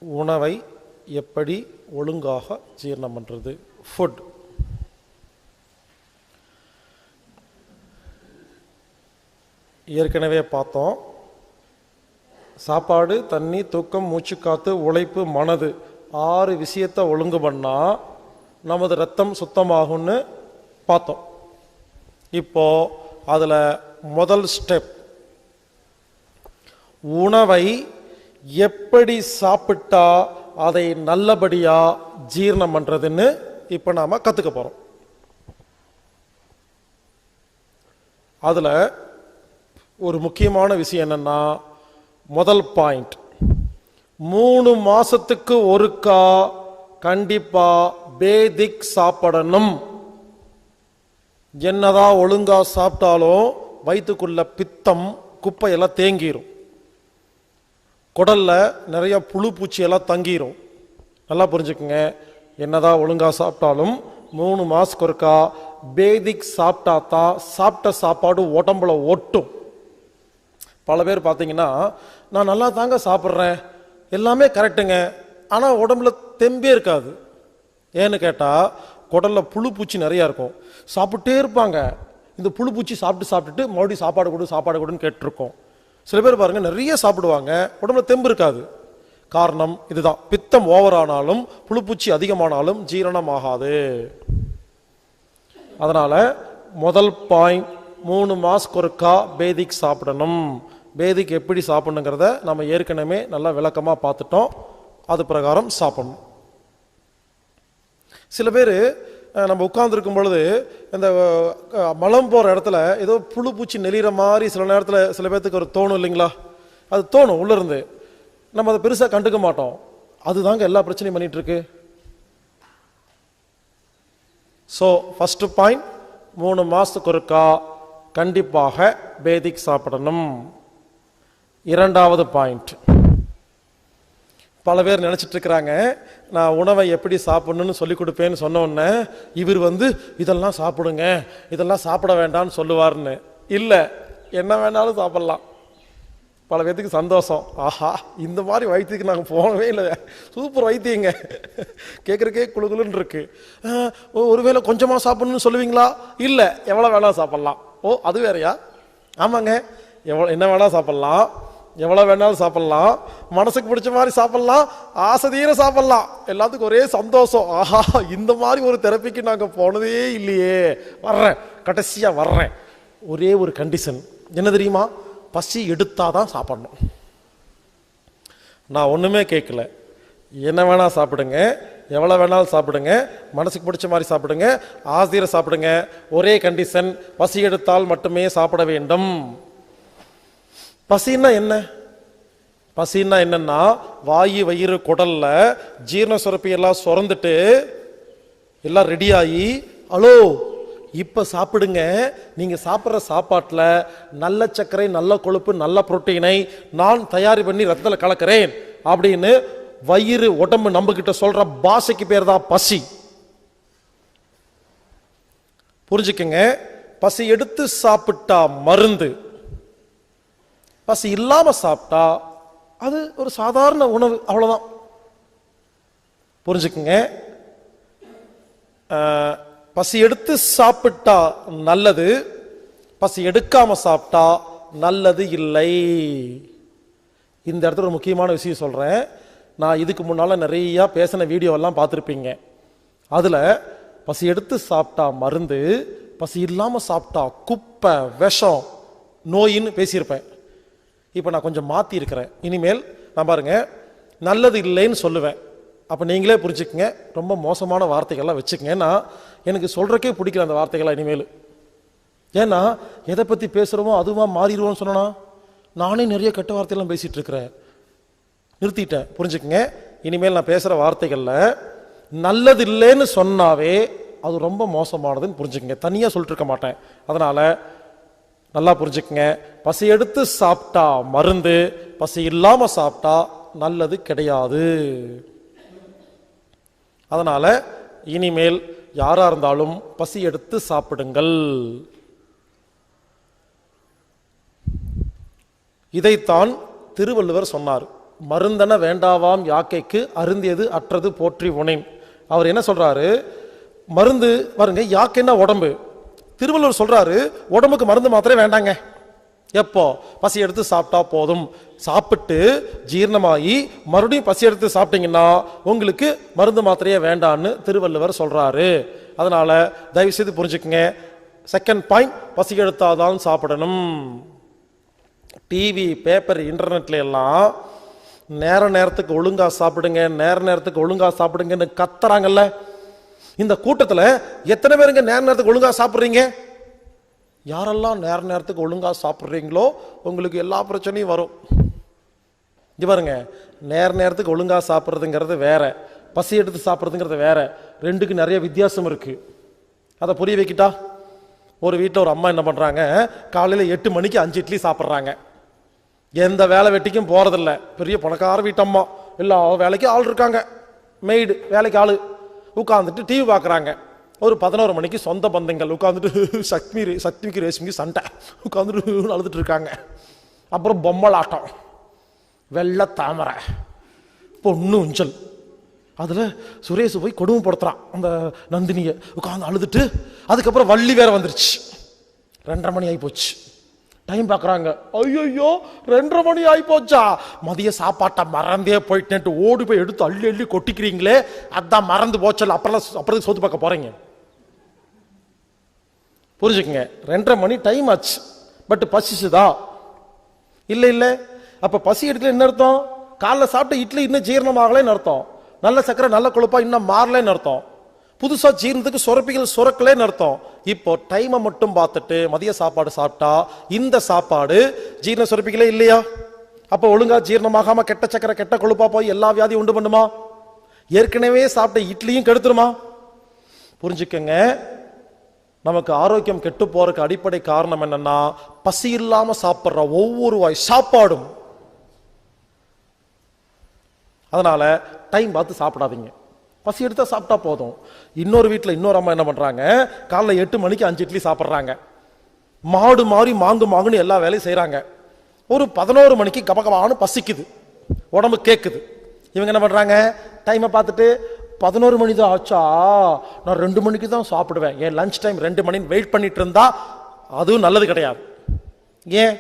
உணவை எப்படி ஒழுங்காக ஜீரணம் பண்ணுறது? ஃபுட். ஏற்கனவே பார்த்தோம், சாப்பாடு, தண்ணி, தூக்கம், மூச்சுக்காத்து, உழைப்பு, மனது 6 விஷயத்தை ஒழுங்கு பண்ணால் நமது ரத்தம் சுத்தமாகும்னு பார்த்தோம். இப்போ அதில் முதல் ஸ்டெப், உணவை எப்படி சாப்பிட்டா அதை நல்லபடியாக ஜீரணம் பண்ணுறதுன்னு இப்போ நாம் கற்றுக்க போகிறோம். அதில் ஒரு முக்கியமான விஷயம் என்னென்னா, முதல் பாயிண்ட், 3 மாதத்துக்கு ஒருக்கா கண்டிப்பாக பேதிக் சாப்பிடணும். என்னதான் ஒழுங்காக சாப்பிட்டாலும் வயிற்றுக்குள்ள பித்தம் குப்பையெல்லாம் தேங்கிரும், குடல்ல நிறைய புழு பூச்சியெல்லாம் தங்கிரும். நல்லா புரிஞ்சுக்குங்க, என்னதான் ஒழுங்காக சாப்பிட்டாலும் 3 மாதத்துக்கு ஒருக்கா பேதிக் சாப்பிட்டா தான் சாப்பிட்ட சாப்பாடு உடம்புல ஒட்டும். பல பேர் பார்த்தீங்கன்னா, நான் நல்லா தாங்க சாப்பிட்றேன், எல்லாமே கரெக்டுங்க, ஆனால் உடம்புல தெம்பே இருக்காது. ஏன்னு கேட்டால், குடலில் புழு பூச்சி நிறையா இருக்கும், சாப்பிட்டே இருப்பாங்க. இந்த புழு பூச்சி சாப்பிட்டுட்டு மறுபடியும் சாப்பாடு கொடுன்னு கேட்டிருக்கோம். சில பேர் பாருங்கள், நிறைய சாப்பிடுவாங்க, உடம்புல தெம்பு இருக்காது. காரணம் இதுதான், பித்தம் ஓவர் ஆனாலும் புழுப்பூச்சி அதிகமானாலும் ஜீரணம் ஆகாது. அதனால் முதல் பாயிண்ட், 3 மாதத்துக்கு ஒருக்கா பேதிக் சாப்பிடணும். பேதிக் எப்படி சாப்பிடணுங்கிறத நம்ம ஏற்கனவே நல்லா விளக்கமாக பார்த்துட்டோம். அது பிரகாரம் சாப்பிடணும். சில பேர் நம்ம உட்கார்ந்துருக்கும் பொழுது இந்த மலம் போகிற இடத்துல ஏதோ புழு பூச்சி நெளிகிற மாதிரி சில நேரத்தில் சில பேர்த்துக்கு ஒரு தோணும் இல்லைங்களா? அது தோணும் உள்ளேருந்து, நம்ம அதை பெருசாக கண்டுக்க மாட்டோம். அதுதாங்க எல்லா பிரச்சனையும் பண்ணிகிட்ருக்கு. ஸோ ஃபஸ்ட்டு பாயிண்ட், 3 மாதத்துக்கு ஒருக்கா கண்டிப்பாக பேதிக் சாப்பிடணும். இரண்டாவது பாயிண்ட், பல பேர் நினச்சிட்டு இருக்கிறாங்க, நான் உணவை எப்படி சாப்பிடணும்னு சொல்லி கொடுப்பேன்னு சொன்ன உடனே இவர் இதெல்லாம் சாப்பிடுங்க, இதெல்லாம் சாப்பிட வேண்டாம்னு சொல்லுவார்னு. இல்லை, என்ன வேணாலும் சாப்பிட்லாம். பல பேர்த்துக்கு சந்தோஷம், ஆஹா இந்த மாதிரி வைத்தியத்துக்கு நாங்கள் போகவே இல்லை, சூப்பர் வைத்தியங்க, கேட்குறக்கே குழுகுலுன்னு இருக்கு. ஒருவேளை கொஞ்சமாக சாப்பிடணும்னு சொல்லுவீங்களா? இல்லை, எவ்வளோ வேணாலும் சாப்பிட்லாம். ஓ, அது வேறையா? ஆமாங்க, என்ன வேணாலும் சாப்பிட்லாம், எவ்வளோ வேணாலும் சாப்பிட்லாம், மனசுக்கு பிடிச்ச மாதிரி சாப்பிட்லாம், ஆசைதீர சாப்பிட்லாம், எல்லாத்துக்கும் ஒரே சந்தோஷம். ஆஹா, இந்த மாதிரி ஒரு தெரப்பிக்கு நாங்கள் போனதே இல்லையே, வர்றேன், கடைசியாக வர்றேன். ஒரே ஒரு கண்டிஷன் என்ன தெரியுமா? பசி எடுத்தாதான் சாப்பிடணும். நான் ஒன்றுமே கேட்கல, என்ன வேணால் சாப்பிடுங்க, எவ்வளோ வேணாலும் சாப்பிடுங்க, மனசுக்கு பிடிச்ச மாதிரி சாப்பிடுங்க, ஆசைதீர சாப்பிடுங்க. ஒரே கண்டிஷன், பசி எடுத்தால் மட்டுமே சாப்பிட வேண்டும். பசின்னா என்ன? பசின்னா என்னன்னா, வாயு வயிறு குடல்ல ஜீரண சுரப்பி எல்லாம் சுரந்துட்டு எல்லாம் ரெடியாகி, ஹலோ இப்போ சாப்பிடுங்க, நீங்கள் சாப்பிட்ற சாப்பாட்டில் நல்ல சர்க்கரை, நல்ல கொழுப்பு, நல்ல புரோட்டீனை நான் தயாரி பண்ணி ரத்தத்தில் கலக்கிறேன் அப்படின்னு வயிறு உடம்பு நம்பிக்கிட்ட சொல்ற பாஷைக்கு பேர் தான் பசி. புரிஞ்சுக்கங்க, பசி எடுத்து சாப்பிட்டா மருந்து, பசி இல்லாம சாப்பிட்டா அது ஒரு சாதாரண உணவு, அவ்வளவுதான். புரிஞ்சுக்குங்க, பசி எடுத்து சாப்பிட்டா நல்லது, பசி எடுக்காம சாப்பிட்டா நல்லது இல்லை. இந்த இடத்துல ஒரு முக்கியமான விஷயம் சொல்றேன். நான் இதுக்கு முன்னால நிறைய பேசின வீடியோ எல்லாம் பார்த்துருப்பீங்க. அதுல பசி எடுத்து சாப்பிட்டா மருந்து, பசி இல்லாம சாப்பிட்டா குப்பை, விஷம், நோயின்னு பேசியிருப்பேன். இப்போ நான் கொஞ்சம் மாற்றி இருக்கிறேன். இனிமேல் நான் பாருங்க, நல்லது இல்லைன்னு சொல்லுவேன். அப்போ நீங்களே புரிஞ்சுக்குங்க, ரொம்ப மோசமான வார்த்தைகள்லாம் வச்சுக்கங்க. ஏன்னா எனக்கு சொல்கிறக்கே பிடிக்கல அந்த வார்த்தைகள்லாம் இனிமேல். ஏன்னா எதை பற்றி பேசுகிறோமோ அதுவாக மாறிடுவோம்னு சொன்னா நானே நிறைய கெட்ட வார்த்தையெல்லாம் பேசிகிட்டு இருக்கிறேன். நிறுத்திட்டேன். புரிஞ்சுக்குங்க, இனிமேல் நான் பேசுகிற வார்த்தைகளில் நல்லது இல்லைன்னு சொன்னாவே அது ரொம்ப மோசமானதுன்னு புரிஞ்சுக்குங்க. தனியாக சொல்லிட்டு இருக்க மாட்டேன். அதனால் நல்லா புரிஞ்சுக்குங்க, பசி எடுத்து சாப்பிட்டா மருந்து, பசி இல்லாம சாப்பிட்டா நல்லது கிடையாது. அதனால இனிமேல் யாரா இருந்தாலும் பசி எடுத்து சாப்பிடுங்கள். இதைத்தான் திருவள்ளுவர் சொன்னார். மருந்தன வேண்டாவாம் யாக்கைக்கு அருந்தியது அற்றது போற்றி உணேன். அவர் என்ன சொல்றாரு? மருந்து பாருங்க, யாக்கைன்னா உடம்பு. திருவள்ளுவர் சொல்றாரு உடம்புக்கு மருந்து மாத்திரை வேண்டாங்க. எப்போ? பசி எடுத்து சாப்பிட்டா போதும். சாப்பிட்டு ஜீரணமாகி மறுபடியும் பசி எடுத்து சாப்பிட்டீங்கன்னா உங்களுக்கு மருந்து மாத்திரையே வேண்டான்னு திருவள்ளுவர் சொல்றாரு. அதனால தயவு செய்து புரிஞ்சுக்குங்க. செகண்ட் பாயிண்ட், பசி எடுத்தாதான் சாப்பிடணும். டிவி, பேப்பர், இன்டர்நெட்ல எல்லாம் நேரத்துக்கு ஒழுங்கா சாப்பிடுங்க, நேரத்துக்கு ஒழுங்கா சாப்பிடுங்கன்னு கத்துறாங்கல்ல. இந்த கூட்டத்தில் எத்தனை பேருங்க நேரத்துக்கு ஒழுங்கா சாப்பிட்றீங்க? யாரெல்லாம் நேரத்துக்கு ஒழுங்கா சாப்பிட்றீங்களோ உங்களுக்கு எல்லா பிரச்சனையும் வரும். இங்க பாருங்க, நேரத்துக்கு ஒழுங்கா சாப்பிட்றதுங்கிறது வேற, பசி எடுத்து சாப்பிட்றதுங்கிறது வேற. ரெண்டுக்கு நிறைய வித்தியாசம் இருக்கு. அதை புரிய வைக்கிட்டா, ஒரு வீட்டில் ஒரு அம்மா என்ன பண்றாங்க, காலையில் 8 மணிக்கு 5 இட்லி சாப்பிட்றாங்க. எந்த வேலை வெட்டிக்கும் போறதில்ல. பெரிய பணக்கார வீட்டம்மா, எல்லா வேலைக்கும் ஆள் இருக்காங்க, மெய்டு வேலைக்கு ஆளு. உட்காந்துட்டு டிவி பார்க்குறாங்க. ஒரு 11 மணிக்கு சொந்த பந்தங்கள் உட்காந்துட்டு சக்திக்கு ரேஷ்மிக்கு சண்டை உட்காந்துட்டு அழுதுட்டு இருக்காங்க. அப்புறம் பொம்மலாட்டம், வெள்ளை தாமரை, பொண்ணு ஊஞ்சல். அதில் சுரேஷ் போய் கொடுமைப்படுத்துறான் அந்த நந்தினியை, உட்காந்து அழுதுட்டு. அதுக்கப்புறம் வள்ளி வேற வந்துருச்சு. 2:30 மணி ஆகி போச்சு. டைம் பார்க்குறாங்க, ஐயோ 2:30 மணி ஆகி போச்சா, மதிய சாப்பாட்டை மறந்தே போயிட்டேன்ட்டு ஓடி போய் எடுத்து அள்ளி அள்ளி கொட்டிக்கிறீங்களே, அதான் மறந்து போச்சல, அப்புறம் சோத்து பார்க்க போறீங்க. புரிஞ்சுக்குங்க, 2:30 மணி டைம் ஆச்சு. பட் பசிச்சுதா? இல்லை இல்லை. அப்ப பசி எடுக்கல என்ன அர்த்தம்? காலைல சாப்பிட்ட இட்லி இன்னும் ஜீரணமாகலன்னு அர்த்தம். நல்ல சக்கரை நல்ல கொழுப்பா இன்னும் மாறலன்னு அர்த்தம். புதுசா ஜீரணத்துக்கு சுரப்பிகள் சுரக்கலன்னு அர்த்தம். இப்போ டைமை மட்டும் பார்த்துட்டு மதிய சாப்பாடு சாப்பிட்டா இந்த சாப்பாடு ஜீரண சுரப்பிகளே இல்லையா? அப்போ ஒழுங்கா ஜீரணமாகாம கெட்ட சக்கரை கெட்ட கொழுப்பா போய் எல்லா வியாதியும் உண்டு பண்ணுமா? ஏற்கனவே சாப்பிட்ட இட்லியும் கெடுத்துருமா? புரிஞ்சுக்கங்க, நமக்கு ஆரோக்கியம் கெட்டு போறதுக்கு அடிப்படை காரணம் என்னன்னா, பசி இல்லாம சாப்பிட்ற ஒவ்வொரு வாய் சாப்பாடும். அதனால டைம் பார்த்து சாப்பிடாதீங்க, பசி எடுத்தா சாப்பிட்டா போதும். இன்னொரு வீட்டில் இன்னொரு அம்மா என்ன பண்றாங்க, காலைல 8 மணிக்கு 5 இட்லி சாப்பிட்றாங்க. மாடு மாறி மாங்குன்னு எல்லா வேலையும் செய்யறாங்க. ஒரு 11 மணிக்கு கபகபான்னு பசிக்குது, உடம்பு கேட்குது. இவங்க என்ன பண்றாங்க, டைமை பார்த்துட்டு 11 மணி தான் ஆச்சா, நான் 2 மணிக்கு தான் சாப்பிடுவேன், ஏன் லஞ்ச் டைம் 2 மணின்னு வெயிட் பண்ணிட்டு இருந்தா அதுவும் நல்லது கிடையாது. ஏன்?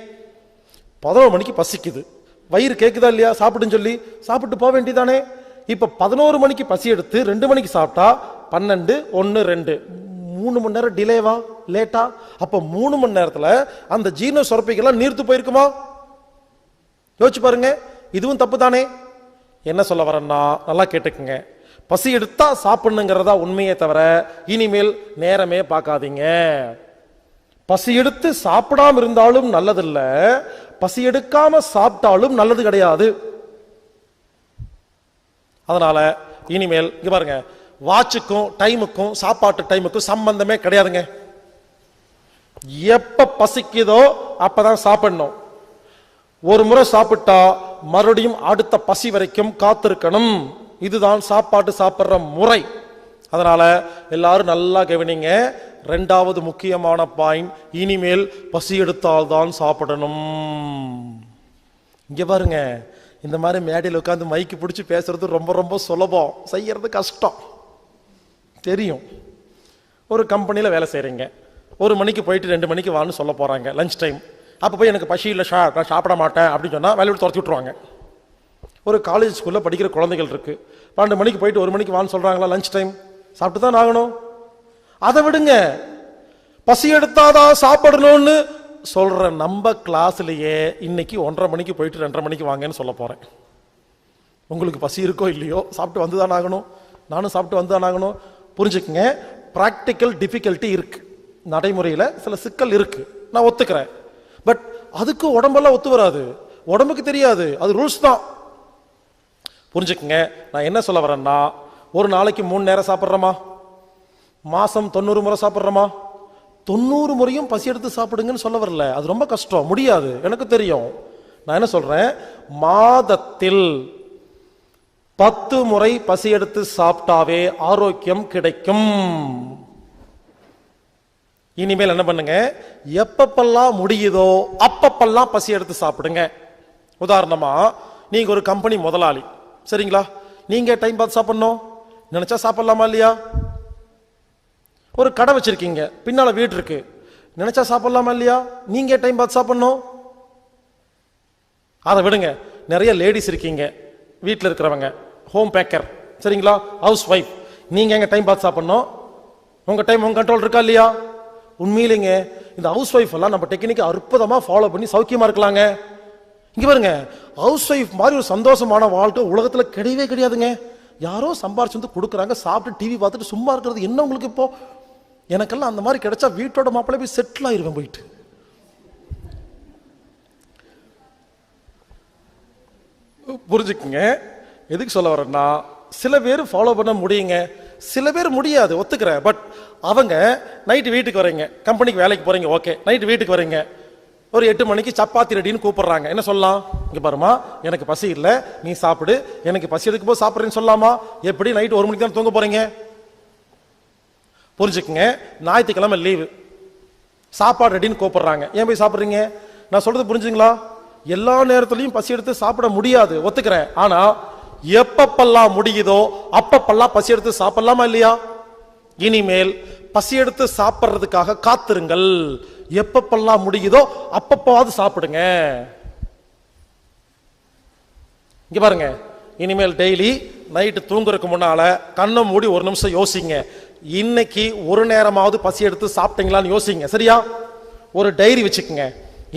11 மணிக்கு பசிக்குது, வயிறு கேட்குதா இல்லையா, சாப்பிடுன்னு சொல்லி சாப்பிட்டு போக வேண்டியதானே. இப்ப 11 மணிக்கு பசி எடுத்து 2 மணிக்கு சாப்பிட்டா 12, 1, 2, 3 மணி நேரம் டிலேவா லேட்டா? அப்ப 3 மணி நேரத்துல அந்த ஜீரண சுரப்பிகள்லாம் நீர்த்து போயிருக்குமா? யோசிச்சு பாருங்க, இதுவும் தப்பு தானே. என்ன சொல்ல வரேன்னா, நல்லா கேட்டுக்குங்க, பசி எடுத்தா சாப்பிடணுங்கிறதா உண்மையே தவிர இனிமேல் நேரமே பார்க்காதீங்க. பசி எடுத்து சாப்பிடாம இருந்தாலும் நல்லதில்ல, பசி எடுக்காம சாப்பிட்டாலும் நல்லது கிடையாது. அதனால இனிமேல் இங்க பாருங்க, வாட்சுக்கும் டைமுக்கும் சாப்பாட்டு டைமுக்கும் சம்பந்தமே கிடையாதுங்க. எப்ப பசிக்குதோ அப்பதான் சாப்பிடணும். ஒரு முறை சாப்பிட்டா மறுபடியும் அடுத்த பசி வரைக்கும் காத்திருக்கணும். இதுதான் சாப்பாட்டு சாப்பிட்ற முறை. அதனால எல்லாரும் நல்லா கவனிங்க. 2வது முக்கியமான பாயிண்ட், இனிமேல் பசி எடுத்தால்தான் சாப்பிடணும். இங்க பாருங்க, இந்த மாதிரி மேடையில் உட்காந்து மைக்கு பிடிச்சி பேசுறது ரொம்ப ரொம்ப சுலபம், செய்யறது கஷ்டம் தெரியும். ஒரு கம்பெனியில் வேலை செய்கிறீங்க, 1 மணிக்கு போயிட்டு 2 மணிக்கு வான்னு சொல்ல போகிறாங்க லஞ்ச் டைம். அப்போ போய் எனக்கு பசி இல்லை சார், நான் சாப்பிட மாட்டேன் அப்படின்னு சொன்னால் வேலையை விட்டு துரத்தி விட்ருவாங்க. ஒரு காலேஜ் ஸ்கூலில் படிக்கிற குழந்தைகள் இருக்குது, 12 மணிக்கு போயிட்டு 1 மணிக்கு வான்னு சொல்கிறாங்களா லஞ்ச் டைம், சாப்பிட்டு தான் ஆகணும். அதை விடுங்க, பசி எடுத்தாதான் சாப்பிடணும்னு சொல்ற நம்ம கிளாஸ்லயே இன்னைக்கு 1:30 மணிக்கு போயிட்டு 2:30 மணிக்கு வாங்கன்னு சொல்ல போறேன். உங்களுக்கு பசி இருக்கோ இல்லையோ சாப்பிட்டு வந்துதான் ஆகணும், நானும் சாப்பிட்டு வந்துதான் ஆகணும். புரிஞ்சுக்குங்க, பிராக்டிக்கல் டிஃபிகல்ட்டி இருக்கு, நடைமுறையில் சில சிக்கல் இருக்கு, நான் ஒத்துக்கிறேன். பட் அதுக்கு உடம்பெல்லாம் ஒத்து வராது, உடம்புக்கு தெரியாது, அது ரூல்ஸ் தான். புரிஞ்சுக்குங்க, நான் என்ன சொல்ல வரேன்னா, ஒரு நாளைக்கு 3 நேரம் சாப்பிட்றோமா, மாசம் 90 முறை சாப்பிட்றோமா, 90 முறையும் பசி எடுத்து சாப்பிடுங்கன்னு சொல்ல வரல, அது ரொம்ப கஷ்டம், முடியாது, எனக்கு தெரியும். நான் என்ன சொல்றேன், மாதத்தில் 10 முறை பசி எடுத்து சாப்பிட்டாவே ஆரோக்கியம் கிடைக்கும். இனிமேல் என்ன பண்ணுங்க, எப்பப்பெல்லாம் முடியுதோ அப்பப்பெல்லாம் பசி எடுத்து சாப்பிடுங்க. உதாரணமா நீங்க ஒரு கம்பெனி முதலாளி, சரிங்களா? நீங்க டைம் பார்த்து சாப்பிடணும், நினைச்சா சாப்பிடலாமா இல்லையா? ஒரு கடை வச்சிருக்கீங்க, பின்னால வீடு இருக்கு, நினைச்சா சாப்பிடலாமா இல்லையா? நீங்க டைம் பார்த்து சாப்பிடணும். அதை விடுங்க, நிறைய லேடிஸ் இருக்கீங்க, வீட்டில் இருக்கிறவங்க, ஹோம் பேக்கர், சரிங்களா, ஹவுஸ் ஒய்ஃப், நீங்க எங்க டைம் பார்த்து சாப்பிடணும். உங்க டைம் உங்க கண்ட்ரோல் இருக்கா இல்லையா? உண்மையிலேங்க இந்த ஹவுஸ் ஒய்ஃப் எல்லாம் நம்ம டெக்னிக்கை அற்புதமா ஃபாலோ பண்ணி சௌக்கியமா இருக்கலாங்க. இங்க பாருங்க, ஹவுஸ் ஒய்ஃப் மாதிரி ஒரு சந்தோஷமான வாழ்க்கை உலகத்துல கிடையவே கிடையாதுங்க. யாரோ சம்பாரிச்சு வந்து கொடுக்குறாங்க, சாப்பிட்டு டிவி பார்த்துட்டு சும்மா இருக்கிறது என்ன உங்களுக்கு? இப்போ எனக்கெல்லாம் அந்த மாதிரி கிடைச்சா வீட்டோட மாப்பிள்ளை போய் செட்டில் ஆயிருவேன் போயிட்டு. புரிஞ்சுக்குங்க எதுக்கு சொல்ல வரேன்னா, சில பேர் ஃபாலோ பண்ண முடியுங்க, சில பேர் முடியாது, ஒத்துக்கிறேன். பட் அவங்க நைட்டு வீட்டுக்கு வரீங்க, கம்பெனிக்கு வேலைக்கு போறீங்க, ஓகே, நைட்டு வீட்டுக்கு வரீங்க, ஒரு 8 மணிக்கு சப்பாத்தி ரெடின்னு கூப்பிடுறாங்க. என்ன சொல்லலாம்? இங்க பாருமா, எனக்கு பசி இல்லை, நீ சாப்பிடு, எனக்கு பசி எடுக்கும் போது சாப்பிட்றேன்னு சொல்லலாமா? எப்படி நைட்டு 1 மணிக்கு தான் தூங்க போறீங்க? புரிஞ்சுக்குங்க, ஞாயிற்றுக்கிழமை லீவு, சாப்பாடு ரெடின்னு கூப்பிடுறாங்க, ஏன் போய் சாப்பிட்றீங்க? நான் சொல்றது புரிஞ்சுங்களா? எல்லா நேரத்திலையும் பசி எடுத்து சாப்பிட முடியாது, ஒத்துக்கிறேன். ஆனா எப்பப்பெல்லாம் முடியுதோ அப்பப்பெல்லாம் பசி எடுத்து சாப்பிடலாமா இல்லையா? இனிமேல் பசி எடுத்து சாப்பிட்றதுக்காக காத்திருங்கள். எப்பப்பெல்லாம் முடியுதோ அப்பப்பாவது சாப்பிடுங்க. இங்க பாருங்க, இனிமேல் டெய்லி நைட்டு தூங்குறதுக்கு முன்னால கண்ணை மூடி 1 நிமிஷம் யோசிங்க, இன்னைக்கு ஒரு நேரமாவது பசி எடுத்து சாப்பிட்டீங்களான்னு யோசிங்க, சரியா? ஒரு டைரி வச்சுக்கோங்க,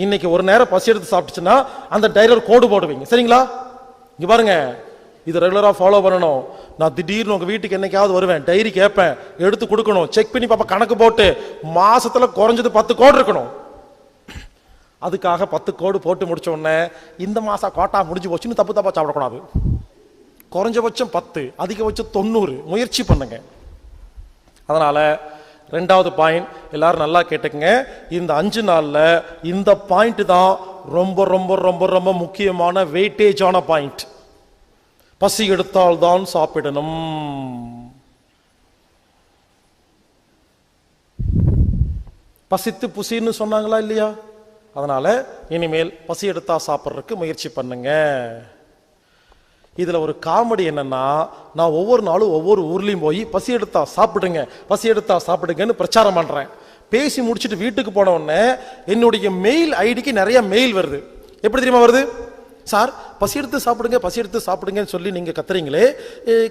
இன்னைக்கு ஒரு நேரம் பசி எடுத்து சாப்பிட்டுச்சுன்னா அந்த டைரியில் ஒரு கோடு போடுவீங்க, சரிங்களா? இங்க பாருங்க, இது ரெகுலரா ஃபாலோ பண்ணணும். நான் திடீர்னு உங்க வீட்டுக்கு என்னைக்காவது வருவேன், டைரி கேட்பேன், எடுத்து கொடுக்கணும், செக் பண்ணி பாப்பா, கணக்கு போட்டு மாசத்துல குறைஞ்சது 10 கோடு இருக்கணும். அதுக்காக 10 கோடு போட்டு முடிச்ச உடனே இந்த மாசம் கோட்டா முடிஞ்சு போச்சுன்னு தப்பு தப்பா சாப்பிடக்கூடாது. குறைஞ்சபட்சம் 10, அதிகபட்சம் 90 முயற்சி பண்ணுங்க. அதனால 2வது பாயிண்ட் எல்லாரும் நல்லா கேட்டுக்கங்க, இந்த 5 நாள்ல இந்த பாயிண்ட் தான் ரொம்ப ரொம்ப ரொம்ப ரொம்ப முக்கியமான வெயிட்டேஜான பாயிண்ட். பசி எடுத்தால் தான் சாப்பிடணும். பசித்து புசின்னு சொன்னாங்களா இல்லையா? அதனால இனிமேல் பசி எடுத்தா சாப்பிட்றதுக்கு முயற்சி பண்ணுங்க. இதுல ஒரு காமெடி என்னன்னா, நான் ஒவ்வொரு நாளும் ஒவ்வொரு ஊர்லயும் போய் பசி எடுத்தா சாப்பிடுங்க, பசி எடுத்தா சாப்பிடுங்கன்னு பிரச்சாரம் பண்றேன். பேசி முடிச்சுட்டு வீட்டுக்கு போன உடனே என்னுடைய மெயில் ஐடிக்கு நிறைய மெயில் வருது. எப்படி தெரியுமா வருது? சார் பசி எடுத்து சாப்பிடுங்க, பசி எடுத்து சாப்பிடுங்கன்னு சொல்லி நீங்க கத்துறீங்களே,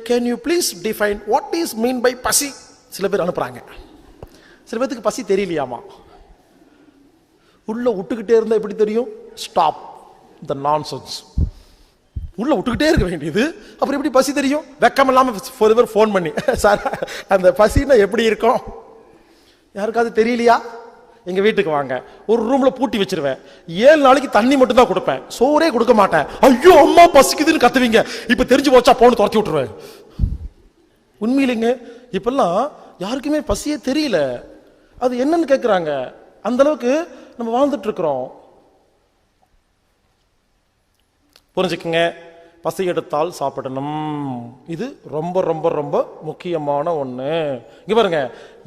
can you please define what is mean by பசி? சில பேர் அனுப்புறாங்க. சில பேருக்கு பசி தெரியலையாமா. உள்ள விட்டுக்கிட்டே இருந்தா எப்படி தெரியும்? Stop the nonsense. உள்ள விட்டுக்கிட்டே இருக்க வேண்டியது, அப்புறம் எப்படி பசி தெரியும்? வெக்கம் இல்லாம ஃபோன் பண்ணி, சார் அந்த பசின்னா எப்படி இருக்கும்? யாருக்காவது தெரியலையா? எங்க வீட்டுக்கு வாங்க, ஒரு ரூம்ல பூட்டி வச்சிருவேன், 7 நாளைக்கு தண்ணி மட்டும் தான் கொடுப்பேன், சோறே கொடுக்க மாட்டேன். ஐயோ அம்மா பசிக்குதுன்னு கத்துவீங்க, இப்ப தெரிஞ்சு போச்சா போன்னு துரத்தி விட்டுருவேன். உண்மையிலேங்க இப்பெல்லாம் யாருக்குமே பசியே தெரியல, அது என்னன்னு கேட்கிறாங்க. அந்த அளவுக்கு நம்ம வாழ்ந்துட்டு இருக்கிறோம். புரிஞ்சுக்குங்க, பசி எடுத்தால் சாப்பிடணும், இது ரொம்ப ரொம்ப ரொம்ப முக்கியமான ஒண்ணு. இங்க பாருங்க,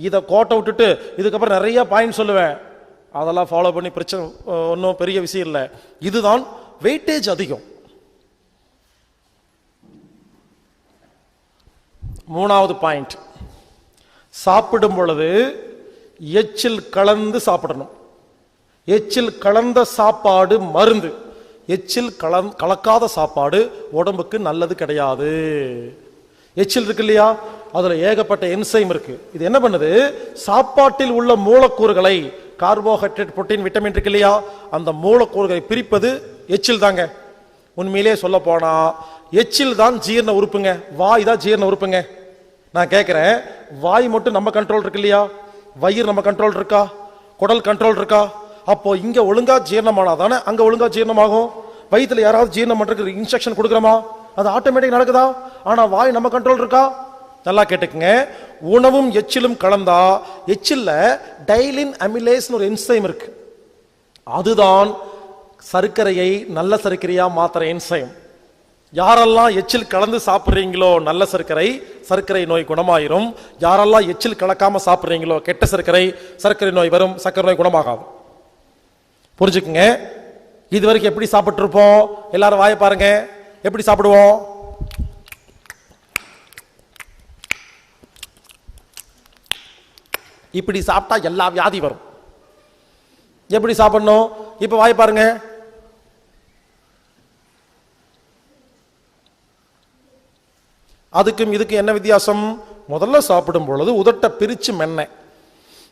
இதை கோட்டை விட்டுட்டு இதுக்கப்புறம் நிறைய பாயிண்ட் சொல்லுவேன், அதெல்லாம் ஃபாலோ பண்ணி பிரச்சனை ஒன்றும் பெரிய விஷயம் இல்லை. இதுதான் வெயிட்டேஜ் அதிகம். 3வது பாயிண்ட், சாப்பிடும் பொழுது எச்சில் கலந்து சாப்பிடணும். எச்சில் கலந்த சாப்பாடு மருந்து, எச்சில் கலக்காத சாப்பாடு உடம்புக்கு நல்லது கிடையாது. எச்சில் இருக்கு இல்லையா, அதுல ஏகப்பட்ட என்சைம் இருக்கு. இது என்ன பண்ணுது? சாப்பாட்டில் உள்ள மூலக்கூறுகளை, கார்போஹைட்ரேட், புரோட்டீன், விட்டமின் இருக்கு இல்லையா, அந்த மூலக்கூறுகளை பிரிப்பது எச்சில் தாங்க. உண்மையிலேயே சொல்ல போனா எச்சில் தான் ஜீரண உறுப்புங்க, வாய் தான் ஜீரண உறுப்புங்க. நான் கேட்கிறேன், வாய் மட்டும் நம்ம கண்ட்ரோல் இருக்கு இல்லையா, வயிறு நம்ம கண்ட்ரோல் இருக்கா, குடல் கண்ட்ரோல் இருக்கா? அப்போ இங்க ஒழுங்கா ஜீரணமானாதானே அங்க ஒழுங்கா ஜீரணமாகும். வயிற்றுல யாராவது ஜீரணம் பண்றதுக்கு இன்ஸ்ட்ரக்ஷன் கொடுக்குறோமா? அது ஆட்டோமேட்டிக் நடக்குதா? ஆனா வாய் நம்ம கண்ட்ரோல் இருக்கா? நல்லா கேட்டுக்குங்க, உணவும் எச்சிலும் கலந்தா எச்சில்ல டைலின் அமிலேஸ் ஒரு என்சைம் இருக்கு, அதுதான் சர்க்கரையை நல்ல சர்க்கரையா மாத்திர என்சைம். யாரெல்லாம் எச்சில் கலந்து சாப்பிட்றீங்களோ நல்ல சர்க்கரை, சர்க்கரை நோய் குணமாயிரும். யாரெல்லாம் எச்சில் கலக்காம சாப்பிட்றீங்களோ கெட்ட சர்க்கரை, சர்க்கரை நோய் வரும், சர்க்கரை நோய் குணமாகாது. புரிஞ்சுக்குங்க, இது வரைக்கும் எப்படி சாப்பிட்டு இருப்போம்? எல்லாரும் வாயை பாருங்க, எப்படி சாப்பிடுவோம்? இப்படி சாப்பிட்டா எல்லா வியாதி வரும். எப்படி சாப்பிடணும்? இப்ப வாய் பாருங்க. அதுக்கும் இதுக்கு என்ன வித்தியாசம்? முதல்ல சாப்பிடும் பொழுது உதட்ட பிரிச்சு மென்ன,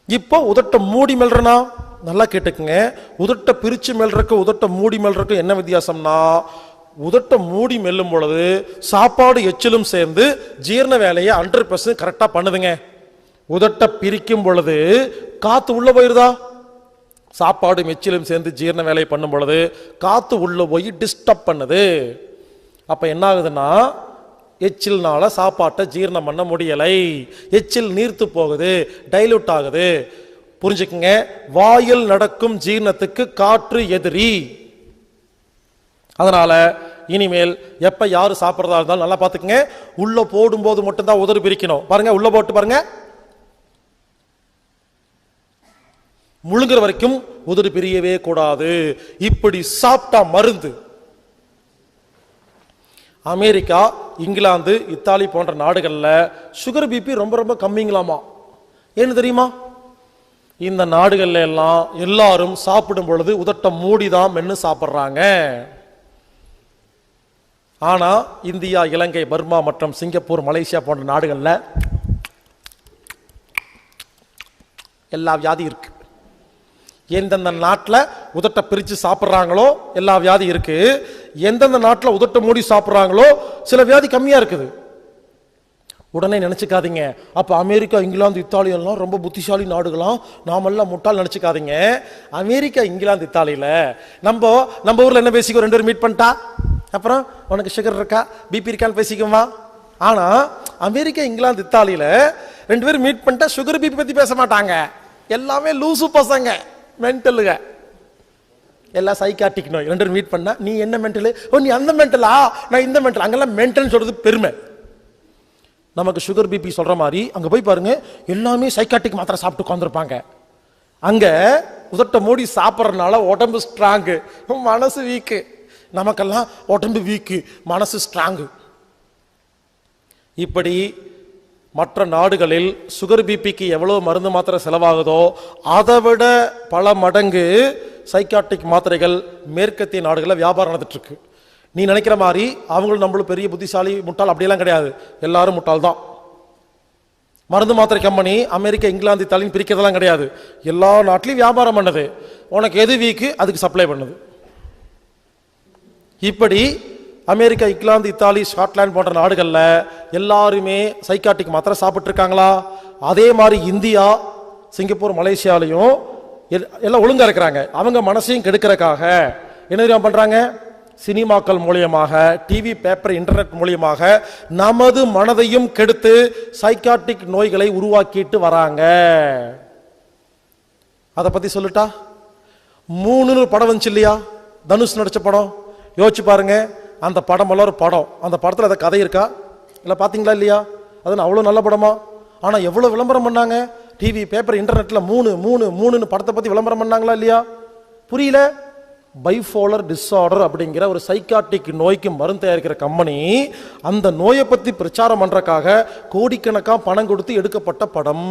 இப்போ உதட்ட மூடி மெல்றனா? நல்லா கேட்டுக்குங்க. உதட்ட பிரிச்சு மெல்றக்கு உதட்ட மூடி மெல்றக்கு என்ன வித்தியாசம்னா, உதட்ட மூடி மெல்லும் பொழுது சாப்பாடு எச்சிலும் சேர்ந்து ஜீரண வேலையை 100% கரெக்டா பண்ணுதுங்க. உதட்ட பிரிக்கும் பொழுது காத்து உள்ள போயிருதா? சாப்பாடு எச்சிலும் சேர்ந்து ஜீரண வேலையை பண்ணும் பொழுது காத்து உள்ள போய் டிஸ்டர்ப் பண்ணுது. அப்ப என்ன ஆகுதுன்னா, எச்சில்னால சாப்பாட்டை ஜீரணம் பண்ண முடியலை, எச்சில் நீர்த்து போகுது, டைலூட் ஆகுது. புரிஞ்சுக்குங்க, வாயில் நடக்கும் ஜீரணத்துக்கு காற்று எதிரி. அதனால இனிமேல் எப்ப யாரு சாப்பிட்றதா இருந்தாலும் நல்லா பாத்துக்குங்க, உள்ள போடும்போது மட்டும்தான் உதறு பிரிக்கணும். பாருங்க, உள்ள போட்டு பாருங்க, முழுங்குற வரைக்கும் உதறு பிரியவே கூடாது. இப்படி சாப்பிட்டா மருந்து. அமெரிக்கா, இங்கிலாந்து, இத்தாலி போன்ற நாடுகள்ல சுகர் பிபி ரொம்ப ரொம்ப கம்மிங்களாமா. ஏன்னு தெரியுமா? இந்த நாடுகள்ல எல்லாம் எல்லாரும் சாப்பிடும் பொழுது உதட்ட மூடிதான் மென்னு சாப்பிட்றாங்க. ஆனா இந்தியா, இலங்கை, பர்மா மற்றும் சிங்கப்பூர், மலேசியா போன்ற நாடுகள்ல எல்லா வியாதி இருக்கு. எந்தெந்த நாட்டில் உதட்ட பிரிச்சு சாப்பிட்றாங்களோ எல்லா வியாதி இருக்கு. எந்தெந்த நாட்டில் உதட்ட மூடி சாப்பிட்றாங்களோ சில வியாதி கம்மியா இருக்குது. உடனே நினைச்சுக்காதீங்க, அப்ப அமெரிக்கா, இங்கிலாந்து, இத்தாலி எல்லாம் ரொம்ப புத்திசாலி நாடுகளாம், நாமெல்லாம் முட்டாள் நினைச்சுக்காதீங்க. அமெரிக்கா, இங்கிலாந்து, இத்தாலியில நம்ம ஊர்ல என்ன பேசிக்கோ, 2 பேரும் மீட் பண்ணிட்டா அப்புறம் உனக்கு சுகர் இருக்கா, பிபி இருக்கான்னு பேசிக்குமா. ஆனா அமெரிக்கா, இங்கிலாந்து, இத்தாலியில 2 பேரும் மீட் பண்ணிட்டா சுகர் பிபி பத்தி பேச மாட்டாங்க. எல்லாமே லூசு பசங்க, மென்டலுங்க, எல்லாம் சைக்காட்டிக் நோய். 2 பேரும் மீட் பண்ணா நீ என்ன மென்டலு, ஓ நீ அந்த மென்டலா, நான் இந்த மென்டல். அங்கெல்லாம் மென்டல் சொல்றது பெருமை. நமக்கு சுகர் பிபி சொல்ற மாதிரி அங்க போய் பாருங்க, எல்லாமே சைக்காட்டிக் மாத்திரை சாப்பிட்டு உட்காந்துருப்பாங்க. அங்க உதட்ட மூடி சாப்பிட்றதுனால உடம்பு ஸ்ட்ராங்கு, மனசு வீக்கு. நமக்கெல்லாம் உடம்பு வீக்கு, மனசு ஸ்ட்ராங்கு. இப்படி மற்ற நாடுகளில் சுகர் பிபிக்கு எவ்வளவு மருந்து மாத்திரை செலவாகுதோ அதை விட பல மடங்கு சைக்காட்டிக் மாத்திரைகள் மேற்கத்திய நாடுகளில் வியாபாரம் நடந்துட்டு இருக்கு. நீ நினைக்கிற மாதிரி அவங்களும் நம்மளும் பெரிய புத்திசாலி முட்டாள் அப்படியெல்லாம் கிடையாது, எல்லாரும் முட்டாள் தான். மருந்து மாத்திரை கம்பெனி அமெரிக்கா, இங்கிலாந்து, இத்தாலின்னு பிரிக்கிறதெல்லாம் கிடையாது. எல்லா நாட்டிலையும் வியாபாரம் பண்ணுது. உனக்கு எது வீக்கு அதுக்கு சப்ளை பண்ணுது. இப்படி அமெரிக்கா, இங்கிலாந்து, இத்தாலி, ஸ்காட்லாந்து போன்ற நாடுகள்ல எல்லாருமே சைக்காட்டிக் மாத்திரை சாப்பிட்டு இருக்காங்களா? அதே மாதிரி இந்தியா, சிங்கப்பூர், மலேசியாலையும் எல்லாம் ஒழுங்கா இருக்கிறாங்க. அவங்க மனசையும் கெடுக்கிறதுக்காக என்ன பண்றாங்க? சினிமாக்கள் மூலியமாக, டிவி, பேப்பர், இன்டர்நெட் மூலியமாக நமது மனதையும் கெடுத்து சைக்காட்டிக் நோய்களை உருவாக்கிட்டு வராங்க. அதை பத்தி சொல்லிட்டா, 3 படம் வந்துச்சு இல்லையா, தனுஷ் நடிச்ச படம். யோசிச்சு பாருங்க, அந்த படம் எல்லாம் ஒரு படம். அந்த படத்தில் அதை கதை இருக்கா இல்லை, பார்த்தீங்களா இல்லையா? அது அவ்வளோ நல்ல படமா? ஆனால் எவ்வளோ விளம்பரம் பண்ணாங்க, டிவி, பேப்பர், இன்டர்நெட்ல 3 படத்தை பற்றி விளம்பரம் பண்ணாங்களா இல்லையா? புரியல. பைபோலர் டிஸார்டர் அப்படிங்கிற ஒரு சைக்காட்டிக் நோய்க்கு மருந்து தயாரிக்கிற கம்பெனி அந்த நோயை பற்றி பிரச்சாரம் பண்றதுக்காக கோடிக்கணக்காக பணம் கொடுத்து எடுக்கப்பட்ட படம்.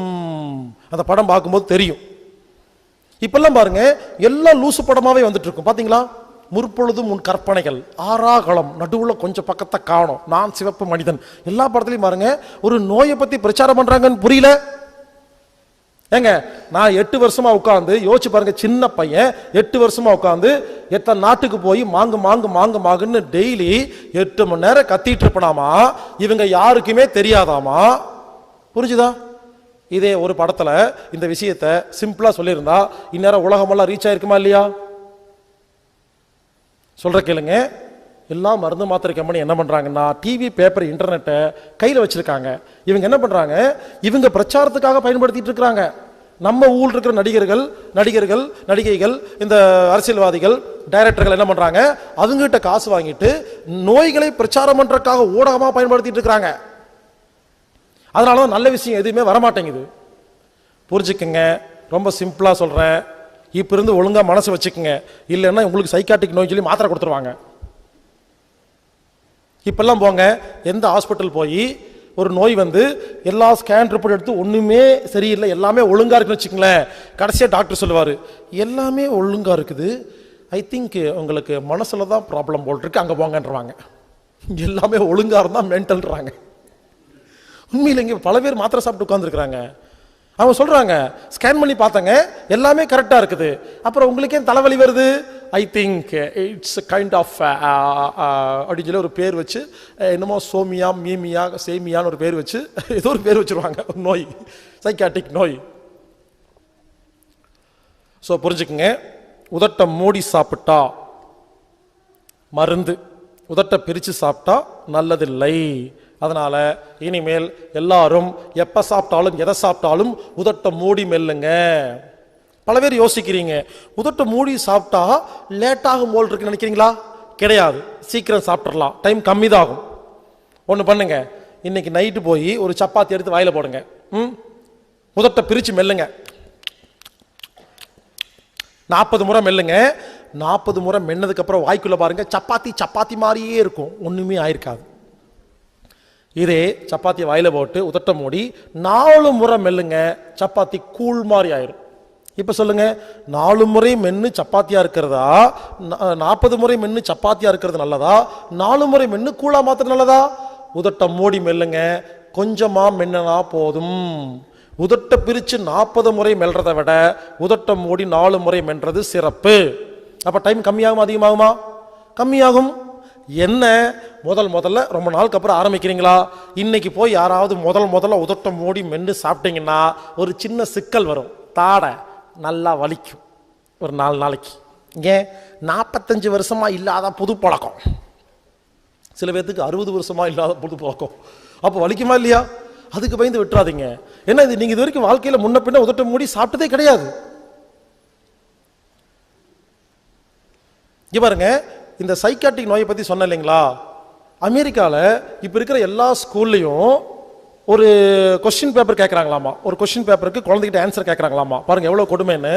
அந்த படம் பார்க்கும்போது தெரியும். இப்பெல்லாம் பாருங்க, எல்லாம் லூசு படமாவே வந்துட்டு இருக்கும். பாத்தீங்களா? முற்பொழுதும் உன் கற்பனைகள், ஆறாகளம், நடுவுல கொஞ்சம் பக்கத்தை காணும், நான் சிவப்பு மனிதன், எல்லா படத்துலையும் பாருங்க ஒரு நோயை பத்தி பிரச்சாரம் பண்றாங்கன்னு புரியல. ஏங்க, நான் 8 வருஷமா உட்காந்து யோசிச்சு பாருங்க, சின்ன பையன் 8 வருஷமா உட்காந்து எத்தனை நாட்டுக்கு போய் மாங்கு மாங்கு மாங்கு மாங்குன்னு டெய்லி 8 மணி நேரம் கத்திட்டு இருப்பனாமா, இவங்க யாருக்குமே தெரியாதாமா. புரிஞ்சுதா? இதே ஒரு படத்துல இந்த விஷயத்தை சிம்பிளா சொல்லியிருந்தா இந்நேரம் உலகமெல்லாம் ரீச் ஆயிருக்குமா இல்லையா? சொல்ற கேளுங்க. எல்லா மருந்து மாத்திரை கம்பெனி என்ன பண்றாங்கன்னா, டிவி, பேப்பர், இன்டர்நெட்டை கையில் வச்சிருக்காங்க. இவங்க என்ன பண்றாங்க, இவங்க பிரச்சாரத்துக்காக பயன்படுத்திட்டு இருக்கிறாங்க. நம்ம ஊர்ல இருக்கிற நடிகர்கள், நடிகைகள், இந்த அரசியல்வாதிகள், டைரக்டர்கள் என்ன பண்றாங்க, அவங்ககிட்ட காசு வாங்கிட்டு நோய்களை பிரச்சாரம் பண்றதுக்காக ஊடகமா பயன்படுத்திட்டு இருக்கிறாங்க. அதனாலதான் நல்ல விஷயம் எதுவுமே வரமாட்டேங்குது. புரிஞ்சுக்குங்க, ரொம்ப சிம்பிளா சொல்றேன். இப்ப இருந்து ஒழுங்கா மனசு வச்சுக்குங்க, இல்லைன்னா உங்களுக்கு சைக்காட்டிக் நோய் சொல்லி மாத்திரை கொடுத்துருவாங்க. இப்பெல்லாம் போங்க, எந்த ஹாஸ்பிட்டல் போய் ஒரு நோய் வந்து எல்லா ஸ்கேன் ரிப்போர்ட் எடுத்து ஒண்ணுமே சரியில்லை, எல்லாமே ஒழுங்கா இருக்குன்னு வச்சுங்களேன், கடைசியா டாக்டர் சொல்லுவாரு எல்லாமே ஒழுங்கா இருக்குது, ஐ திங்க் உங்களுக்கு மனசுல தான் ப்ராப்ளம் போல் இருக்கு, அங்க போங்கன்றாங்க. எல்லாமே ஒழுங்கா இருந்தா மென்டல்ன்றாங்க. உண்மையில இங்க பல பேர் மாத்திரை சாப்பிட்டு உட்கார்ந்துருக்காங்க. அவங்க சொல்றாங்க ஸ்கேன் பண்ணி பார்த்தாங்க எல்லாமே கரெக்டா இருக்குது, அப்புறம் உங்களுக்கு ஏன் தலைவலி வருது, I think it's kind of அப்படின்னு சொல்லி ஒரு பேர் வச்சு, என்னமோ சோமியா மீமியா சேமியான்னு ஒரு பேர் வச்சு ஏதோ ஒரு பேர் வச்சிருவாங்க, நோய், சைக்காட்டிக் நோய். ஸோ புரிஞ்சுக்குங்க, உதட்டை மூடி சாப்பிட்டா மருந்து, உதட்டை பிரித்து சாப்பிட்டா நல்லதில்லை. அதனால இனிமேல் எல்லாரும் எப்ப சாப்பிட்டாலும் எதை சாப்பிட்டாலும் உதட்டை மூடி மெல்லுங்க. பல பேர் யோசிக்கிறீங்க, உதட்டை மூடி சாப்பிட்டா லேட்டாகும் போல் இருக்குன்னு நினைக்கிறீங்களா? கிடையாது, சீக்கிரம் சாப்பிட்றலாம், டைம் கம்மி தான் ஆகும். ஒன்று பண்ணுங்க, இன்னைக்கு நைட்டு போய் ஒரு சப்பாத்தி எடுத்து வாயில போடுங்க, உதட்டை பிரித்து மெல்லுங்க, 40 முறை மெல்லுங்க. 40 முறை மென்னதுக்கு அப்புறம் வாய்க்குள்ள பாருங்க, சப்பாத்தி சப்பாத்தி மாதிரியே இருக்கும், ஒண்ணுமே ஆயிருக்காது. இதே சப்பாத்தி வாயில போட்டு உதட்ட மூடி 4 முறை மெல்லுங்க, சப்பாத்தி கூழ் மாதிரி ஆயிரும். இப்ப சொல்லுங்க, 4 முறை மென்னு சப்பாத்தியா இருக்கிறதா, 40 முறை மென்னு சப்பாத்தியா இருக்கிறது நல்லதா, 4 முறை மென்னு கூழா மாத்திரம் நல்லதா? உதட்ட மூடி மெல்லுங்க, கொஞ்சமா மென்னனா போதும். உதட்ட பிரிச்சு 40 முறை மெல்றதை விட உதட்ட மூடி 4 முறை மென்றது சிறப்பு. அப்ப டைம் கம்மியாகும் அதிகமாகுமா? கம்மியாகும். என்ன முதல்ல ரொம்ப நாளுக்கு அப்புறம் ஆரம்பிக்கிறீங்களா? இன்னைக்கு போய் யாராவது முதல்ல உதட்ட மூடி மென்று சாப்பிட்டீங்கன்னா ஒரு சின்ன சிக்கல் வரும், தாடை நல்லா வலிக்கும் ஒரு 4 நாளைக்கு. ஏன்? 45 வருஷமா இல்லாத புது பழக்கம், சில பேர்த்துக்கு 60 வருஷமா இல்லாத புது பழக்கம். அப்போ வலிக்குமா இல்லையா? அதுக்கு பயந்து விட்டுறாதீங்க. ஏன்னா இது நீங்க இது வரைக்கும் வாழ்க்கையில முன்ன பின்ன உதட்ட மூடி சாப்பிட்டதே கிடையாது. பாருங்க, இந்த சைக்காட்டிக் நோயை பத்தி சொன்ன இல்லைங்களா, அமெரிக்கால இப்ப இருக்கிற எல்லா ஸ்கூல்லையும் ஒரு கொஸ்டின் பேப்பர் கேட்கறாங்களாமா. ஒரு கொஸ்டின் பேப்பருக்கு குழந்தைகிட்ட ஆன்சர் கேட்கறாங்களாமா. பாருங்க எவ்வளவு கொடுமைன்னு.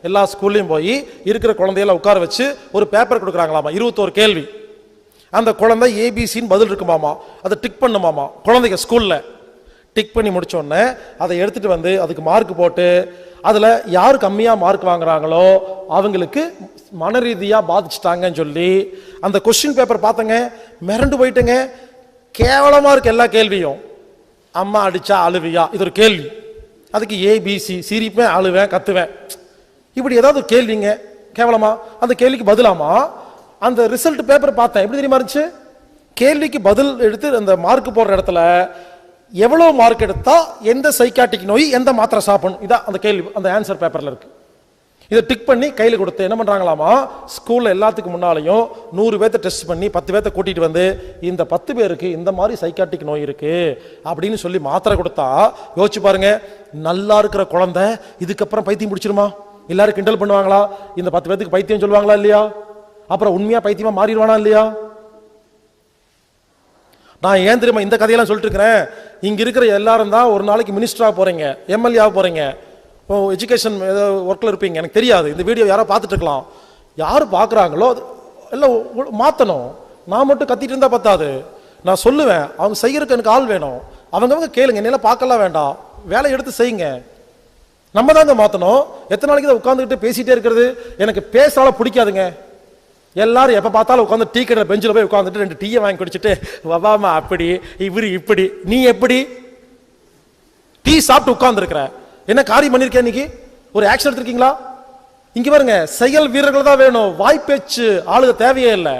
எல்லா ஸ்கூல்லையும் போய் இருக்கிற குழந்தைகளை உட்கார வச்சு ஒரு பேப்பர் கொடுக்குறாங்களாமா, 21 கேள்வி. அந்த குழந்தை ஏபிசின்னு பதில் இருக்குமாமா, அதை டிக் பண்ணுமாமா. குழந்தைங்க ஸ்கூல்ல டிக் பண்ணி முடிச்ச உடனே அதை எடுத்துட்டு வந்து அதுக்கு மார்க் போட்டு, அதுல யாரு கம்மியா மார்க் வாங்குறாங்களோ அவங்களுக்கு மன ரீதியா பாதிச்சுட்டாங்கன்னு சொல்லி அந்த கொஸ்டின் பேப்பர் பார்த்தங்க, மிரண்டு போயிட்டுங்க. கேவலமா இருக்கு எல்லா கேள்வியும். அம்மா அடிச்சா அழுவியா, இது ஒரு கேள்வி. அதுக்கு ஏபிசி, சிரிப்பேன் அழுவேன் கத்துவேன், இப்படி ஏதாவது கேள்விங்க கேவலமா. அந்த கேள்விக்கு பதிலாமா அந்த ரிசல்ட் பேப்பர் பார்த்தேன், எப்படி தெரியுமா இருந்துச்சு? கேள்விக்கு பதில் எடுத்து அந்த மார்க் போடுற இடத்துல எவ்வளவு மார்க் எடுத்தா எந்த சைக்காட்டிக் நோய் எந்த மாத்திரை சாப்பிடணும், இதான் அந்த கேள்வி அந்த ஆன்சர் பேப்பர்ல இருக்கு. இதை டிக் பண்ணி கையில் கொடுத்து என்ன பண்றாங்களாமா, ஸ்கூல்ல எல்லாத்துக்கு முன்னாலையும் 100 பேர்த்த டெஸ்ட் பண்ணி 10 பேர்த்த கூட்டிட்டு வந்து இந்த 10 பேருக்கு இந்த மாதிரி சைக்காட்டிக் நோய் இருக்கு அப்படின்னு சொல்லி மாத்திரை கொடுத்தா, யோசிச்சு பாருங்க, நல்லா இருக்கிற குழந்தை இதுக்கப்புறம் பைத்தியம் பிடிச்சிருமா? எல்லாரும் கிண்டல் பண்ணுவாங்களா? இந்த 10 பேருக்கு பைத்தியம் சொல்லுவாங்களா இல்லையா? அப்புறம் உண்மையா பைத்தியமா மாறிடுவானா இல்லையா? நான் ஏன் தெரியுமா இந்த கதையெல்லாம் சொல்லிட்டு இருக்கிறேன்? இங்க இருக்கிற எல்லாரும் தான் ஒரு நாளைக்கு மினிஸ்டரா போறீங்க, எம்எல்ஏ போறீங்க, எஜுகேஷன் ஒர்க்ல இருப்பீங்க, எனக்கு தெரியாது. இந்த வீடியோ யாரோ பார்த்துட்டு இருக்கலாம். யாரு பாக்குறாங்களோ எல்லாம் மாத்தணும். நான் மட்டும் கத்திட்டு இருந்தா பத்தாது, நான் சொல்லுவேன். அவங்க செய்யறதுக்கு எனக்கு ஆள் வேணும். அவங்க கேளுங்க, என்னெல்லாம் பார்க்கலாம் வேண்டாம், வேலை எடுத்து செய்யுங்க. நம்ம தாங்க மாத்தணும். எத்தனை நாளைக்கு தான் உட்காந்துக்கிட்டு பேசிட்டே இருக்கிறது? எனக்கு பேசுறால பிடிக்காதுங்க. எல்லாரும் எப்ப பார்த்தாலும் உட்காந்து டீ கடை பெஞ்சில் போய் உட்காந்துட்டு 2 டீயை வாங்கி குடிச்சிட்டு வவாமா அப்படி இவரு இப்படி, நீ எப்படி டீ சாப்பிட்டு உட்கார்ந்து இருக்கிற? என்ன காரியம் பண்ணிருக்கேன்? இன்னைக்கு ஒரு ஆக்ஷன் எடுத்திருக்கீங்களா? இங்க பாருங்க, செயல் வீரர்கள் தான் வேணும், வாய்ப்பேச்சு ஆளுக தேவையே இல்லை.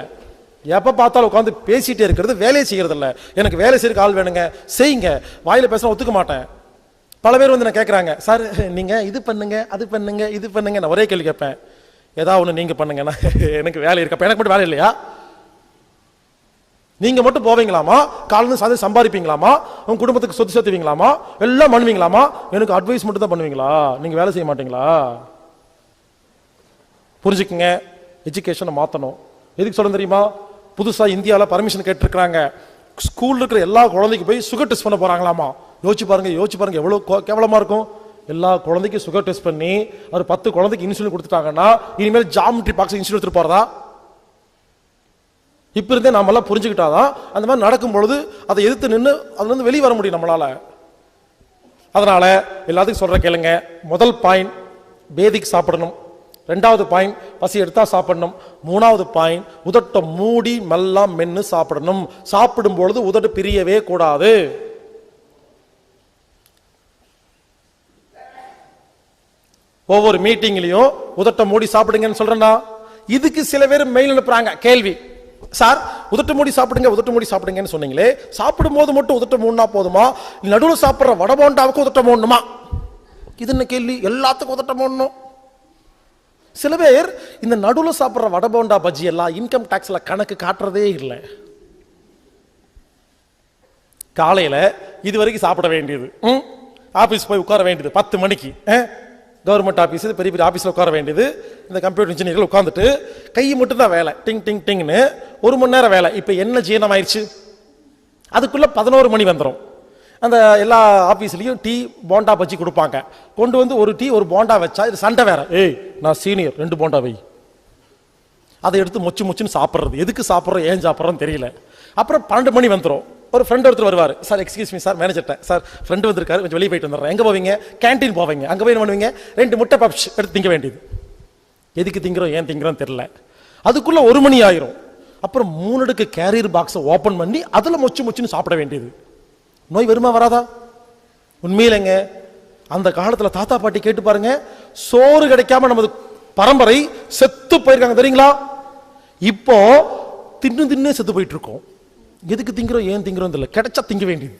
எப்ப பார்த்தாலும் உட்காந்து பேசிட்டே இருக்கிறது, வேலையை செய்யறது இல்லை. எனக்கு வேலை செய்யறதுக்கு ஆள் வேணுங்க, செய்யுங்க. வாயில பேச ஒத்துக்க மாட்டேன். பல பேர் வந்து நான் கேட்கறாங்க, சார் நீங்க இது பண்ணுங்க அது பண்ணுங்க இது பண்ணுங்க. நான் ஒரே கேள்வி கேட்பேன், ஏதாவது ஒண்ணு நீங்க பண்ணுங்க, எனக்கு வேலை இருக்கப்ப எனக்கு மட்டும் வேலை இல்லையா? நீங்க மட்டும் போவீங்களாமா? காலையில சம்பாதிப்பீங்களாமா? உங்க குடும்பத்துக்கு சொத்து சேர்த்துவீங்களாமா? எல்லாம் பண்ணுவீங்களாமா? எனக்கு அட்வைஸ் மட்டும் தான் பண்ணுவீங்களா? நீங்க வேலை செய்ய மாட்டீங்களா? புரிஞ்சுக்குங்க, எஜுகேஷனை மாத்தணும். எதுக்கு சொல்ல தெரியுமா? புதுசா இந்தியாவில் பர்மிஷன் கேட்டிருக்கிறாங்க, ஸ்கூல்ல இருக்கிற எல்லா குழந்தைக்கு போய் சுகர் டெஸ்ட் பண்ண போறாங்களாமா. யோசிச்சு பாருங்க எவ்வளவு கேவலமா இருக்கும். எல்லா குழந்தைக்கும் சுகர் டெஸ்ட் பண்ணி ஒரு 10 குழந்தைக்கு இன்சுலின் கொடுத்துட்டாங்கன்னா இனிமேல் ஜாமெட்ரி பாக்ஸ் இன்சுலின் எடுத்துட்டு போறதா? இப்ப இருந்தே நாமெல்லாம் புரிஞ்சுக்கிட்டாதான் அந்த மாதிரி நடக்கும் பொழுது அதை எதிர்த்து நின்று அதுல இருந்து வெளியே வர முடியும் நம்மளால. அதனால எல்லாத்துக்கும் சொல்ற கேளுங்க. முதல் பாயிண்ட் பேதிக்கு சாப்பிடணும். ரெண்டாவது பாயிண்ட் பசி எடுத்தா சாப்பிடணும். மூணாவது பாயிண்ட் உதட்ட மூடி மெல்லாம் மென்னு சாப்பிடணும். சாப்பிடும் பொழுது உதட்டு பிரியவே கூடாது. ஒவ்வொரு மீட்டிங்லயும் உதட்ட மூடி சாப்பிடுங்கன்னு சொல்றேன்னா, இதுக்கு சில பேர் மெயில் அனுப்புறாங்க கேள்வி. சார் உதட்ட மூடி சாப்பிடுங்க உதட்ட மூடி சாப்பிடுங்கன்னு சொன்னீங்களே, சாப்பிடும் போது மட்டும் உதட்ட மூடினா போதுமா, நடுவில் சாப்பிட்ற வடபோண்டாவுக்கு உதட்ட மூடணுமா? இது என்ன கேள்வி? எல்லாத்துக்கும் உதட்ட மூடணும். சில பேர் இந்த நடுவில் சாப்பிட்ற வடபோண்டா பஜ்ஜி எல்லாம் இன்கம் டாக்ஸ்ல கணக்கு காட்டுறதே இல்லை. காலையில இது வரைக்கும் சாப்பிட வேண்டியது, ஆபீஸ் போய் உட்கார வேண்டியது 10 மணிக்கு, கவர்மெண்ட் ஆபீஸ் பெரிய பெரிய ஆபீஸ்ல உட்கார வேண்டியது. இந்த கம்ப்யூட்டர் இன்ஜினியர்கள் உட்காந்துட்டு கை மட்டும் தான் வேலை, டிங் டிங் டிங்னு 1 மணி நேரம் வேலை. இப்ப என்ன ஜீரணம் ஆயிடுச்சு? அதுக்குள்ள 11 மணி வந்துடும். அந்த எல்லா ஆபீஸ்லயும் டீ போண்டா பஜ்ஜி கொடுப்பாங்க. கொண்டு வந்து ஒரு டீ ஒரு போண்டா வச்சா இது சண்டை வேற. ஏய் நான் சீனியர் 2 போண்டா வை. அதை எடுத்து மொச்சு மொச்சுன்னு சாப்பிட்றது. எதுக்கு சாப்பிட்றோம் ஏன் சாப்பிட்றோம் தெரியல. அப்புறம் 12 மணி வந்துடும். ஒரு ஃப்ரெண்ட் ஒருத்தர் வருவார். சார் எக்ஸ்கியூஸ் மீ சார், மேனேஜர்ட்ட சார் ஃப்ரெண்டு வந்திருக்காரு, கொஞ்சம் வெளியே போயிட்டு வந்துடுறேன். எங்கே போவீங்க? கேன்டீன் போவீங்க. அங்கே போய் என்ன பண்ணுவீங்க? 2 முட்டை பப்ஸ் எடுத்து திங்க வேண்டியது. எதுக்கு திங்கிறோம் ஏன் திங்கிறோம் தெரியல. அதுக்குள்ள 1 மணி ஆயிரும். அப்புறம் 3 அடுக்கு கேரியர் பாக்ஸை ஓப்பன் பண்ணி அதில் மொச்சு மொச்சுன்னு சாப்பிட வேண்டியது. நோய் வருமா வராதா? உண்மையிலங்க அந்த காலத்தில் தாத்தா பாட்டி கேட்டு பாருங்க, சோறு கிடைக்காம நமது பரம்பரை செத்து போயிருக்காங்க தெரியுங்களா? இப்போ தின்னு செத்து போயிட்டு இருக்கோம். எதுக்கு திங்கிறோம் ஏன் திங்கிறோம் தெரியல, கிடைச்சா திங்க வேண்டியது.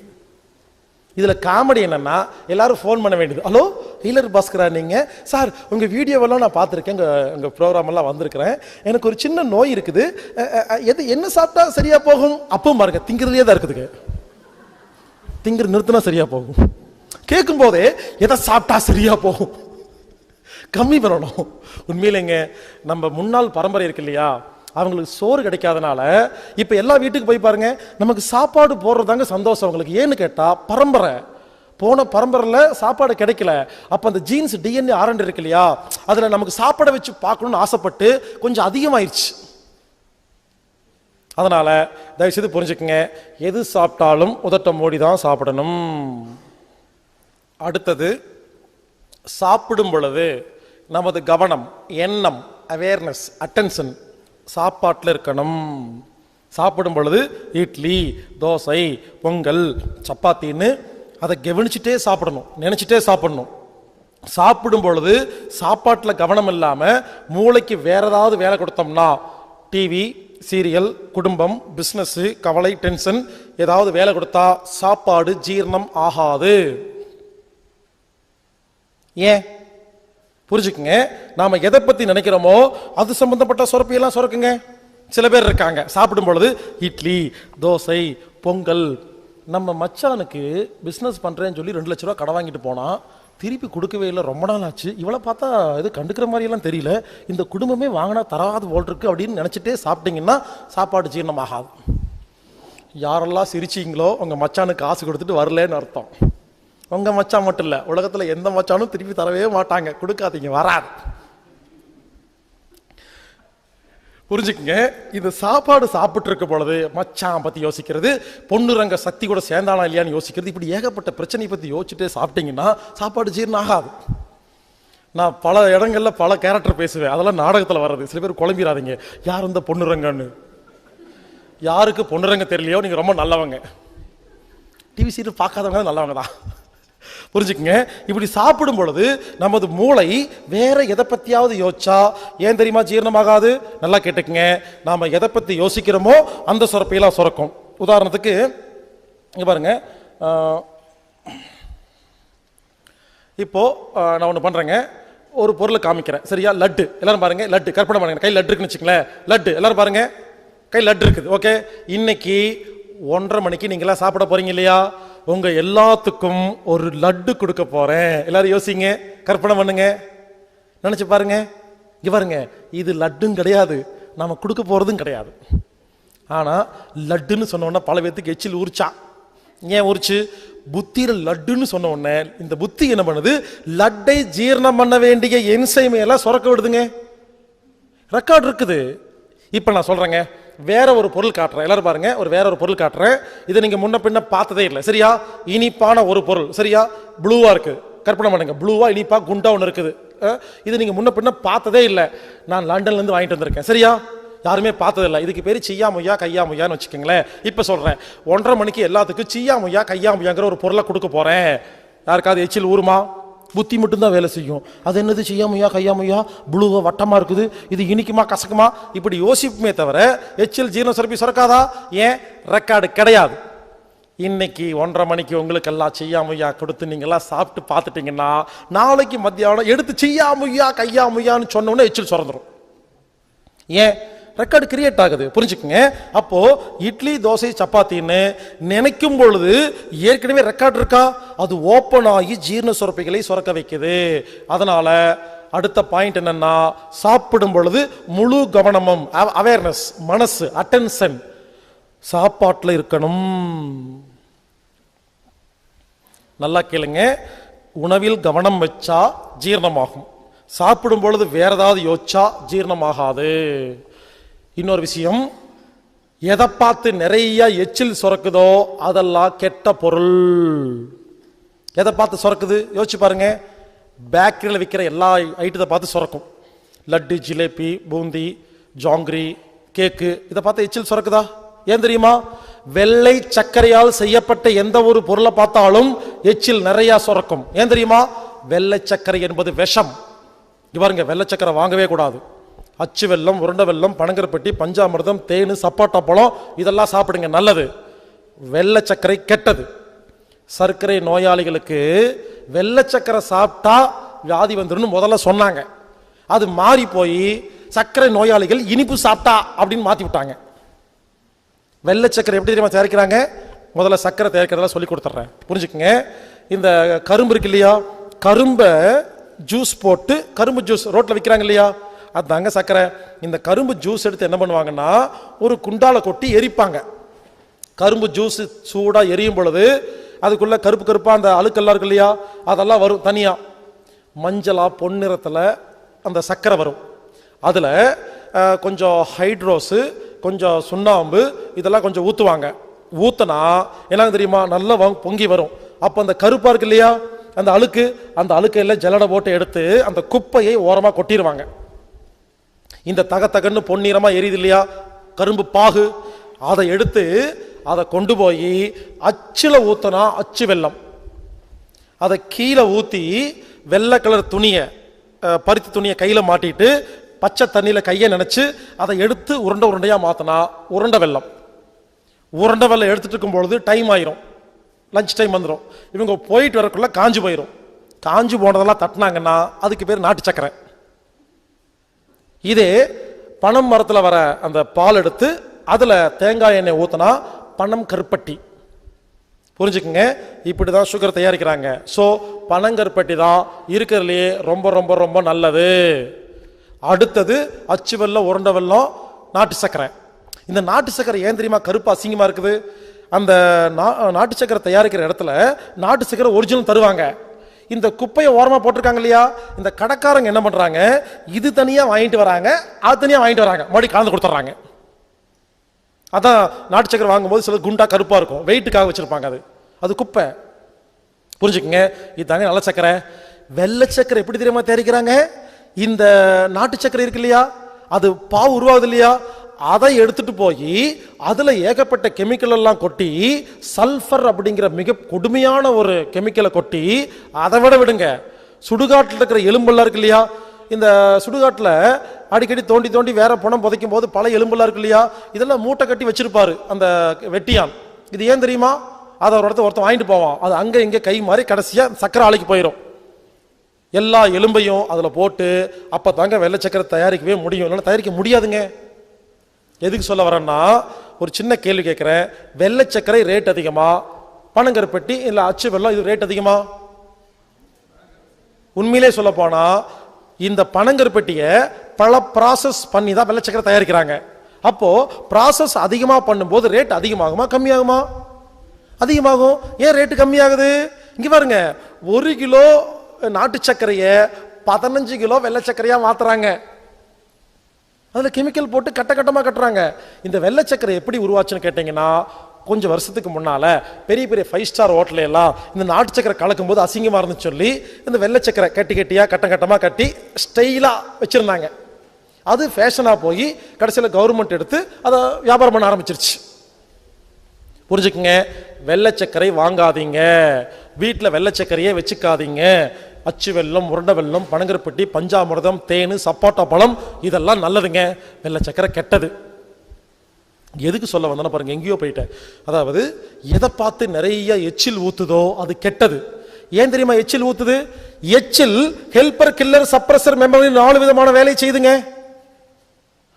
இதுல காமெடி என்னன்னா, எல்லாரும் ஃபோன் பண்ண வேண்டியது. ஹலோ ஹீலர் பாஸ்கரா நீங்க? சார் உங்க வீடியோவெல்லாம் நான் பார்த்துருக்கேன், உங்க ப்ரோக்ராம் எல்லாம் வந்திருக்கிறேன். எனக்கு ஒரு சின்ன நோய் இருக்குது, என்ன சாப்பிட்டா சரியா போகும்? அப்பவும் பாருங்க திங்கிறதுலே தான் இருக்குதுங்க. திங்கிற நிறுத்தினா சரியா போகும். கேட்கும் போதே எதை சாப்பிட்டா சரியா போகும் கம்மி பண்ணணும். உண்மையிலேங்க நம்ம முன்னாள் பரம்பரை இருக்கு இல்லையா, அவங்களுக்கு சோறு கிடைக்காதனால இப்ப எல்லா வீட்டுக்கு போய் பாருங்க, நமக்கு சாப்பாடு போடுறதாங்க சந்தோஷம் அவங்களுக்கு. ஏன்னு கேட்டா பரம்பரை போன பரம்பரையில சாப்பாடு கிடைக்கல. அப்ப அந்த ஜீன்ஸ் டிஎன்ஏ ஆரண்டு இருக்கு இல்லையா, அதுல நமக்கு சாப்பாடை வச்சு பார்க்கணும்னு ஆசைப்பட்டு கொஞ்சம் அதிகமாயிருச்சு. அதனால தயவு செய்து புரிஞ்சுக்குங்க, எது சாப்பிட்டாலும் உதட்ட மூடி தான் சாப்பிடணும். அடுத்தது, சாப்பிடும் பொழுது நமது கவனம், எண்ணம், அவேர்னஸ், அட்டென்ஷன் சாப்பாட்டில் இருக்கணும். சாப்பிடும் பொழுது இட்லி, தோசை, பொங்கல், சப்பாத்தின்னு அதை கவனிச்சுட்டே சாப்பிடணும், நினைச்சிட்டே சாப்பிடணும். சாப்பிடும் பொழுது சாப்பாட்டில் கவனம் இல்லாம மூளைக்கு வேற ஏதாவது வேலை கொடுத்தோம்னா, டிவி, சீரியல், குடும்பம், பிசினஸ், கவலை, டென்ஷன் ஏதாவது வேலை கொடுத்தா சாப்பாடு ஜீரணம் ஆகாது. ஏன் புரிஞ்சுக்குங்க, நாம எதை பத்தி நினைக்கிறோமோ அது சம்பந்தப்பட்ட சுரப்பியெல்லாம் சுரக்குங்க. சில பேர் இருக்காங்க சாப்பிடும் பொழுது இட்லி, தோசை, பொங்கல். நம்ம மச்சானுக்கு பிசினஸ் பண்றேன்னு சொல்லி 2 லட்ச ரூபா கடன் வாங்கிட்டு போனா திருப்பி கொடுக்கவே இல்லை, ரொம்ப நாள் ஆச்சு. இவளை பார்த்தா இது கண்டுக்கிற மாதிரியெல்லாம் தெரியல, இந்த குடும்பமே வாங்கினா தராது போல் இருக்கு அப்படின்னு நினைச்சிட்டே சாப்பிட்டீங்கன்னா சாப்பாடு ஜீரணம் ஆகாது. யாரெல்லாம் சிரிச்சிங்களோ உங்க மச்சானுக்கு காசு கொடுத்துட்டு வரலன்னு அர்த்தம். உங்க மச்சான் மட்டும் இல்ல, உலகத்துல எந்த மச்சானும் திருப்பி தரவே மாட்டாங்க, கொடுக்காதீங்க, வராது. புரிஞ்சுக்குங்க, இந்த சாப்பாடு சாப்பிட்டு இருக்க பொழுது மச்சான் பத்தி யோசிக்கிறது, பொண்ணுரங்க சக்தி கூட சேர்ந்தானா இல்லையான்னு யோசிக்கிறது, இப்படி ஏகப்பட்ட பிரச்சனை பத்தி யோசிச்சுட்டே சாப்பிட்டீங்கன்னா சாப்பாடு ஜீரணம் ஆகாது. நான் பல இடங்கள்ல பல கேரக்டர் பேசுவேன், அதெல்லாம் நாடகத்துல வர்றது. சில பேர் குழம்பிடாதீங்க, யார் இந்த பொண்ணுரங்கன்னு. யாருக்கு பொண்ணுரங்க தெரியலையோ நீங்க ரொம்ப நல்லவங்க, டிவி சீரியல் பார்க்காதவங்க நல்லவங்க தான். புரிஞ்சுக்குங்க, இப்படி சாப்பிடும் பொழுது நமது மூளை வேற எதை பத்தியாவது யோசிச்சா ஏன் தெரியுமா ஜீரணமாகாது? நல்லா கேட்டுக்குங்க, நாம எதை பத்தி யோசிக்கிறோமோ அந்த சுரப்பையெல்லாம் சுரக்கும். உதாரணத்துக்கு இங்க பாருங்க, இப்போ நான் ஒண்ணு பண்றேங்க, ஒரு பொருளை காமிக்கிறேன் சரியா? லட்டு, எல்லாரும் பாருங்க, லட்டு கற்பனை பண்ணுங்க, கை லட்டு இருக்குன்னு வச்சுங்களேன். லட்டு எல்லாரும் பாருங்க, கை லட்டு இருக்குது. ஓகே, இன்னைக்கு 1:30 மணிக்கு நீங்க எல்லாம் சாப்பிட போறீங்க இல்லையா? உங்க எல்லாத்துக்கும் ஒரு லட்டு கொடுக்க போறேன். எல்லாரும் யோசிங்க, கற்பனை பண்ணுங்க, நினைச்சு பாருங்க. இங்க பாருங்க, இது லட்டும் கிடையாது, நாம கொடுக்க போறதும் கிடையாது. ஆனா லட்டுன்னு சொன்ன உடனே பல பேத்துக்கு எச்சில் ஊறிச்சா. ஏன் ஊறிச்சு? புத்தியில லட்டுன்னு சொன்ன உடனே இந்த புத்தி என்ன பண்ணுது, லட்டை ஜீரணம் பண்ண வேண்டிய என்சைமை எல்லாம் சுரக்க விடுதுங்க. ரெக்கார்டு இருக்குது. இப்ப நான் சொல்றேங்க, வேற ஒரு பொருள் காட்டுறேன். எல்லாரும் பாருங்க, வேற ஒரு பொருள் காட்டுறேன். இதை நீங்க முன்ன பின்ன பார்த்ததே இல்லை, சரியா? இனிப்பான ஒரு பொருள், சரியா? ப்ளூவா இருக்கு, கற்பனை பண்ணுங்க. ப்ளூவா இனிப்பா குண்டா ஒன்று இருக்குது. இது நீங்க முன்ன பின்ன பார்த்ததே இல்லை. நான் லண்டன்ல இருந்து வாங்கிட்டு வந்திருக்கேன், சரியா? யாருமே பார்த்ததில்லை. இதுக்கு பேரு சியா முய்யா கையா முய்யான்னு வச்சுக்கோங்களேன். இப்ப சொல்றேன், 1:30 மணிக்கு எல்லாத்துக்கும் சியா முய்யா கையா முய்யாங்கிற ஒரு பொருளை கொடுக்க போறேன். யாருக்காவது எச்சில் ஊருமா? புத்தி மட்டும்தான் வேலை செய்யும். அது என்னது சியா முய்யா கையா முய்யா, ப்ளூவா வட்டமா இருக்குது, இது இனிக்குமா கசக்குமா, இப்படி யோசிப்புமே தவிர எச்சில் ஜீரண சுரப்பி சுரக்காதா? ஏன்? ரெக்கார்டு கிடையாது. இன்னைக்கு 1:30 மணிக்கு உங்களுக்கு எல்லாம் செய்யா முய்யா கொடுத்து நீங்க எல்லாம் சாப்பிட்டு பார்த்துட்டீங்கன்னா, நாளைக்கு மத்தியானம் எடுத்து செய்யா முய்யா கையா முய்யான்னு சொன்ன உடனே எச்சில் சுரந்துரும். ஏன்? ரெக்கார்டு கிரியேட் ஆகுது, புரிஞ்சுக்குங்க. அப்போ இட்லி தோசை சப்பாத்தின்னு நினைக்கும் பொழுது ஏற்கனவே ரெக்கார்டு இருக்கா, அது ஓப்பன் ஆகி ஜீரண சுரப்பிகளை சுரக்க வைக்குது. அதனால அடுத்த பாயிண்ட் என்னன்னா, சாப்பிடும் பொழுது முழு கவனமும், அவேர்னஸ், மனசு, அட்டென்ஷன் சாப்பாட்டில் இருக்கணும். நல்லா கேளுங்க, உணவில் கவனம் வச்சா ஜீரணமாகும். சாப்பிடும் பொழுது வேற ஏதாவது யோசிச்சா ஜீரணமாகாது. இன்னொரு விஷயம், எதை பார்த்து நிறைய எச்சில் சுரக்குதோ அதெல்லாம் கெட்ட பொருள். எதை பார்த்து சுரக்குது யோசிச்சு பாருங்க. பேக்கரியில் விற்கிற எல்லா ஐட்டத்தை பார்த்து சுரக்கும். லட்டு, ஜிலேபி, பூந்தி, ஜாங்கிரி, கேக்கு, இதை பார்த்து எச்சில் சுரக்குதா? ஏன் தெரியுமா? வெள்ளை சர்க்கரையால் செய்யப்பட்ட எந்த ஒரு பொருளை பார்த்தாலும் எச்சில் நிறைய சுரக்கும். ஏன் தெரியுமா? வெள்ளை சர்க்கரை என்பது விஷம். பாருங்க, வெள்ளை சர்க்கரை வாங்கவே கூடாது. அச்சு வெல்லம், உருண்டை வெல்லம், பனங்கருப்பட்டி, பஞ்சாமிர்தம், தேனு, சப்பாட்டா பழம் இதெல்லாம் சாப்பிடுங்க, நல்லது. வெள்ளை சர்க்கரை கெட்டது. சர்க்கரை நோயாளிகளுக்கு வெள்ளை சர்க்கரை சாப்பிட்டா வியாதி வந்துடும் முதல்ல சொன்னாங்க. அது மாறி போய் சர்க்கரை நோயாளிகள் இனிப்பு சாப்பிட்டா அப்படின்னு மாத்தி விட்டாங்க. வெள்ளை சர்க்கரை எப்படி தெரியுமா தயாரிக்கிறாங்க? முதல்ல சர்க்கரை தயாரிக்கிறதெல்லாம் சொல்லி கொடுத்துட்றேன், புரிஞ்சுக்குங்க. இந்த கரும்பு இருக்கு இல்லையா, கரும்பை ஜூஸ் போட்டு, கரும்பு ஜூஸ் ரோட்ல விற்கிறாங்க இல்லையா, அதுதாங்க சர்க்கரை. இந்த கரும்பு ஜூஸ் எடுத்து என்ன பண்ணுவாங்கன்னா, ஒரு குண்டால கொட்டி எரிப்பாங்க. கரும்பு ஜூஸ் சூடா எரியும் பொழுது அதுக்குள்ள கருப்பு கருப்பா அந்த அழுக்கெல்லாம் இருக்கு இல்லையா, அதெல்லாம் வரும் தனியா. மஞ்சளா பொன்னிறத்துல அந்த சர்க்கரை வரும். அதுல கொஞ்சம் ஹைட்ரோஸு, கொஞ்சம் சுண்ணாம்பு, இதெல்லாம் கொஞ்சம் ஊத்துவாங்க. ஊத்தனா என்ன தெரியுமா, நல்லா பொங்கி வரும். அப்ப அந்த கருப்பா இருக்கு இல்லையா, அந்த அழுக்கையெல்லாம் ஜல்லடை போட்டு எடுத்து அந்த குப்பையை ஓரமா கொட்டிடுவாங்க. இந்த தகன்னு பொன்னிறமா எரியுது இல்லையா கரும்பு பாகு, அதை எடுத்து அதை கொண்டு போய் அச்சுல ஊத்தனா, அச்சு வெல்லம், அதை கீழே ஊத்தி வெள்ளை கலர் துணியை, பருத்தி துணியை கையில மாட்டிட்டு பச்சை தண்ணியில கையை நினைச்சு அதை எடுத்து உருண்டை உருண்டையா மாத்தினா உருண்டை வெல்லம். உருண்டை வெல்லம் எடுத்துட்டு இருக்கும் பொழுது டைம் ஆயிரும், லஞ்ச் டைம் வந்துடும். இவங்க போயிட்டு வரக்குள்ள காஞ்சு போயிடும். காஞ்சு போனதெல்லாம் தட்டினாங்கன்னா அதுக்கு பேர் நாட்டு சக்கரை. இதே பனம் மரத்தில் வர அந்த பால் எடுத்து அதுல தேங்காய் எண்ணெய் ஊத்தினா பனம் கருப்பட்டி. புரிஞ்சுக்குங்க, இப்படிதான் சுகர் தயாரிக்கிறாங்க. ஸோ பனங்கருப்பட்டி தான் இருக்கிறதுலையே ரொம்ப ரொம்ப ரொம்ப நல்லது. அடுத்தது அச்சு வெல்லம், உருண்டை வெல்லம், நாட்டு சக்கரை. இந்த நாட்டு சக்கரை ஏன் தெரியுமா கருப்பு அசிங்கமா இருக்குது? அந்த நாட்டு சக்கரை தயாரிக்கிற இடத்துல நாட்டு சக்கரை ஒரிஜினல் தருவாங்க. இந்த குப்பையை ஓரமா போட்டிருக்காங்க இல்லையா, இந்த கடைக்காரங்க என்ன பண்றாங்க, இது தனியா வாங்கிட்டு வராங்க, அது தனியா வாங்கிட்டு வராங்க, மறுபடியும் கலந்து கொடுத்துட்றாங்க. அதான் நாட்டு சக்கரை வாங்கும்போது சில குண்டா கருப்பா இருக்கும், வெயிட்டுக்காக வச்சிருப்பாங்க. அது குப்பை. புரிஞ்சுக்குங்க, இதுதாங்க நல்ல சக்கரை. வெள்ளை சக்கரை எப்படி தெரியுமா தயாரிக்கிறாங்க? இந்த நாட்டு சக்கரை இருக்கு இல்லையா, அது பாவு உருவாகுது இல்லையா, அதை எடுத்துட்டு போய் அதுல ஏகப்பட்ட கெமிக்கல் எல்லாம் கொட்டி, சல்பர் அப்படிங்கிற மிக கொடுமையான ஒரு கெமிக்கலை கொட்டி, அதை விடுங்க, சுடுகாட்டில் இருக்கிற எலும்பெல்லாம் இருக்கு இல்லையா, இந்த சுடுகாட்டில் அடிக்கடி தோண்டி தோண்டி வேற பணம் புதைக்கும் போது பல எலும்பெல்லாம் இருக்கு இல்லையா, இதெல்லாம் மூட்டை கட்டி வச்சிருப்பாரு அந்த வெட்டியான். இது ஏன் தெரியுமா? அதை ஒரு இடத்த ஒருத்தன் வாங்கிட்டு போவான், அது அங்க இங்க கை மாறி கடைசியா சக்கரை ஆலைக்கு போயிடும். எல்லா எலும்பையும் அதுல போட்டு அப்ப தாங்க வெள்ளை சக்கரை தயாரிக்கவே முடியும், இல்லைன்னா தயாரிக்க முடியாதுங்க. எதுக்கு சொல்ல வரேன்னா, ஒரு சின்ன கேள்வி கேட்கிறேன். வெள்ளை சக்கரை ரேட் அதிகமா, பனங்கருப்பட்டி இல்ல அச்சு வெல்லம் இது ரேட் அதிகமா? உண்மையிலே சொல்ல போனா இந்த பனங்கருப்பட்டிய பல ப்ராசஸ் பண்ணி தான் வெள்ளை சக்கரை தயாரிக்கிறாங்க. அப்போ ப்ராசஸ் அதிகமா பண்ணும்போது ரேட் அதிகமாகுமா கம்மியாகுமா? அதிகமாகும். ஏன் ரேட்டு கம்மியாகுது? இங்க பாருங்க, 1 கிலோ நாட்டு சர்க்கரைய 15 கிலோ வெள்ளை சர்க்கரையா மாத்துறாங்க. அதுல கெமிக்கல் போட்டு கட்ட கட்டமா கட்டுறாங்க. இந்த வெள்ளை சக்கரை எப்படி உருவாச்சுன்னு கேட்டீங்கன்னா, கொஞ்சம் வருஷத்துக்கு முன்னால பெரிய பெரிய 5 ஸ்டார் ஹோட்டல் எல்லாம் இந்த நாட்டு சக்கரை கலக்கும் போது அசிங்கமா இருந்து சொல்லி இந்த வெள்ளை சக்கரை கட்டி கட்டியா கட்டம் கட்டமா கட்டி ஸ்டைலா வச்சிருந்தாங்க. அது ஃபேஷனா போய் கடைசியில் கவர்மெண்ட் எடுத்து அதை வியாபாரம் பண்ண ஆரம்பிச்சிருச்சு. புரிஞ்சுக்குங்க, வெள்ளை சக்கரை வாங்காதீங்க, வீட்டில் வெள்ளை சக்கரையே வச்சுக்காதீங்க. அச்சு வெல்லம், உருண்டை வெல்லம், பனங்கருப்பட்டி, பஞ்சாமிர்தம், தேனு, சப்பாட்டா பழம் இதெல்லாம் நல்லதுங்க. வெள்ளை சக்கரை கெட்டது. எதுக்கு சொல்ல வந்தேன்னா பாருங்க, எங்கேயோ போயிட்டேன். அதாவது எதை பார்த்து நிறைய எச்சில் ஊத்துதோ அது கெட்டது. ஏன் தெரியுமா எச்சில் ஊத்துது? எச்சில் ஹெல்பர், கில்லர், சப்ரஸர், மெமரி 4 விதமான வேலை செய்யுதுங்க.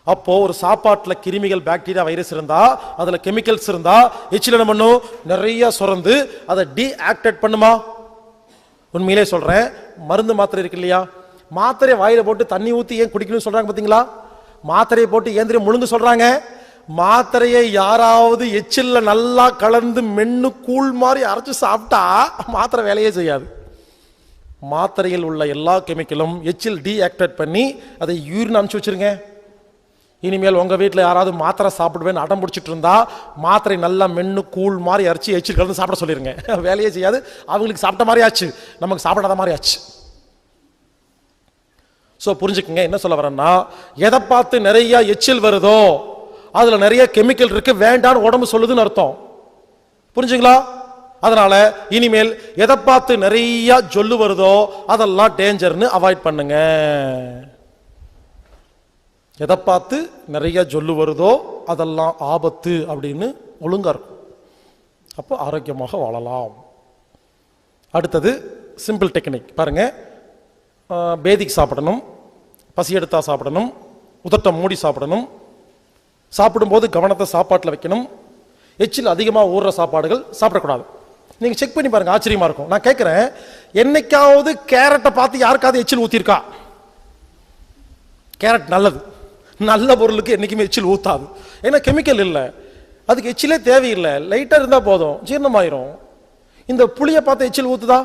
அப்போ ஒரு சாப்பாட்டுல கிருமிகள், பாக்டீரியா, வைரஸ் இருந்தா, அதுல கெமிக்கல்ஸ் இருந்தா எச்சில் என்ன பண்ணும்? நிறைய சுரந்து அதை டீஆக்டிவேட் பண்ணுமா? உண்மையிலே சொல்றேன், மருந்து மாத்திரை இருக்கு இல்லையா, மாத்திரையை வாயில போட்டு தண்ணி ஊத்தி ஏன் குடிக்கணும்னு சொல்றாங்க பாத்தீங்களா? மாத்திரையை போட்டு ஏன் தெரியும் முழுங்க சொல்றாங்க? மாத்திரையை யாராவது எச்சில்ல நல்லா கலந்து மென்னு கூழ் மாதிரி அரைச்சு சாப்பிட்டா மாத்திரை வேலையே செய்யாது. மாத்திரையில் உள்ள எல்லா கெமிக்கலும் எச்சில் டீஆக்டிவேட் பண்ணி அதை யூரின் அனுப்பிச்சு வச்சிருங்க. இனிமேல் உங்க வீட்டில் யாராவது மாத்திரை சாப்பிடுவேன்னு அடம் பிடிச்சிட்டு இருந்தா மாத்திரை நல்லா மென்னு கூழ் மாதிரி அரைச்சி எச்சில் கலந்து சாப்பிட சொல்லிருங்க. வேலையே செய்யாது. அவங்களுக்கு சாப்பிட்ட மாதிரி ஆச்சு, நமக்கு சாப்பிடாத மாதிரி ஆச்சு. ஸோ புரிஞ்சுக்குங்க, என்ன சொல்ல வரேன்னா, எதை பார்த்து நிறைய எச்சில் வருதோ அதுல நிறைய கெமிக்கல் இருக்கு, வேண்டான்னு உடம்பு சொல்லுதுன்னு அர்த்தம். புரிஞ்சுங்களா? அதனால இனிமேல் எதை பார்த்து நிறைய ஜொல்லு வருதோ அதெல்லாம் டேஞ்சர்னு அவாய்ட் பண்ணுங்க. எதை பார்த்து நிறைய ஜொல்லு வருதோ அதெல்லாம் ஆபத்து அப்படின்னு ஒழுங்கா இருக்கும். அப்போ ஆரோக்கியமாக வாழலாம். அடுத்தது சிம்பிள் டெக்னிக் பாருங்க. பேதிக்கு சாப்பிடணும், பசி எடுத்தா சாப்பிடணும், உதட்டை மூடி சாப்பிடணும், சாப்பிடும்போது கவனத்தை சாப்பாட்டில் வைக்கணும், எச்சில் அதிகமாக ஊறுற சாப்பாடுகள் சாப்பிடக்கூடாது. நீங்கள் செக் பண்ணி பாருங்க, ஆச்சரியமா இருக்கும். நான் கேட்குறேன், என்னைக்காவது கேரட்டை பார்த்து யாருக்காவது எச்சில் ஊற்றிருக்கா? கேரட் நல்லது, நல்ல பொருளுக்கு என்றைக்குமே எச்சில் ஊற்றாது. ஏன்னா கெமிக்கல் இல்லை, அதுக்கு எச்சிலே தேவையில்லை, லைட்டாக இருந்தால் போதும், ஜீரணமாயிரும். இந்த புளியை பார்த்து எச்சில் ஊற்றுதா?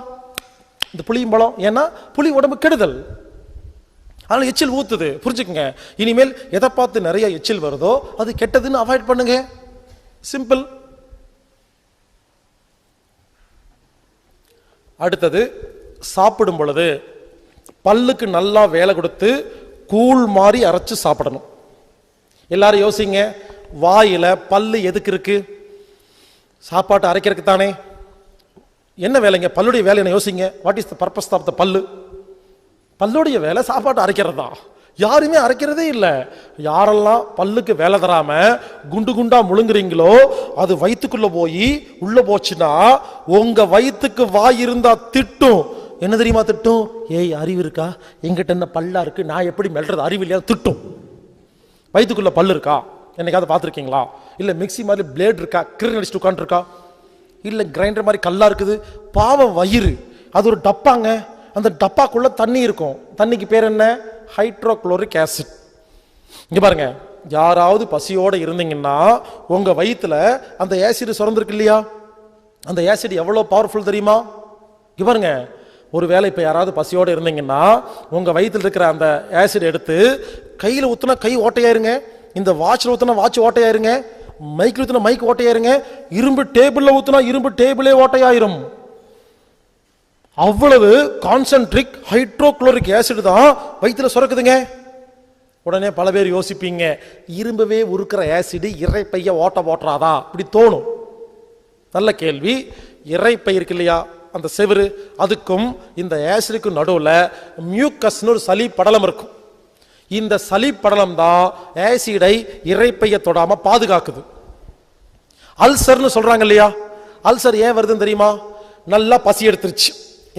இந்த புளியும் பழம், ஏன்னா புளி உடம்பு கெடுதல், அதனால எச்சில் ஊத்துது. புரிஞ்சுக்குங்க, இனிமேல் எதை பார்த்து நிறைய எச்சில் வருதோ அது கெட்டதுன்னு அவாய்ட் பண்ணுங்க. சிம்பிள். அடுத்தது, சாப்பிடும் பொழுது பல்லுக்கு நல்லா வேலை கொடுத்து கூழ் மாதிரி அரைச்சு சாப்பிடணும். எல்லாரும் யோசிங்க, வாயில பல்லு எதுக்கு இருக்கு? சாப்பாட்டு அரைக்கிறதுக்கு தானே. என்ன வேலைங்க பல்லுடைய வேலை? என்ன யோசிங்க. What is the purpose of the பல்லு? பல்லுடைய வேலை சாப்பாட்டு அரைக்கிறது தான். யாருமே அரைக்கிறதே இல்லை. யாரெல்லாம் பல்லுக்கு வேலை தராம குண்டு குண்டா முழுங்குறீங்களோ அது வயிற்றுக்குள்ள போய் உள்ள போச்சுன்னா உங்க வயிற்றுக்கு வாய் இருந்தா திட்டும். என்ன தெரியுமா திட்டும்? ஏய் அறிவு இருக்கா, எங்கிட்ட என்ன பல்லா இருக்கு, நான் எப்படி மெல்றது, அறிவு இல்லையா திட்டும். வயிற்றுக்குள்ள பல்லு இருக்கா என்னைக்காவது பார்த்துருக்கீங்களா? இல்லை மிக்சி மாதிரி பிளேட் இருக்கா, கிரீன் அடிச்சுட்டு உட்காந்துருக்கா? இல்லை கிரைண்டர் மாதிரி கல்லா இருக்குது. பாவம் வயிறு, அது ஒரு டப்பாங்க. அந்த டப்பாக்குள்ள தண்ணி இருக்கும். தண்ணிக்கு பேர் என்ன? Hydrochloric acid. இங்க பாருங்க, யாராவது பசியோட இருந்தீங்கன்னா உங்க வயிற்றுல அந்த ஆசிட் சுரந்திருக்கு இல்லையா, அந்த ஆசிட் எவ்வளவு பவர்ஃபுல் தெரியுமா? இங்க பாருங்க, ஒருவேளை இப்ப யாராவது பசியோட இருந்தீங்கன்னா உங்க வயிற்றுல இருக்கிற அந்த ஆசிட் எடுத்து கையில ஊத்துனா கை ஓட்டையாயிருங்க, இந்த வாட்ச்ல ஊத்துனா வாட்ச் ஓட்டையாயிருங்க, மைக்ல ஊத்துனா மைக் ஓட்டையாயிருங்க, இரும்பு டேபிள்ல ஊத்துனா இரும்பு டேபிளே ஓட்டையாயிரும். அவ்வளவு கான்சென்ட்ரிக் ஹைட்ரோகுளோரிக் ஆசிட் தான் வயிற்றுல சுரக்குதுங்க. உடனே பல பேர் யோசிப்பீங்க, இரும்பவே உருக்கிற ஆசிட் இறைப்பைய ஓட்டுறாதா? இப்படி தோணும். நல்ல கேள்வி. இறைப்பை இருக்கு இல்லையா, அந்த செவுரு, அதுக்கும் இந்த ஆசிடுக்கும் நடுவுல மியூக்கஸ்னு ஒரு சளி படலம் இருக்கும். இந்த சளி படலம் தான் ஆசிடை இறைப்பைய தொடாம பாதுகாக்குது. அல்சர்னு சொல்றாங்க இல்லையா, அல்சர் ஏன் வருதுன்னு தெரியுமா? நல்லா பசி எடுத்துருச்சு,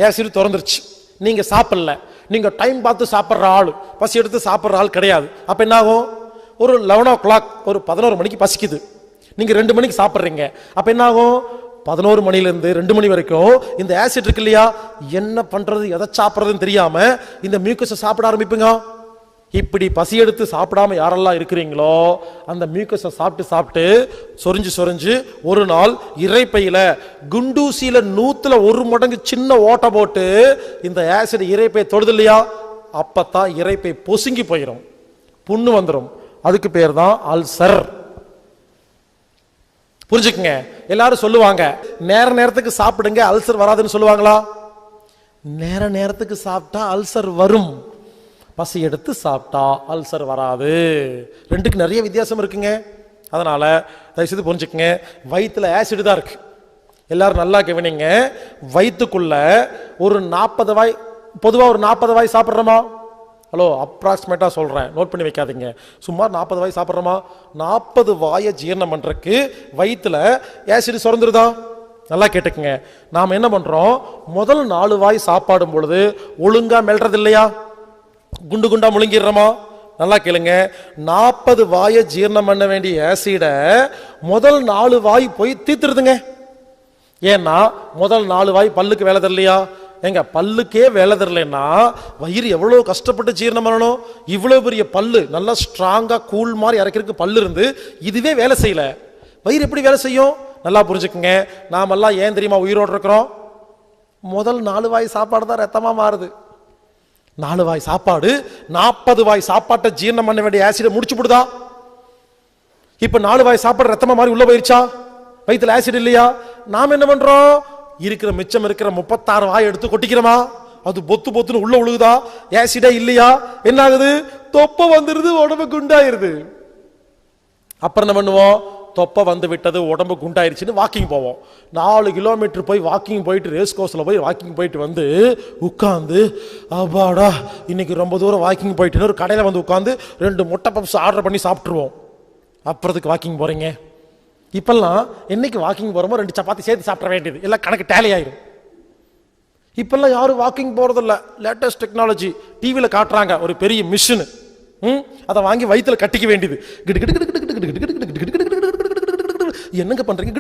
ஆசிட் திறந்துருச்சு, நீங்க சாப்பிடல, நீங்க டைம் பார்த்து சாப்பிட்ற ஆள், பசி எடுத்து சாப்பிட்ற ஆள் கிடையாது. அப்ப என்ன ஆகும்? ஒரு 11 o'clock, ஒரு 11 மணிக்கு பசிக்குது, நீங்க 2 மணிக்கு சாப்பிட்றீங்க. அப்ப என்ன ஆகும்? 11 மணிலிருந்து 2 மணி வரைக்கும் இந்த ஆசிட் இருக்கு இல்லையா, என்ன பண்றது எதை சாப்பிட்றதுன்னு தெரியாம இந்த மியூக்கஸை சாப்பிட ஆரம்பிப்புங்க. இப்படி பசி எடுத்து சாப்பிடாம யாரெல்லாம் இருக்கிறீங்களோ அந்த மியூக்கஸை சாப்பிட்டு சாப்பிட்டு சொரிஞ்சு சொரிஞ்சு ஒரு நாள் இறைப்பையில குண்டூசியில 100ல் 1 மடங்கு சின்ன ஓட்டை போட்டு இந்த ஆசிட் இறைப்பை தொடுது இல்லையா, அப்பத்தான் இறைப்பை பொசுங்கி போயிடும், புண்ணு வந்துடும். அதுக்கு பேர் தான் அல்சர். புரிஞ்சுக்குங்க. எல்லாரும் சொல்லுவாங்க நேரத்துக்கு சாப்பிடுங்க அல்சர் வராதுன்னு சொல்லுவாங்களா? நேரத்துக்கு சாப்பிட்டா அல்சர் வரும், பசி எடுத்து சாப்பிட்டா அல்சர் வராது. ரெண்டுக்கு நிறைய வித்தியாசம் இருக்குங்க. அதனால தயவுசெய்து புரிஞ்சுக்குங்க. வயிற்றுல ஆசிட் தான் இருக்கு. எல்லாரும் நல்லா கவனிங்க. வயிற்றுக்குள்ள ஒரு 40 வாய், பொதுவாக ஒரு 40 வாய் சாப்பிட்றோமா? ஹலோ, அப்ராக்சிமேட்டா சொல்றேன், நோட் பண்ணி வைக்காதீங்க. சுமார் 40 வாய் சாப்பிட்றோமா? 40 வாயை ஜீரணம் பண்றதுக்கு வயிற்றுல ஆசிட் சுரந்துருதா? நல்லா கேட்டுக்குங்க. நாம என்ன பண்றோம், முதல் 4 வாய் சாப்பாடும் பொழுது ஒழுங்கா மெல்றது இல்லையா? குண்டு குண்டா முழுங்கிடுறோமா? நல்லா கேளுங்க. 40 வாயை ஜீரணம் பண்ண வேண்டிய ஆசிட முதல் 4 வாய் போய் தீத்துருதுங்க. ஏன்னா முதல் 4 வாய் பல்லுக்கு வேலை தரலையா? எங்க பல்லுக்கே வேலை தரலன்னா வயிறு எவ்வளவு கஷ்டப்பட்டு ஜீரணம் பண்ணணும்? இவ்வளவு பெரிய பல்லு, நல்லா ஸ்ட்ராங்கா கூழ் மாதிரி இறக்கிறதுக்கு பல்லு இருந்து இதுவே வேலை செய்யல, வயிறு எப்படி வேலை செய்யும்? நல்லா புரிஞ்சுக்குங்க. நாமெல்லாம் ஏன் தெரியுமா உயிரோடு இருக்கிறோம்? முதல் 4 வாய் சாப்பாடு தான் ரத்தமா மாறுது. 4 வாய் சாப்பாடு 40 வாய் சாப்பாட்டை ஜீரணம் பண்ண வேண்டிய ஆசிட முடிச்சு போடுதா? இப்ப 4 வாய் சாப்பாடு ரத்தமா மாறி உள்ள போயிருச்சா? வயிற்றுல ஆசிட் இல்லையா? நாம என்ன பண்றோம், இருக்கிற மிச்சம் இருக்கிற 36 வாய் எடுத்து கொட்டிக்கிறோமா? அது பொத்து பொத்துன்னு உள்ள உழுகுதா? ஆசிடே இல்லையா? என்ன ஆகுது? தொப்பை வந்துருது, உடம்பு குண்டாயிருது. அப்புறம் என்ன பண்ணுவோம், தொப்பை வந்து விட்டது, உடம்பு குண்டாயிருச்சுன்னு வாக்கிங் போவோம். 4 கிலோமீட்டர் போய் வாக்கிங் போயிட்டு, ரேஸ் கோர்ஸ்ல போய் வாக்கிங் போயிட்டு வந்து உட்காந்து, அப்பாடா இன்னைக்கு ரொம்ப தூரம் வாக்கிங் போயிட்டு ஒரு கடையில வந்து உட்காந்து 2 முட்டை பப்ஸ் ஆர்டர் பண்ணி சாப்பிட்டுருவோம். அப்புறத்துக்கு வாக்கிங் போறீங்க. இப்பெல்லாம் என்னைக்கு வாக்கிங் போறோமோ 2 சப்பாத்தி சேர்த்து சாப்பிட வேண்டியது, எல்லாம் கணக்கு டேலி ஆயிரும். இப்பெல்லாம் யாரும் வாக்கிங் போறது இல்ல. லேட்டஸ்ட் டெக்னாலஜி டிவில காட்டுறாங்க ஒரு பெரிய மிஷின், அதை வாங்கி வயிற்றுல கட்டிக்க வேண்டியது. என்னங்க பண்றீங்க?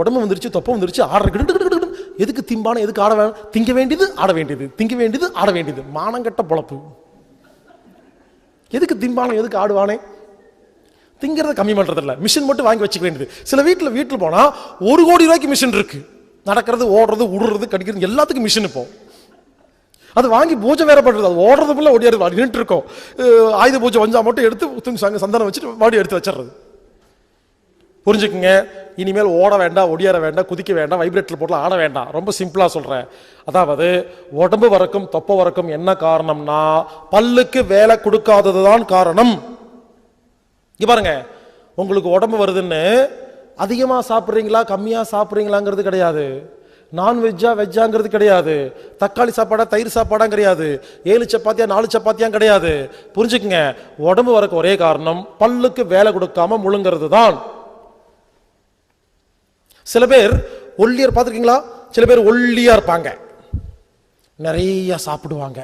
உடம்பு வந்துருச்சு, தொப்பை வந்துருச்சு, ஆடுற. எதுக்கு திம்பான, எதுக்கு ஆட வேணும்? திங்க வேண்டியது ஆட வேண்டியது, திங்க வேண்டியது ஆட வேண்டியது. மானங்கட்ட பொழப்பு. எதுக்கு திம்பான, எதுக்கு ஆடுவானே? திங்கிறத கம்மி பண்றது இல்ல, மிஷின் மட்டும் வாங்கி வச்சுக்க வேண்டியது. சில வீட்டில் போனா 1 கோடி ரூபாய்க்கு மிஷின் இருக்கு. நடக்கிறது, ஓடுறது, உடுறது, கடிக்கிறது எல்லாத்துக்கும் மிஷின். இப்போ அது வாங்கி பூஜை வேற பண்றது, அது ஓடுறதுக்குள்ள ஓடியாரு நின்று இருக்கோம். ஆயுத பூஜை வஞ்சா மட்டும் எடுத்து சந்தனம் வச்சுட்டு மாடி எடுத்து வச்சிடுறது. புரிஞ்சுக்குங்க. இனிமேல் ஓட வேண்டாம், ஒடியார வேண்டாம், குதிக்க வேண்டாம், வைப்ரேட்டர் போட்டு ஆட வேண்டாம். ரொம்ப சிம்பிளா சொல்றேன். அதாவது உடம்பு வரக்கும் தொப்பை வரக்கும் என்ன காரணம்னா பல்லுக்கு வேலை கொடுக்காததுதான் காரணம். பாருங்க, உங்களுக்கு உடம்பு வருதுன்னு அதிகமா சாப்பிட்றீங்களா கம்மியா சாப்பிட்றீங்களாங்கிறது கிடையாது. நான்வெஜ்ஜா வெஜ்ஜாங்கிறது கிடையாது. தக்காளி சாப்பாடா தயிர் சாப்பாடா கிடையாது. 7 சப்பாத்தியா 4 சப்பாத்தியா கிடையாது. புரிஞ்சுக்குங்க. உடம்பு வரக்கு ஒரே காரணம் பல்லுக்கு வேலை கொடுக்காம முழுங்கிறது தான். சில பேர் ஒல்லியர் பார்த்துருக்கீங்களா? சில பேர் ஒல்லியா இருப்பாங்க, நிறைய சாப்பிடுவாங்க,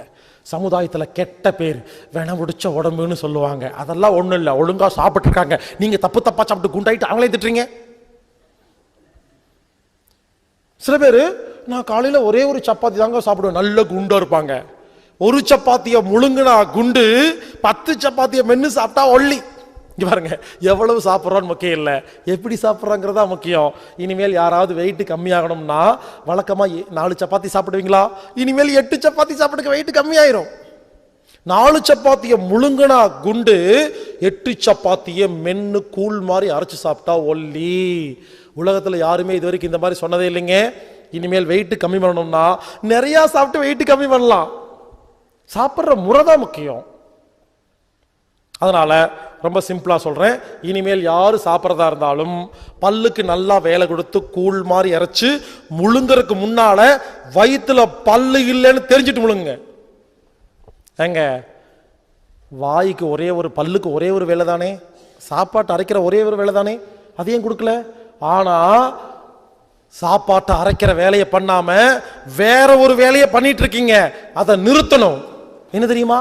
சமுதாயத்தில் கெட்ட பேர், வென முடிச்ச உடம்புன்னு சொல்லுவாங்க. அதெல்லாம் ஒன்றும் இல்லை, ஒழுங்கா சாப்பிட்டு இருக்காங்க. நீங்க தப்பா சாப்பிட்டு குண்டாயிட்டு அவங்களே திட்டுறீங்க. சில பேர் நான் காலையில ஒரே ஒரு சப்பாத்தி தாங்க சாப்பிடுவேன், நல்ல குண்டா இருப்பாங்க. ஒரு சப்பாத்திய முழுங்குனா குண்டு, 10 சப்பாத்திய மென்னு சாப்பிட்டா ஒல்லி. இங்க பாருங்க, எவ்வளவு சாப்பிட்றோன்னு முக்கியம் இல்லை, எப்படி சாப்பிட்றாங்கிறதா முக்கியம். இனிமேல் யாராவது வெயிட் கம்மியாகணும்னா வழக்கமா 4 சப்பாத்தி சாப்பிடுவீங்களா? இனிமேல் 8 சப்பாத்தி சாப்பிடுங்க, வெயிட் கம்மியாயிரும். 4 சப்பாத்திய முழுங்கனா குண்டு, 8 சப்பாத்திய மென்னு கூழ் மாதிரி அரைச்சு சாப்பிட்டா ஒல்லி. உலகத்துல யாருமே இது வரைக்கும் இந்த மாதிரி சொன்னதே இல்லைங்க. இனிமேல் வெயிட் கம்மி பண்ணணும்னா நிறைய சாப்பிட்டு வெயிட் கம்மி பண்ணலாம். சாப்பிட்ற முறை தான் முக்கியம். அதனால ரொம்ப சிம்பிளா சொல்றேன், இனிமேல் யாரு சாப்பிட்றதா இருந்தாலும் பல்லுக்கு நல்லா வேலை கொடுத்து கூழ் மாதிரி இறைச்சு முழுங்கறதுக்கு முன்னால வயிற்றுல பல்லு இல்லைன்னு தெரிஞ்சுட்டு முழுங்க. ஏங்க, வாய்க்கு ஒரே ஒரு, பல்லுக்கு ஒரே ஒரு வேலை தானே, சாப்பாட்டு அரைக்கிற ஒரே ஒரு வேலை தானே, அதையும் கொடுக்கல. ஆனா சாப்பாட்டை அரைக்கிற வேலையை பண்ணாம வேற ஒரு வேலையை பண்ணிட்டு இருக்கீங்க. அதை நிறுத்தணும். என்ன தெரியுமா?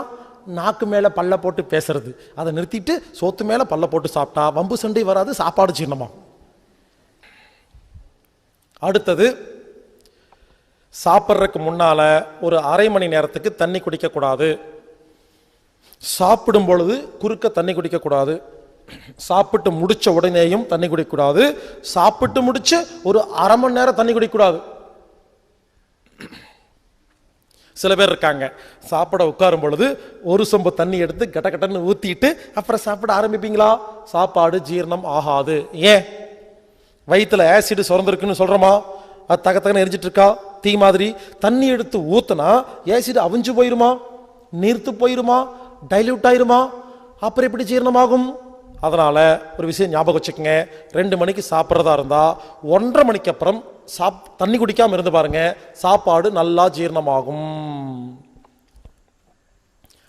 நாக்கு மேல பல்ல போட்டு பேசுறது. அதை நிறுத்திட்டு சோத்து மேல பல்ல போட்டு சாப்பிட்டா வம்பு சண்டை வராது, சாப்பாடு ஜீரணமா. அடுத்தது, சாப்பிட்றதுக்கு முன்னால ஒரு அரை மணி நேரத்துக்கு தண்ணி குடிக்க கூடாது. சாப்பிடும் பொழுது குறுக்க தண்ணி குடிக்க கூடாது. சாப்பிட்டு முடிச்ச உடனேயும் தண்ணி குடிக்கக்கூடாது. சாப்பிட்டு முடிச்சு ஒரு அரை மணி நேரம் தண்ணி குடிக்கக்கூடாது. சில பேர் இருக்காங்க, சாப்பிட உட்காரும் பொழுது ஒரு சொம்பு தண்ணி எடுத்து கட்ட கட்டன்னு ஊத்திட்டு அப்புறம் சாப்பிட ஆரம்பிப்பீங்களா? சாப்பாடு ஜீரணம் ஆகாது. ஏன்? வயிற்றுல ஆசிட் சுரந்திருக்குன்னு சொல்றோமா? அது தகத்தகன்னு எரிஞ்சிட்டு இருக்கா தீ மாதிரி. தண்ணி எடுத்து ஊத்துனா ஆசிட் அவிஞ்சு போயிருமா? நீர்த்து போயிருமா? டைல்யூட் ஆயிருமா? அப்புறம் எப்படி ஜீரணமாகும்? அதனால ஒரு விஷயம் ஞாபகம் வச்சுக்கோங்க, 2 மணிக்கு சாப்பிட்றதா இருந்தா 1:30 மணிக்கு அப்புறம் தண்ணி குடிக்காம இருந்து பாருங்க, சாப்பாடு நல்லா ஜீரணமாகும்.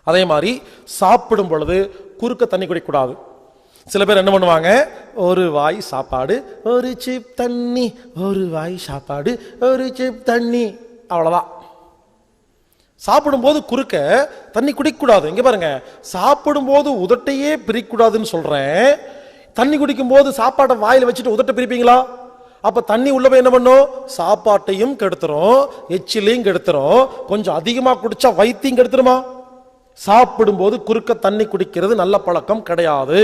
அதே மாதிரி சாப்பிடும் பொழுது குறுக்க தண்ணி குடிக்கக்கூடாது. சில பேர் என்ன பண்ணுவாங்க, ஒரு வாய் சாப்பாடு ஒரு சிப் தண்ணி, ஒரு வாய் சாப்பாடு ஒரு சிப் தண்ணி, அவ்வளவுதான். சாப்பிடும்போது குறுக்க தண்ணி குடிக்கக்கூடாது. இங்க பாருங்க, சாப்பிடும்போது உதட்டையே பிரிக்கக்கூடாதுன்னு சொல்றேன். தண்ணி குடிக்கும் போது சாப்பாட்டை வாயில வச்சுட்டு உதட்டை பிரிப்பீங்களா? அப்ப தண்ணி உள்ள போய் என்ன பண்ணும்? சாப்பாட்டையும் கெடுத்துரும், எச்சிலையும் கெடுத்துரும். கொஞ்சம் அதிகமா குடிச்சா வைத்தியம் கெடுத்துருமா? சாப்பிடும் போது குறுக்க தண்ணி குடிக்கிறது நல்ல பழக்கம் கிடையாது.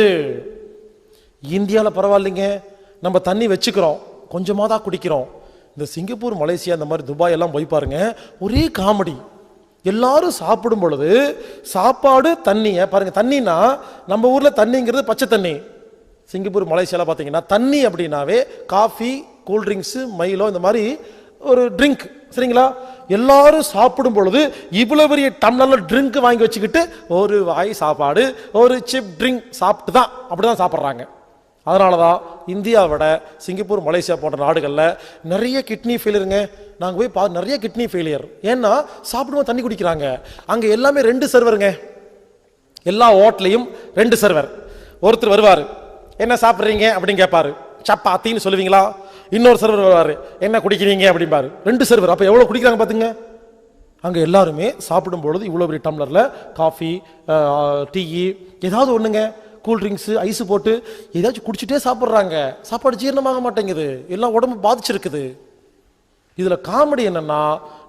இந்தியாவில் பரவாயில்லைங்க, நம்ம தண்ணி வச்சுக்கிறோம், கொஞ்சமா தான் குடிக்கிறோம். இந்த சிங்கப்பூர், மலேசியா, இந்த மாதிரி துபாய் எல்லாம் போய் பாருங்க, ஒரே காமெடி. எல்லாரும் சாப்பிடும் பொழுது சாப்பாடு தண்ணிய பாருங்க. தண்ணினா நம்ம ஊர்ல தண்ணிங்கிறது பச்சை தண்ணி. சிங்கப்பூர், மலேசியால பாத்தீங்கன்னா தண்ணி அப்படின்னாவே காஃபி, கூல்ட்ரிங்க்ஸ், மைலோ, இந்த மாதிரி ஒரு ட்ரிங்க். சரிங்களா? எல்லாரும் சாப்பிடும் பொழுது இவ்வளவு பெரிய டம்ளர்ல ட்ரிங்க் வாங்கி வச்சுக்கிட்டு ஒரு வாய் சாப்பாடு ஒரு சிப் ட்ரிங்க் சாப்பிட்டு தான் அப்படிதான் சாப்பிட்றாங்க. அதனாலதான் இந்தியாவை விட சிங்கப்பூர், மலேசியா போன்ற நாடுகள்ல நிறைய கிட்னி ஃபெயிலியருங்க. நாங்க போய் நிறைய கிட்னி ஃபெயிலியர். ஏன்னா சாப்பிடுவோம் தண்ணி குடிக்கிறாங்க. அங்க எல்லாமே 2 சர்வருங்க. எல்லா ஹோட்டலையும் 2 சர்வர். ஒருத்தர் வருவாரு, என்ன சாப்பிட்றீங்க அப்படின்னு கேட்பாரு, சப்பாத்தின்னு சொல்லுவீங்களா? இன்னொரு சர்வர் வருவாரு, என்ன குடிக்கிறீங்க அப்படிம்பாரு. 2 சர்வர். அப்ப எவ்வளவு குடிக்கிறாங்க பாத்துங்க. அங்க எல்லாருமே சாப்பிடும் பொழுது இவ்வளவு பெரிய டம்ளர்ல காஃபி, டீ, ஏதாவது ஒண்ணுங்க, கூல்ட்ரிங்க்ஸ், ஐஸ் போட்டு ஏதாச்சும் குடிச்சிட்டே சாப்பிட்றாங்க. சாப்பாடு ஜீரணமாக மாட்டேங்குது, எல்லாம் உடம்பு பாதிச்சிருக்குது. இதுல காமெடி என்னன்னா,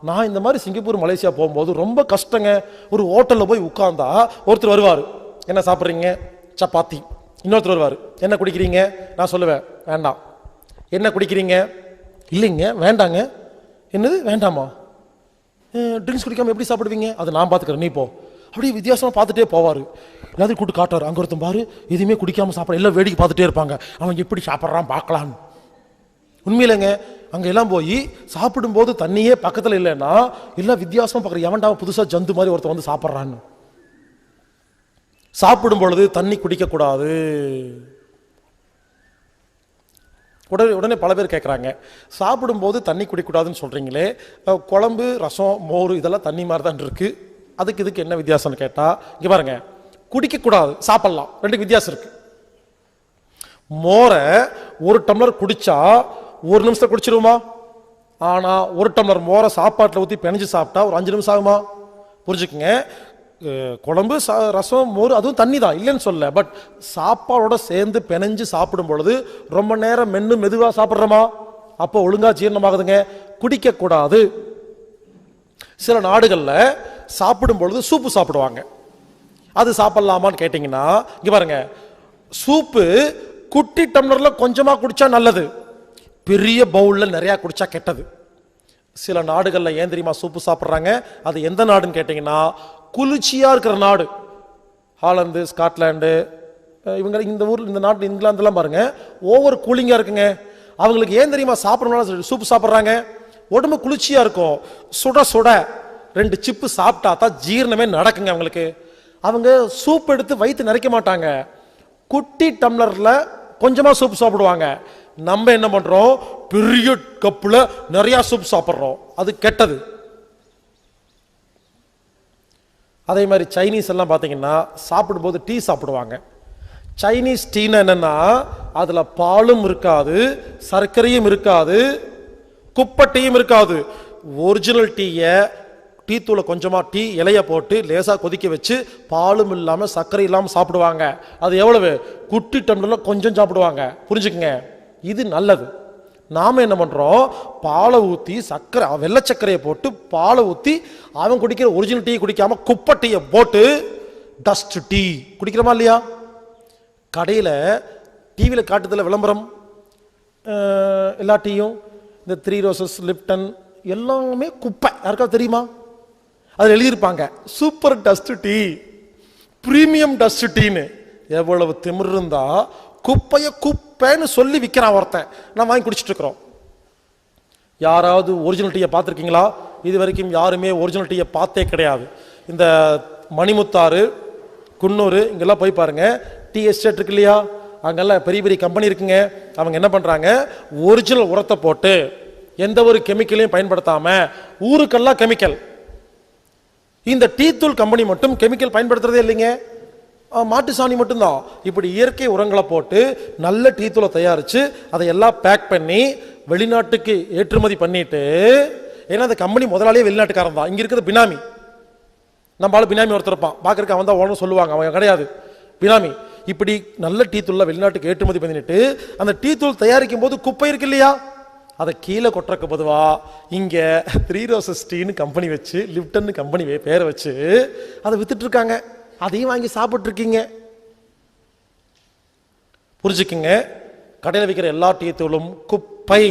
நான் இந்த மாதிரி சிங்கப்பூர், மலேசியா போகும்போது ரொம்ப கஷ்டங்க. ஒரு ஹோட்டல்ல போய் உட்கார்ந்தா ஒருத்தர் வருவாரு, என்ன சாப்பிட்றீங்க? சப்பாத்தி. இன்னொருத்தர் வருவாரு, என்ன குடிக்கிறீங்க? நான் சொல்லுவேன், வேண்டாம். என்ன குடிக்கிறீங்க? இல்லைங்க, வேண்டாங்க. என்னது வேண்டாமா? ட்ரிங்க்ஸ் குடிக்காம எப்படி சாப்பிடுவீங்க? அதை நான் பார்த்துக்கிறேன், நீ போ. அப்படியே வித்தியாசமா பார்த்துட்டே போவாரு. எல்லாத்தையும் கூட்டு காட்டுவார். அங்க ஒருத்தன் பாரு, எதுவுமே குடிக்காம சாப்பிட, எல்லாம் வேடிக்கை பார்த்துட்டே இருப்பாங்க, அவன் எப்படி சாப்பிட்றான் பார்க்கலான்னு. உண்மையிலங்க அங்க எல்லாம் போய் சாப்பிடும் போது தண்ணியே பக்கத்துல இல்லைன்னா எல்லாம் வித்தியாசமா பார்க்குற, எவன்டா புதுசா ஜந்து மாதிரி ஒருத்தன் வந்து சாப்பிட்றான்னு. சாப்பிடும் பொழுது தண்ணி குடிக்க கூடாது. உடனே பல பேர் கேட்குறாங்க, சாப்பிடும்போது தண்ணி குடிக்கக்கூடாதுன்னு சொல்றீங்களே, குழம்பு, ரசம், மோர் இதெல்லாம் தண்ணி மாதிரி தான் இருக்கு, அதுக்கு இதுக்கு என்ன வித்தியாசம்னு கேட்டா, இங்க பாருங்க, குடிக்கக்கூடாது, சாப்பிடலாம், 2க்கு வித்தியாசம் இருக்கு. மோரை 1 டம்ளர் குடிச்சா 1 நிமிஷத்தை குடிச்சிருவோமா? ஆனா 1 டம்ளர் மோரை சாப்பாட்டில் ஊற்றி பிணைஞ்சு சாப்பிட்டா ஒரு 5 நிமிஷம் ஆகுமா? புரிஞ்சுக்குங்க. குழம்பு, ரசம், மோர் அதுவும் தண்ணி தான், இல்லைன்னு சொல்ல. பட் சாப்பாடோட சேர்ந்து பிணைஞ்சு சாப்பிடும் பொழுது ரொம்ப நேரம் மென்னு மெதுவா சாப்பிட்றோமா? அப்போ ஒழுங்கா ஜீரணமாகுதுங்க. குடிக்க கூடாது. சில நாடுகள்ல சாப்பிடும் பொழுது சூப்பு சாப்பிடுவாங்க. அது சாப்பிடலாமான்னு கேட்டீங்கன்னா, இங்க பாருங்க, சூப்பு குட்டி டம்ளர்ல கொஞ்சமா குடிச்சா நல்லது, பெரிய பவுல்ல நிறைய குடிச்சா கெட்டது. சில நாடுகள்ல ஏன் தெரியுமா சூப்பு சாப்பிட்றாங்க? அது எந்த நாடுன்னு கேட்டீங்கன்னா, குளிர்ச்சியா இருக்கிற நாடு. ஹாலந்து, ஸ்காட்லாண்டு, இவங்க இந்த ஊர்ல, இந்த நாட்டு இங்கிலாந்துலாம் பாருங்க ஓவர் கூலிங்கா இருக்குங்க. அவங்களுக்கு ஏன் தெரியுமா சாப்பிடணும் சூப்பு சாப்பிட்றாங்க? உடம்பு குளிர்ச்சியா இருக்கும். சுட சுட 2 சிப்பு சாப்பிட்டா தான் ஜீரணமே நடக்குங்க அவங்களுக்கு. அவங்க சூப் எடுத்து வயிற்று நிறைக்க மாட்டாங்க, குட்டி டம்ளர்ல கொஞ்சமா சூப் சாப்பிடுவாங்க. நம்ம என்ன பண்றோம், பெரிய கப்புல நிறைய சூப் சாப்பிட்றோம், அது கெட்டது. அதே மாதிரி சைனீஸ் எல்லாம் பார்த்தீங்கன்னா சாப்பிடும்போது டீ சாப்பிடுவாங்க. சைனீஸ் டீனா என்னன்னா, அதுல பாலும் இருக்காது, சர்க்கரையும் இருக்காது, குப்பட்டையும் இருக்காது. ஒரிஜினல் டீயை டீ தூளை கொஞ்சமா டீ இலைய போட்டு லேசா கொதிக்க வச்சு பாலும் இல்லாம சர்க்கரை இல்லாம சாப்பிடுவாங்க. அது எவ்வளவு? குட்டி டம்ளர்ல கொஞ்சம் சாப்பிடுவாங்க. புரிஞ்சுக்குங்க, இது நல்லது. நாம என்ன பண்றோம், பாலை ஊத்தி சர்க்கரை, வெள்ளை சர்க்கரையை போட்டு பாலை ஊத்தி அவன் குடிக்கிற ஒரிஜினல் டீ குடிக்காம குப்பை டீயை போட்டு டஸ்ட் டீ குடிக்கிறோமா இல்லையா? கடையில டிவியில காட்டுதல விளம்பரம், எல்லா டீயும் இந்த 3 ரோசஸ், லிப்டன் எல்லாமே குப்பை. யாருக்காவது தெரியுமா? அதில் எழுதியிருப்பாங்க super dust tea, premium dust டீன்னு. எவ்வளவு திமிர் இருந்தா குப்பைய குப்பைன்னு சொல்லி விற்கிறான் ஒருத்தன், நான் வாங்கி குடிச்சிட்டு இருக்கிறோம். யாராவது ஒரிஜினல் டீயை பார்த்துருக்கீங்களா? இது வரைக்கும் யாருமே ஒரிஜினல் டீயை பார்த்தே கிடையாது. இந்த மணிமுத்தாறு, குன்னூர் இங்கெல்லாம் போய் பாருங்க, டீ எஸ்டேட் இருக்கு இல்லையா, அங்கெல்லாம் பெரிய பெரிய கம்பெனி இருக்குங்க. அவங்க என்ன பண்றாங்க, ஒரிஜினல் உரத்தை போட்டு எந்த ஒரு கெமிக்கலையும் பயன்படுத்தாம, ஊருக்கெல்லாம் கெமிக்கல். இந்த டீ தூள் கம்பெனி மட்டும் கெமிக்கல் பயன்படுத்துறதே இல்லைங்க, மாட்டு சாணி மட்டும்தான். இப்படி இயற்கை உரங்களை போட்டு நல்ல டீ தூளை தயாரிச்சு அதை எல்லாம் பேக் பண்ணி வெளிநாட்டுக்கு ஏற்றுமதி பண்ணிட்டு, ஏன்னா அந்த கம்பெனி முதலாளியே வெளிநாட்டுக்காரன் தான், இங்க இருக்கிறது பினாமி. நம்மளால பினாமி ஒருத்தர் இருப்பான், பார்க்கறதுக்கு அவன் தான் ஓனர் சொல்லுவாங்க, அவன் கிடையாது, பினாமி. இப்படி நல்ல டீ தூள் வெளிநாட்டுக்கு ஏற்றுமதி பண்ணிட்டு அந்த டீ தூள் தயாரிக்கும் போது குப்பை இருக்கு இல்லையா, அதை கீழே கொட்டுறக்கு பொதுவா இங்க 3 ரோசஸ் டீன்னு கம்பெனி வச்சு, லிப்டன் கம்பெனி பேரை வச்சு அதை வித்துட்டு இருக்காங்க. அதையும் வாங்கி சாப்பிட்டு இருக்கீங்க. புரிஞ்சுக்குங்க, கடையில் விற்கிற எல்லா டீ தூளும் குப்பை.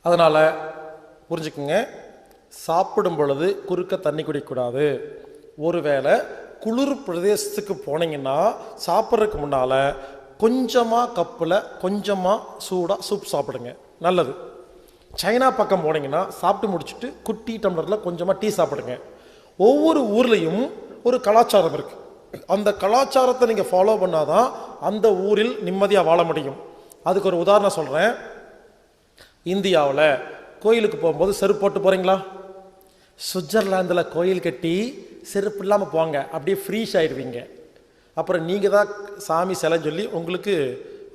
அதனால புரிஞ்சுக்குங்க, சாப்பிடும் பொழுது குறுக்க தண்ணி குடிக்கக்கூடாது. ஒருவேளை குளிர் பிரதேசத்துக்கு போனீங்கன்னா சாப்பிட்றதுக்கு முன்னால கொஞ்சமாக கப்பில் கொஞ்சமாக சூடாக சூப் சாப்பிடுங்க, நல்லது. சைனா பக்கம் போனீங்கன்னா சாப்பிட்டு முடிச்சுட்டு குட்டி டம்ளரில் கொஞ்சமாக டீ சாப்பிடுங்க. ஒவ்வொரு ஊர்லேயும் ஒரு கலாச்சாரம் இருக்குது, அந்த கலாச்சாரத்தை நீங்கள் ஃபாலோ பண்ணாதான் அந்த ஊரில் நிம்மதியாக வாழ முடியும். அதுக்கு ஒரு உதாரணம் சொல்கிறேன். இந்தியாவில் கோயிலுக்கு போகும்போது செருப்பு போட்டு போகிறீங்களா? சுவிட்சர்லாந்தில் கோயில் கட்டி செருப்பு இல்லாமல் போங்க, அப்படியே ஃப்ரீஸ் ஆயிடுவீங்க. அப்புறம் நீங்கள் தான் சாமி சிலை சொல்லி உங்களுக்கு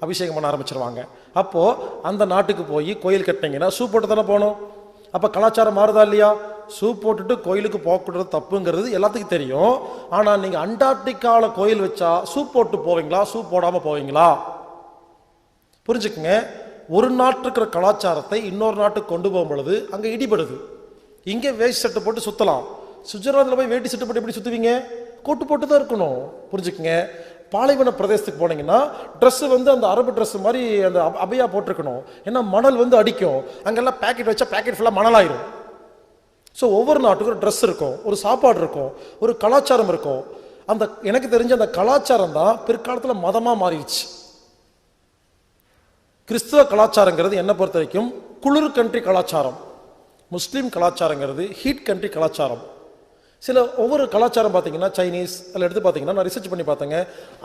அபிஷேகம் பண்ண ஆரம்பிச்சிருவாங்க. அப்போது அந்த நாட்டுக்கு போய் கோயில் கட்டினீங்கன்னா ஷூ போட்டு தானே போகணும். அப்போ கலாச்சாரம் மாறுதா இல்லையா? ஷூ போட்டுட்டு கோயிலுக்கு போகக்கூடாது தப்புங்கிறது எல்லாத்துக்கும் தெரியும். ஆனால் நீங்கள் அண்டார்டிகாவில் கோயில் வச்சா ஷூ போட்டு போவீங்களா, ஷூ போடாமல் போவீங்களா? புரிஞ்சுக்குங்க, ஒரு நாட்டுக்கு இருக்கிற கலாச்சாரத்தை இன்னொரு நாட்டுக்கு கொண்டு போகும் பொழுது அங்கே இடிபடுது. இங்கே வேஷ்டி சட்டை போட்டு சுற்றலாம், சுவிட்சர்லாந்தில் போய் வேட்டி சட்டை போட்டு எப்படி சுற்றுவீங்க? கோட்டு போட்டு தான் இருக்கணும். புரிஞ்சுக்குங்க. பாலைவன பிரதேசத்துக்கு போனீங்கன்னா ட்ரெஸ் வந்து அந்த அரபு ட்ரெஸ் மாதிரி அந்த அபையா போட்டிருக்கணும். ஏன்னா மணல் வந்து அடிக்கும். அங்கெல்லாம் பேக்கெட் வச்சா பேக்கெட் ஃபுல்லாக மணலாயிரும். ஸோ ஒவ்வொரு நாட்டுக்கும் ஒரு ட்ரெஸ் இருக்கும், ஒரு சாப்பாடு இருக்கும், ஒரு கலாச்சாரம் இருக்கும். அந்த எனக்கு தெரிஞ்ச அந்த கலாச்சாரம் தான் பிற்காலத்தில் மதமாக மாறிடுச்சு. கிறிஸ்துவ கலாச்சாரங்கிறது என்னை பொறுத்த வரைக்கும் குளிர் கண்ட்ரி கலாச்சாரம். முஸ்லீம் கலாச்சாரங்கிறது ஹீட் கண்ட்ரி கலாச்சாரம். சில ஒவ்வொரு கலாச்சாரம் பார்த்தீங்கன்னா சைனீஸ் அதில் எடுத்து பார்த்தீங்கன்னா நான் ரிசர்ச் பண்ணி பார்த்தேங்க,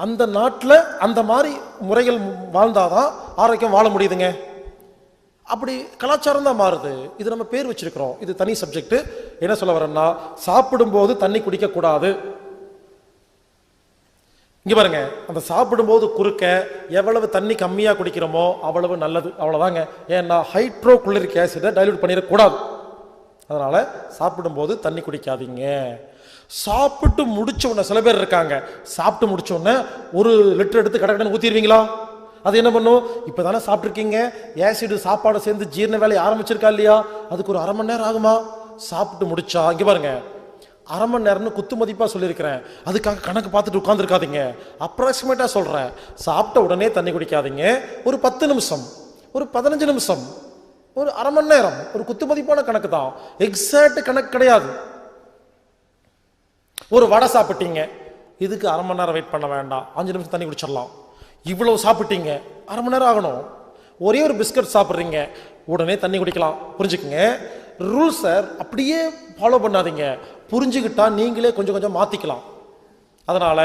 அந்த நாட்டில் அந்த மாதிரி முறைகள் வாழ்ந்தாதான் ஆரோக்கியம் வாழ முடியுதுங்க. அப்படி கலாச்சாரம் தான் மாறுது. இது நம்ம பேர் வச்சிருக்கிறோம், இது தனி சப்ஜெக்ட். என்ன சொல்ல வரேன்னா, சாப்பிடும்போது தண்ணி குடிக்க கூடாது. இங்க பாருங்க, அந்த சாப்பிடும்போது குறுக்க எவ்வளவு தண்ணி கம்மியா குடிக்கிறோமோ அவ்வளவு நல்லது, அவ்வளவுதாங்க. ஏன்னா ஹைட்ரோகுளோரிக் ஆசிடை டைல்யூட் பண்ணிடக்கூடாது. அதனால சாப்பிடும்போது தண்ணி குடிக்காதீங்க. சாப்பிட்டு முடிச்ச உடனே சில பேர் இருக்காங்க, சாப்பிட்டு முடிச்ச உடனே 1 லிட்டர் எடுத்து கடற்கடன் ஊத்திடுவீங்களா? அது என்ன பண்ணும்? இப்பதானே சாப்பிட்டுருக்கீங்க, ஆசிடு சாப்பாடு சேர்ந்து ஜீரண வேலையை ஆரம்பிச்சிருக்கா இல்லையா? அதுக்கு ஒரு 1/2 மணி நேரம் ஆகுமா? சாப்பிட்டு முடிச்சா இங்க பாருங்க, 1/2 மணி நேரம்னு குத்து மதிப்பா சொல்லியிருக்கிறேன். அதுக்காக கணக்கு பார்த்துட்டு உட்காந்துருக்காதீங்க. அப்ராக்சிமேட்டா சொல்றேன். சாப்பிட்ட உடனே தண்ணி குடிக்காதீங்க. ஒரு 10 நிமிஷம், ஒரு 15 நிமிஷம், ஒரு 1/2 மணி நேரம், ஒரு குத்து மதிப்பான கணக்கு தான், எக்ஸாக்ட் கணக்கு கிடையாது. ஒரு வடை சாப்பிட்டீங்க, இதுக்கு 1/2 மணி நேரம் வெயிட் பண்ண வேண்டாம், 5 நிமிஷம் தண்ணி குடிச்சிடலாம். இவ்வளவு சாப்பிட்டீங்க, 1/2 மணி நேரம் ஆகணும். ஒரே ஒரு பிஸ்கட் சாப்பிட்றீங்க, உடனே தண்ணி குடிக்கலாம். புரிஞ்சுக்குங்க. ரூல்ஸை அப்படியே ஃபாலோ பண்ணாதீங்க. புரிஞ்சுக்கிட்டா நீங்களே கொஞ்சம் கொஞ்சம் மாத்திக்கலாம். அதனால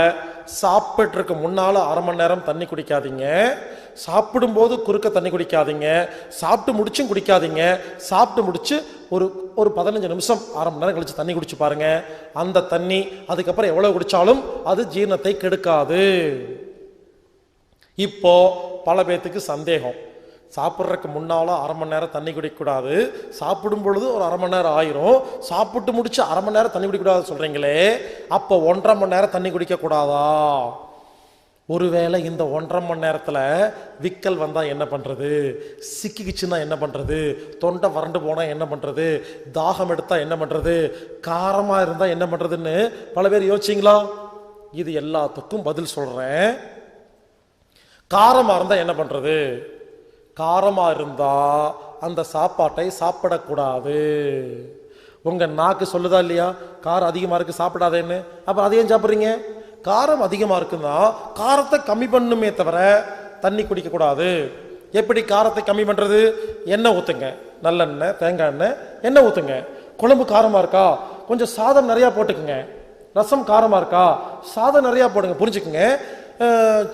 சாப்பிட்றதுக்கு முன்னால 1/2 மணி நேரம் தண்ணி குடிக்காதீங்க. சாப்பிடும்போது குறுக்க தண்ணி குடிக்காதீங்க. சாப்பிட்டு முடிச்சும் குடிக்காதீங்க. சாப்பிட்டு முடிச்சு ஒரு 15 நிமிஷம் 1/2 மணி நேரம் கழிச்சு தண்ணி குடிச்சு பாருங்க. அந்த தண்ணி அதுக்கப்புறம் எவ்வளவு குடிச்சாலும் அது ஜீரணத்தை கெடுக்காது. இப்போ பல பேத்துக்கு சந்தேகம், சாப்பிட்றதுக்கு முன்னால 1/2 மணி நேரம் தண்ணி குடிக்கக்கூடாது, சாப்பிடும் பொழுது ஒரு 1/2 மணி நேரம் ஆயிரும், சாப்பிட்டு முடிச்சு 1/2 மணி நேரம் தண்ணி குடிக்கக்கூடாது சொல்றீங்களே, அப்போ 1.5 மணி நேரம் தண்ணி குடிக்க கூடாதா? ஒருவேளை இந்த 1.5 மணி நேரத்துல விக்கல் வந்தா என்ன பண்றது, சிக்கிக்குச்சுன்னா என்ன பண்றது, தொண்டை வறண்டு போனா என்ன பண்றது, தாகம் எடுத்தா என்ன பண்றது, காரமா இருந்தா என்ன பண்றதுன்னு பல பேர் யோசிச்சிங்களா? இது எல்லாத்துக்கும் பதில் சொல்றேன். காரமா இருந்தா என்ன பண்றது? காரமா இருந்தா அந்த சாப்பாட்டை சாப்பிடக்கூடாது. உங்க நாக்கு சொல்லுதா இல்லையா, காரம் அதிகமா இருக்கு சாப்பிடாதேன்னு? அப்ப அதையும் சாப்பிடுறீங்க. காரம் அதிகமா இருக்குன்னா காரத்தை கம்மி பண்ணுமே தவிர தண்ணி குடிக்க கூடாது. எப்படி காரத்தை கம்மி பண்றது? எண்ணெய் ஊத்துங்க, நல்லெண்ணெய், தேங்காய் எண்ணெய், எண்ணெய் ஊத்துங்க. குழம்பு காரமா இருக்கா, கொஞ்சம் சாதம் நிறைய போட்டுக்குங்க. ரசம் காரமா இருக்கா, சாதம் நிறைய போடுங்க. புரிஞ்சுக்குங்க.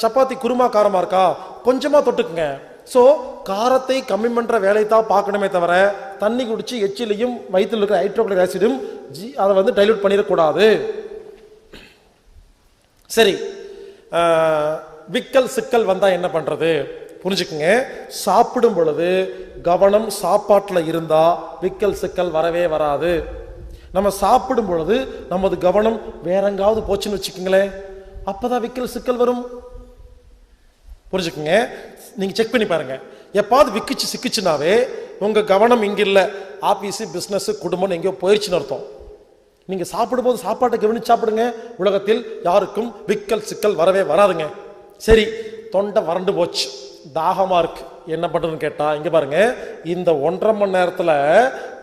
சப்பாத்தி குருமா காரமா இருக்கா, கொஞ்சமா தொட்டுக்குங்க. சோ காரத்தை கம்மி பண்ற வேலை தான் பார்க்கணுமே தவிர தண்ணி குடிச்சு எச்சிலையும் வயிற்றில் இருக்கிற ஹைட்ரோகுளோரிக் ஆசிடும் அதை வந்து டைல்யூட் பண்ணிடக்கூடாது. சரி, விக்கல் சிக்கல் வந்தா என்ன பண்றது? புரிஞ்சுக்குங்க. சாப்பிடும் பொழுது கவனம் சாப்பாட்டில் இருந்தா விக்கல் சிக்கல் வரவே வராது. நம்ம சாப்பிடும் பொழுது நமது கவனம் வேற எங்காவது போச்சுன்னு வச்சுக்கோங்களேன், அப்பதான் விக்கல் சிக்கல் வரும். புரிஞ்சுக்குங்க. நீங்க செக் பண்ணி பாருங்க, எப்பாவது விக்கிச்சு சிக்கிச்சுனாவே உங்க கவனம் இங்க இல்ல, ஆபீஸ், பிசினஸ், குடும்பம் எங்கேயோ போயிடுச்சுன்னு அர்த்தம். நீங்க சாப்பிடும் போது சாப்பாட்டை கவனிச்சு சாப்பிடுங்க, உலகத்தில் யாருக்கும் விக்கல் சிக்கல் வரவே வராதுங்க. சரி, தொண்டை வறண்டு போச்சு, தாகமா இருக்கு, என்ன பண்றதுன்னு கேட்டா இங்க பாருங்க, இந்த 1.5 மணி நேரத்துல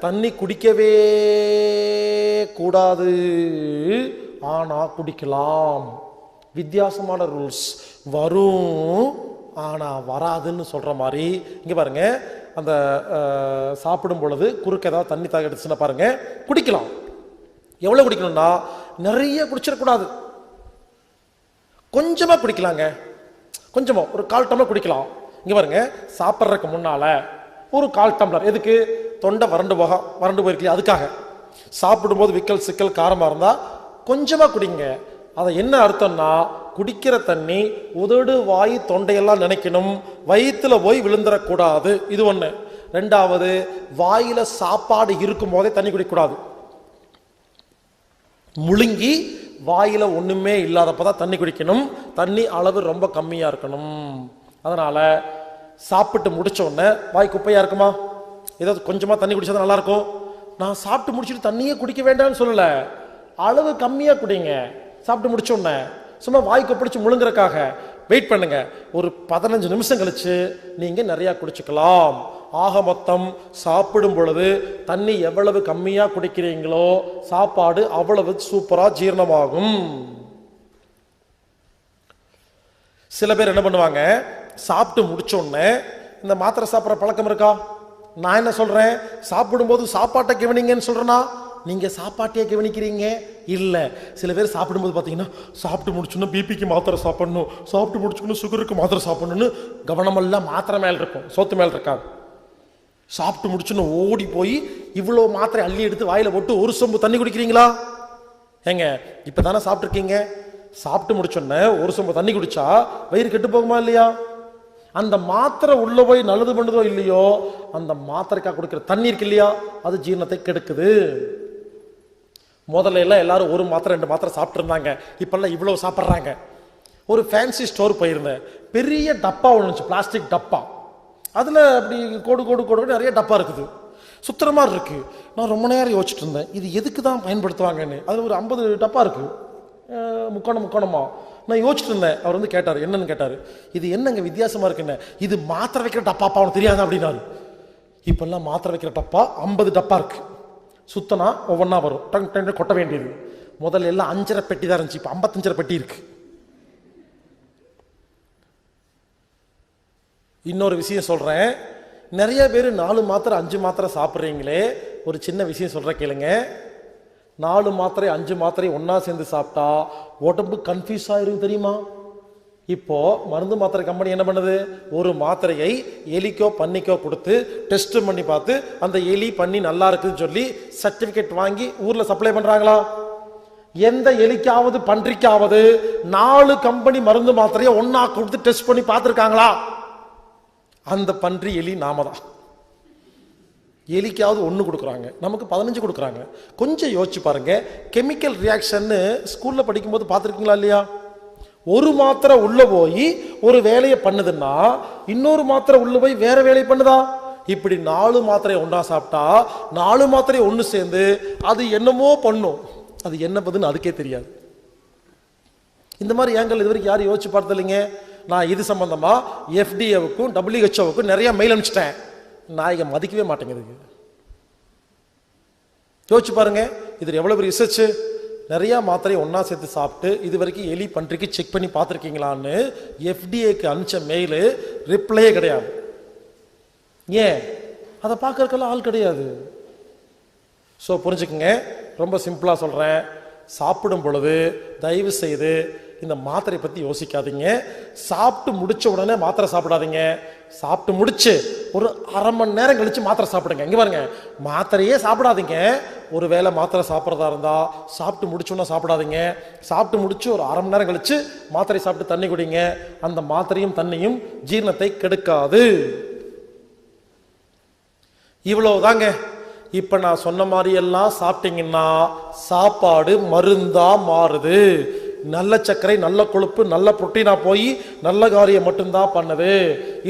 தண்ணி குடிக்கவே கூடாது, ஆனா குடிக்கலாம். வித்தியாசமான ரூல்ஸ் வரும், ஆனா வராதுன்னு சொல்ற மாதிரி. இங்க பாருங்க, அந்த சாப்பிடும் பொழுது குறுக்க ஏதாவது தண்ணி எடுத்துச்சுன்னா பாருங்க குடிக்கலாம். எவ்வளவு குடிக்கணும்னா நிறைய குடிச்சிடக்கூடாது, கொஞ்சமா குடிக்கலாங்க. கொஞ்சமா ஒரு 1/4 டம்ளர் குடிக்கலாம். இங்க பாருங்க, சாப்பிட்றதுக்கு முன்னால ஒரு 1/4 டம்ளர். எதுக்கு? தொண்டை வறண்டு போயிருக்கலையா, அதுக்காக. சாப்பிடும் போது விக்கல் சிக்கல் காரமா இருந்தா கொஞ்சமா குடிங்க. அதை என்ன அர்த்தம்னா, குடிக்கிற தண்ணி உதடு, வாய், தொண்டையெல்லாம் நினைக்கணும், வயிற்றுல போய் விழுந்துடக்கூடாது. இது ஒண்ணு. 2வது, வாயில சாப்பாடு இருக்கும் போதே தண்ணி குடிக்கக்கூடாது. முழுங்கி வாயில ஒண்ணுமே இல்லாதப்பதான் தண்ணி குடிக்கணும். தண்ணி அளவு ரொம்ப கம்மியா இருக்கணும். அதனால சாப்பிட்டு முடிச்ச உடனே வாய் குப்பையா இருக்குமா, ஏதாவது கொஞ்சமா தண்ணி குடிச்சா நல்லா இருக்கும். நான் சாப்பிட்டு முடிச்சுட்டு தண்ணியே குடிக்க வேண்டாம்னு சொல்லல, அளவு கம்மியா குடிங்க. சாப்பிட்டு முடிச்சோன்னே சும்மா வாய்க்கு பிடிச்சி முழுங்குறக்காக வெயிட் பண்ணுங்க. ஒரு 15 நிமிஷம் கழிச்சு நீங்க நிறைய குடிச்சுக்கலாம். ஆக மொத்தம் சாப்பிடும் பொழுது தண்ணி எவ்வளவு கம்மியா குடிக்கிறீங்களோ சாப்பாடு அவ்வளவு சூப்பரா ஜீரணமாகும். சில பேர் என்ன பண்ணுவாங்க, சாப்பிட்டு முடிச்சோடனே இந்த மாத்திரை சாப்பிட்ற பழக்கம் இருக்கா? நான் என்ன சொல்றேன், சாப்பிடும்போது சாப்பாட்டை கவனிங்கன்னு சொல்றேன்னா நீங்க சாப்பாட்டையே கவனிக்கிறீங்க இல்ல. சில பேர் சாப்பிடும்போது பாத்தீங்கன்னா சாப்பிட்டு முடிச்சோன்னா பிபிக்கு மாத்திரை சாப்பிடணும், சாப்பிட்டு முடிச்சோன்னு சுகருக்கு மாத்திரை சாப்பிடணும்னு கவனமெல்லாம் மாத்திரை மேல இருக்கும், சோத்து மேல இருக்காது. சாப்பிட்டு முடிச்சுன்னு ஓடி போய் இவ்வளோ மாத்திரை அள்ளி எடுத்து வாயில போட்டு ஒரு சொம்பு தண்ணி குடிக்கிறீங்களா? ஏங்க இப்பதானே சாப்பிட்டுருக்கீங்க, சாப்பிட்டு முடிச்சோன்ன ஒரு சொம்பு தண்ணி குடிச்சா வயிறு கெட்டு போகுமா இல்லையா? அந்த மாத்திரை உள்ள போய் நல்லது பண்ணுதோ இல்லையோ, அந்த மாத்திரைக்காக கொடுக்கிற தண்ணி இருக்கு இல்லையா, அது ஜீரணத்தை கெடுக்குது. முதல்ல எல்லாம் எல்லாரும் ஒரு மாத்திரை 2 மாத்திரை சாப்பிட்டு இருந்தாங்க, இப்பெல்லாம் இவ்வளவு சாப்பிட்றாங்க. ஒரு ஃபேன்சி ஸ்டோர் போயிருந்தேன், பெரிய டப்பா ஒன்று, பிளாஸ்டிக் டப்பா, அதுல அப்படி கோடு கோடு கோடு நிறைய டப்பா இருக்குது, சுத்துற மாதிரி இருக்கு. நான் ரொம்ப நேரம் யோசிச்சுட்டு இருந்தேன், இது எதுக்கு தான் பயன்படுத்துவாங்கன்னு. அதுல ஒரு 50 டப்பா இருக்கு, முக்கோணமா. நான் யோசிச்சுட்டு இருந்தேன். அவர் வந்து கேட்டார், என்னன்னு கேட்டாரு. இது என்னங்க வித்தியாசமா இருக்குன்னு. இது மாத்திரை வைக்கிற டப்பாப்பா, அவனுக்கு தெரியாது அப்படின்னாரு. இப்பெல்லாம் மாத்திரை வைக்கிற டப்பா 50 டப்பா இருக்கு, சுத்தனா ஒவ்வொன்னா வரும், டங் டங் கொட்ட வேண்டியது. முதல்ல எல்லாம் 5.5 பெட்டி தான் இருந்துச்சு, இப்ப 55 பெட்டி இருக்கு. இன்னொரு விஷயம் சொல்றேன், நிறைய பேர் 4 மாத்திரை 5 மாத்திரை சாப்பிட்றீங்களே, ஒரு சின்ன விஷயம் சொல்ற கேளுங்க. 4 மாத்திரை 5 மாத்திரை ஒன்னா சேர்ந்து சாப்பிட்டா உடம்பு கன்ஃபியூஸ் ஆயிரும் தெரியுமா? இப்போ மருந்து மாத்திரை கம்பெனி என்ன பண்ணுது, ஒரு மாத்திரையை எலிக்கோ பன்னிக்கோ கொடுத்து டெஸ்ட் பண்ணி பார்த்து அந்த எலி பண்ணி நல்லா இருக்குன்னு சொல்லி சர்டிபிகேட் வாங்கி ஊர்ல சப்ளை பண்றாங்களா? எந்த எலிக்காவது பன்றிக்காவது 4 கம்பெனி மருந்து மாத்திரையை ஒன்னா கொடுத்து டெஸ்ட் பண்ணி பார்த்திருக்காங்களா? அந்த பன்றி எலி நாம தான். எலிக்காவது 1 கொடுக்குறாங்க, நமக்கு 15 கொடுக்குறாங்க. கொஞ்சம் யோசிச்சு பாருங்க, கெமிக்கல் ரியாக்ஷன் ஸ்கூல்ல படிக்கும்போது பார்த்துருக்கீங்களா இல்லையா? ஒரு மாத்திரை உள்ள போய் ஒரு வேலையை பண்ணுதுன்னா இன்னொரு மாத்திரை உள்ள போய் வேற வேலையை பண்ணுதா? இப்படி 4 மாத்திரையை ஒன்னா சாப்பிட்டா 4 மாத்திரை ஒன்று சேர்ந்து அது என்னமோ பண்ணும், அது என்ன பண்ணுன்னு அதுக்கே தெரியாது. இந்த மாதிரி ஏங்கள் இது வரைக்கும் யாரும் யோசிச்சு பார்த்தது இல்லைங்க. நான் இது சம்பந்தமா FDA-வுக்கும் WHO-வுக்கும் நிறைய மெயில் அனுப்பிச்சிட்டேன், நான் இங்க மதிக்கவே மாட்டேங்குது. யோசிச்சு பாருங்க, இது எவ்வளவு பெரிய ரிசர்ச். நிறைய மாத்திரை ஒன்னா சேர்த்து சாப்பிட்டு இது வரைக்கும் எலி பன்றிக்கு செக் பண்ணி பார்த்துருக்கீங்களான்னு FDA-க்கு அனுப்பிச்ச மெயில் ரிப்ளையே கிடையாது. ஏன்? அதை பார்க்கறதுக்கெல்லாம் ஆள் கிடையாது. ஸோ புரிஞ்சுக்குங்க, ரொம்ப சிம்பிளா சொல்றேன், சாப்பிடும் பொழுது தயவு செய்து இந்த மாத்திரை பத்தி யோசிக்காதீங்க. சாப்பிட்டு முடிச்ச உடனே மாத்திரை சாப்பிடாதீங்க. சாப்பிட்டு முடிச்சு ஒரு அரை மணி நேரம் கழிச்சு மாத்திரை சாப்பிடுங்க. இங்க பாருங்க, மாத்திரையே சாப்பிடாதீங்க. ஒரு வேளை மாத்திரை சாப்பிட்றதா இருந்தா சாப்பிட்டு முடிச்சோன்னா சாப்பிடாதீங்க. சாப்பிட்டு முடிச்சு ஒரு அரை மணி நேரம் கழிச்சு மாத்திரை சாப்பிட்டு தண்ணி குடிங்க. அந்த மாத்திரையும் தண்ணியும் ஜீரணத்தை கெடுக்காது. இவ்வளவுதாங்க. இப்ப நான் சொன்ன மாதிரி எல்லாம் சாப்பிட்டீங்கன்னா சாப்பாடு மருந்தா மாறுது. நல்ல சர்க்கரை, நல்ல கொழுப்பு, நல்ல புரோட்டீனா போய் நல்ல காரியம் மட்டும்தான் பண்ணுது.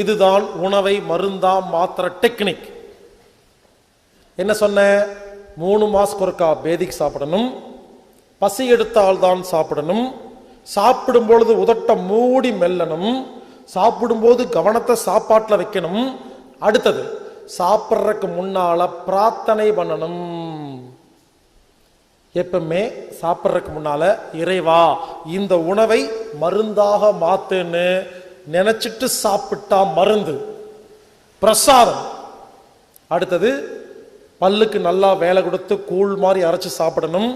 இதுதான் உணவை மருந்தா மாத்திர டெக்னிக். என்ன சொன்ன? 3 மாசத்துக்கு ஒருக்கா பேதிக்கு சாப்பிடணும், பசி எடுத்தால் தான் சாப்பிடணும், சாப்பிடும் பொழுது உதட்ட மூடி மெல்லணும், சாப்பிடும்போது கவனத்தை சாப்பாட்டில் வைக்கணும், அடுத்தது சாப்பிட்றதுக்கு முன்னால பிரார்த்தனை பண்ணணும். எப்பவுமே சாப்பிட்றதுக்கு முன்னால இறைவா இந்த உணவை மருந்தாக மாத்துன்னு நினைச்சிட்டு சாப்பிட்டா மருந்து, பிரசாதம். அடுத்தது பல்லுக்கு நல்லா வேலை கொடுத்து கூழ் மாதிரி அரைச்சு சாப்பிடணும்.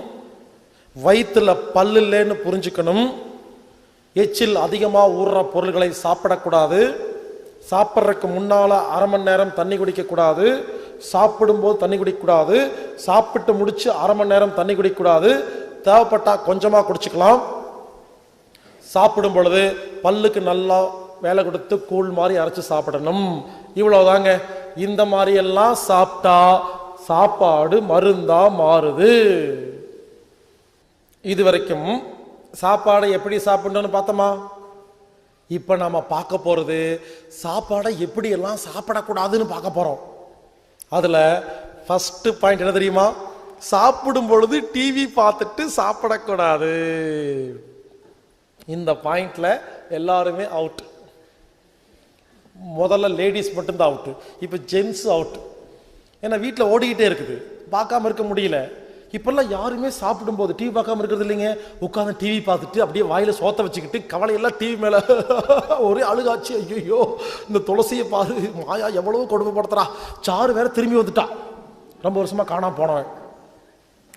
வயிற்றுல பல்லு இல்லைன்னு புரிஞ்சுக்கணும். எச்சில் அதிகமா ஊறுற பொருள்களை சாப்பிடக்கூடாது. சாப்பிட்றதுக்கு முன்னால அரை மணி நேரம் தண்ணி குடிக்க கூடாது. சாப்பிடும்போது தண்ணி குடிக்கக்கூடாது. சாப்பிட்டு முடிச்சு அரை மணி நேரம் தண்ணி குடிக்கக்கூடாது. தேவைப்பட்டா கொஞ்சமா குடிச்சுக்கலாம். சாப்பிடும் பொழுது பல்லுக்கு நல்லா வேலை கொடுத்து கூழ் மாதிரி அரைச்சு சாப்பிடணும். இவ்வளவுதாங்க. இந்த மாதிரி எல்லாம் சாப்பிட்டா சாப்பாடு மருந்தா மாறுது. இதுவரைக்கும் சாப்பாடை எப்படி சாப்பிடணும்னு பார்த்தோமா? இப்ப நாம பார்க்க போறது சாப்பாடை எப்படி எல்லாம் சாப்பிடக்கூடாதுன்னு பார்க்க போறோம். அதுல ஃபர்ஸ்ட் பாயிண்ட் என்ன தெரியுமா? சாப்பிடும் பொழுது டிவி பார்த்துட்டு சாப்பிடக்கூடாது. இந்த பாயிண்ட்ல எல்லாருமே அவுட். முதல்ல லேடிஸ் மட்டும்தான் அவுட்டு, இப்போ ஜென்ஸ் அவுட். ஏன்னா வீட்டில் ஓடிக்கிட்டே இருக்குது, பார்க்காம இருக்க முடியல. இப்பெல்லாம் யாருமே சாப்பிடும்போது டிவி பார்க்காம இருக்கிறது இல்லைங்க. உட்காந்து டிவி பார்த்துட்டு அப்படியே வாயில சோத்த வச்சுக்கிட்டு கவலையெல்லாம் டிவி மேல ஒரே அழுகாச்சு. ஐயோ இந்த துளசியை பாரு, மாயா எவ்வளவு கொடுமைப்படுத்துறா, சாரு வேற திரும்பி வந்துட்டா, ரொம்ப வருஷமா காணாம போனவன்.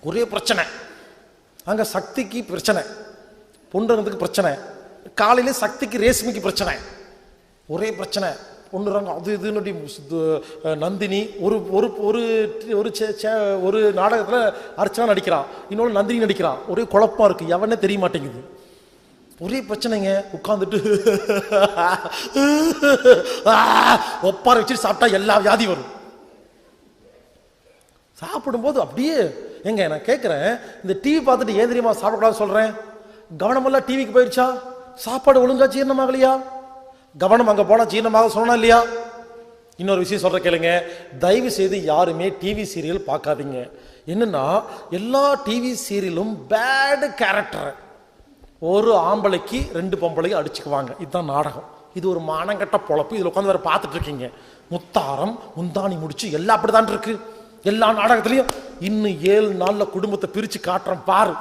ஒரே பிரச்சனை அங்க, சக்திக்கு பிரச்சனை, பொண்ணுறதுக்கு பிரச்சனை, காலையில சக்திக்கு ரேஷ்மிக்கு பிரச்சனை, ஒரே பிரச்சனை. பொண்ணுறாங்க அது இதுன்னு. நந்தினி ஒரு ஒரு ஒரு ஒரு நாடகத்தில் அர்ச்சனா நடிக்கிறான், இன்னொன்று நந்தினி நடிக்கிறான். ஒரே குழப்பமா இருக்கு, எவனே தெரிய மாட்டேங்குது. ஒரே பிரச்சனைங்க. உட்காந்துட்டு ஒப்பார வச்சுட்டு சாப்பிட்டா எல்லா வியாதி வரும். சாப்பிடும்போது அப்படியே எங்க நான் கேட்குறேன், இந்த டிவி பார்த்துட்டு ஏன் தெரியுமா சாப்பிடக்கூடாதுன்னு சொல்றேன்? கவனமெல்லாம் டிவிக்கு போயிடுச்சா? சாப்பாடு ஒழுங்கா ஜீரணமாகலையா? கவனம் அங்க போனா ஜீரணமாக சொன்னா இல்லையா? இன்னொரு விஷயம் சொல்ற கேளுங்க, தயவு செய்து யாருமே டிவி சீரியல் பார்க்காதீங்க. என்னன்னா எல்லா டிவி சீரியலும் பேட் கேரக்டர். ஒரு ஆம்பளைக்கு 2 பொம்பளைக்கு அடிச்சுக்குவாங்க, இதுதான் நாடகம். இது ஒரு மானங்கட்ட பொழப்பு. இதுல உட்காந்து வேற பார்த்துட்டு இருக்கீங்க. முத்தாரம் முந்தாணி முடிச்சு எல்லாம் அப்படிதான் இருக்கு எல்லா நாடகத்திலையும். இன்னும் 7 நாள்ல குடும்பத்தை பிரிச்சு காட்டுறோம் பாரு.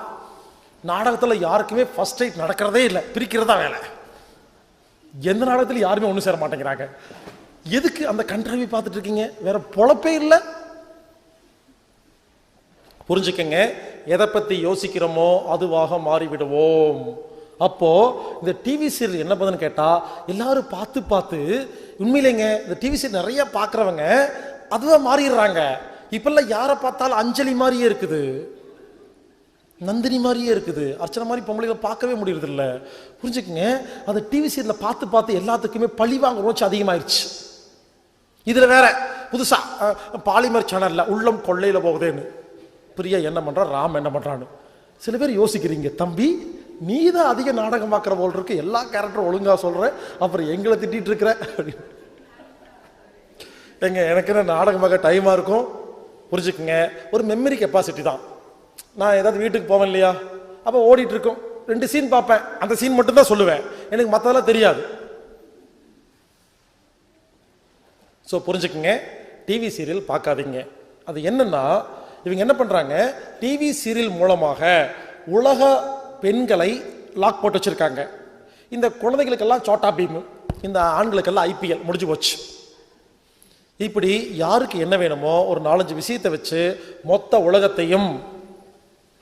நாடகத்துல யாருக்குமே ஃபர்ஸ்ட் நைட் நடக்கிறதே இல்லை, பிரிக்கிறதா வேலை. எந்த நாடகத்துல யாருமே ஒண்ணு சேர மாட்டேங்கிறாங்க. எதுக்கு அந்த கண்ட்ராவி பார்த்துட்டு இருக்கீங்க? வேற பொழப்பே இல்லை. புரிஞ்சுக்கங்க, எதை பத்தி யோசிக்கிறோமோ அதுவாக மாறிவிடுவோம். அப்போ இந்த டிவி சீரியல் என்ன பண்ணுன்னு கேட்டா, எல்லாரும் பார்த்து பார்த்து உண்மையிலேங்க இந்த டிவி சீரியல் நிறைய பார்க்கறவங்க அதுவா மாறிடுறாங்க. இப்பெல்லாம் யாரை பார்த்தாலும் அஞ்சலி மாதிரியே இருக்குது, நந்தினி மாதிரியே இருக்குது, அர்ச்சனை மாதிரி பொம்பளைகளை பார்க்கவே முடியறது இல்லை. புரிஞ்சுக்குங்க, அந்த டிவி சீரியல்ல பார்த்து பார்த்து எல்லாத்துக்குமே பழி வாங்க ரோச்சு அதிகமாயிருச்சு. இதுல வேற புதுசா பாலிமர் சேனல்ல உள்ளம் கொள்ளையில போகுதேன்னு பிரியா என்ன பண்றா, ராம் என்ன பண்றான்னு சில பேர் யோசிக்கிறீங்க. தம்பி நீ தான் அதிக நாடகம் பார்க்குற போல் இருக்கு, எல்லா கேரக்டரும் ஒழுங்கா சொல்ற, அப்புறம் எங்களை திட்டிட்டு இருக்கிற. எங்க எனக்கு என்ன நாடகம் பார்க்க டைமா இருக்கும்? புரிஞ்சுக்குங்க, ஒரு மெமரி கெப்பாசிட்டி தான். நான் ஏதாவது வீட்டுக்கு போவேன் இல்லையா, அப்போ ஓடிட்டு இருக்கும், 2 சீன் பார்ப்பேன், அந்த சீன் மட்டும் தான் சொல்லுவேன், எனக்கு மற்றதெல்லாம் தெரியாது. ஸோ புரிஞ்சுக்குங்க, டிவி சீரியல் பார்க்காதீங்க. அது என்னன்னா, இவங்க என்ன பண்றாங்க, டிவி சீரியல் மூலமாக உலக பெண்களை லாக் போட்டு வச்சிருக்காங்க. இந்த குழந்தைகளுக்கெல்லாம் சோட்டா பீம், இந்த ஆண்களுக்கெல்லாம் ஐபிஎல் முடிஞ்சு போச்சு. இப்படி யாருக்கு என்ன வேணுமோ ஒரு 4-5 விஷயத்தை வச்சு மொத்த உலகத்தையும்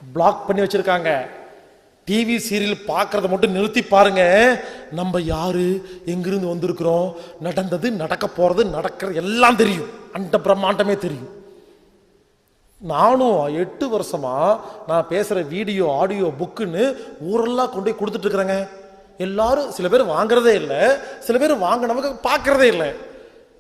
பிளாக் பண்ணி வச்சிருக்காங்க. டிவி சீரியல் பார்க்கறத மட்டும் நிறுத்தி பாருங்க, நம்ம யாரு, எங்கிருந்து வந்திருக்கிறோம், நடந்தது, நடக்க போறது, நடக்கிறது எல்லாம் தெரியும், அண்ட பிரம்மாண்டமே தெரியும். நானும் 8 வருஷமா நான் பேசுற வீடியோ ஆடியோ புக்குன்னு ஊரெல்லாம் கொண்டு போய் கொடுத்துட்டு இருக்கிறேங்க. எல்லாரும் சில பேர் வாங்குறதே இல்லை, சில பேர் வாங்கினவங்க பார்க்கறதே இல்லை.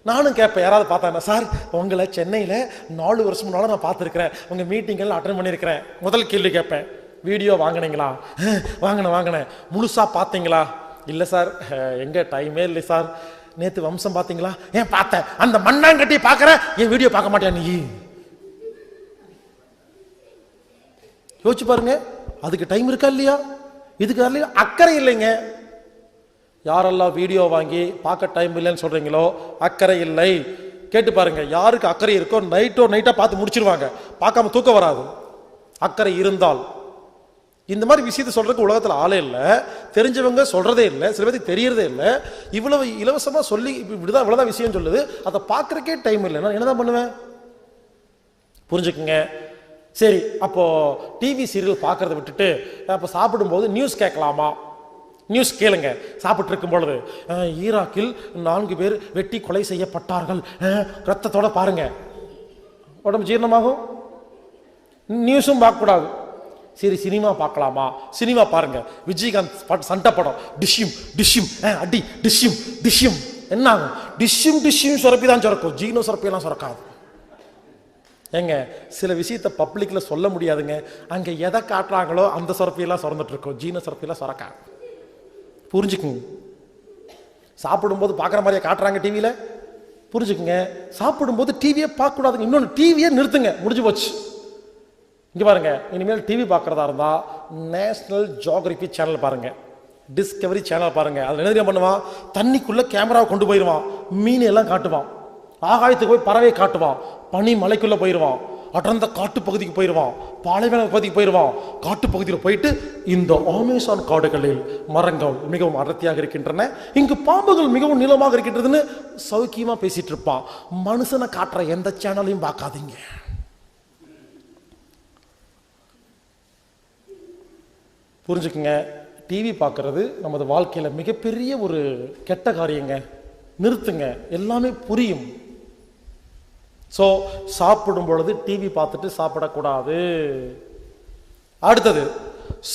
நானும் கேட்பேன், யாராவது பார்த்தாங்க, சார் உங்களை சென்னையில் 4 வருஷம் முன்னால நான் பார்த்துருக்கிறேன், உங்கள் மீட்டிங்கெல்லாம் அட்டன் பண்ணியிருக்கிறேன். முதல் கேள்வி கேட்பேன், வீடியோ வாங்கினீங்களா? வாங்கினேன். முழுசா பார்த்தீங்களா? இல்லை சார், எங்க டைமே இல்லை சார். நேற்று வம்சம் பார்த்தீங்களா? ஏன் பார்த்தேன். அந்த மண்ணாங்கட்டி பார்க்குற, என் வீடியோ பார்க்க மாட்டியா நீ? யோசிச்சு பாருங்க, அதுக்கு டைம் இருக்கா இல்லையா? இதுக்கு இல்லையா? அக்கறை இல்லைங்க. யாரெல்லாம் வீடியோ வாங்கி பார்க்க டைம் இல்லைன்னு சொல்றீங்களோ அக்கறை இல்லை. கேட்டு பாருங்க, யாருக்கு அக்கறை இருக்கோ நைட்டா பார்த்து முடிச்சிருவாங்க, பார்க்காம தூக்கம் வராது. அக்கறை இருந்தால் இந்த மாதிரி விஷயத்தை சொல்றதுக்கு உலகத்தில் ஆளே இல்லை, தெரிஞ்சவங்க சொல்றதே இல்லை, சில பேருக்கு தெரியறதே இல்லை. இவ்வளவு இலவசமா சொல்லி இப்படிதான் இவ்வளவுதான் விஷயம் சொல்லுது, அதை பார்க்கறக்கே டைம் இல்லை. நான் என்னதான் பண்ணுவேன்? புரிஞ்சுக்குங்க. சரி, அப்போ டிவி சீரியல் பார்க்கறத விட்டுட்டு அப்போ சாப்பிடும்போது நியூஸ் கேட்கலாமா? நியூஸ் கேளுங்க. சாப்பிட்டு இருக்கும் பொழுது ஈராக்கில் 4 பேர் வெட்டி கொலை செய்யப்பட்டார்கள், ரத்தத்தோட பாருங்க, உடம்பு ஜீரணமாகும். நியூஸும் பார்க்கக்கூடாது. சரி, சினிமா பார்க்கலாமா? சினிமா பாருங்க, விஜயகாந்த் சண்டை படம், டிஷ்யூம் டிஷ்யூம் அடி டிஷ்யூம் டிஷ்யூம். என்ன ஆகும்? டிஷ்யூம் டிஷ்யூம் சுரப்பி தான் சுரக்கும், ஜீனோ சுரப்பியெல்லாம் சுரக்காது. ஏங்க சில விஷயத்த பப்ளிக்ல சொல்ல முடியாதுங்க, அங்க எதை காட்டுறாங்களோ அந்த சுரப்பியெல்லாம் சுரந்துட்டு இருக்கும், ஜீனோ சுரப்பியெல்லாம் சுரக்காது. புரிஞ்சுக்குங்க. சாப்பிடும்போது பார்க்குற மாதிரியே காட்டுறாங்க டிவியில், புரிஞ்சுக்குங்க. சாப்பிடும்போது டிவியே பார்க்கக்கூடாதுங்க. இன்னொன்று, டிவியே நிறுத்துங்க, முடிஞ்சு போச்சு. இங்க பாருங்க, இனிமேல் டிவி பார்க்கறதா இருந்தா நேஷனல் ஜியோகிராபி சேனல் பாருங்க, டிஸ்கவரி சேனல் பாருங்க. அதுல என்ன தெரியுமா பண்ணுவான்? தண்ணிக்குள்ள கேமராவை கொண்டு போயிருவான், மீன் எல்லாம் காட்டுவான், ஆகாயத்துக்கு போய் பறவை காட்டுவான், பனி மலைக்குள்ள போயிருவான், அடர்ந்த காட்டு பகுதிக்கு போயிருவான், பாலைவன பகுதிக்கு போயிருவான். காட்டு பகுதியில் போயிட்டு இந்த அமேசான் காடுகளில் மரங்கள் மிகவும் அடர்த்தியாக இருக்கின்றன, இங்கு பாம்புகள் மிகவும் நீளமாக இருக்கின்றதுன்னு சௌக்கியமா பேசிட்டு இருப்பான். மனுஷனை காட்டுற எந்த சேனலையும் பார்க்காதீங்க. புரிஞ்சுக்குங்க, டிவி பார்க்கறது நமது வாழ்க்கையில மிகப்பெரிய ஒரு கெட்ட காரியங்க. நிறுத்துங்க, எல்லாமே புரியும். சோ சாப்பிடும் பொழுது டிவி பார்த்துட்டு சாப்பிடக்கூடாது. அடுத்தது,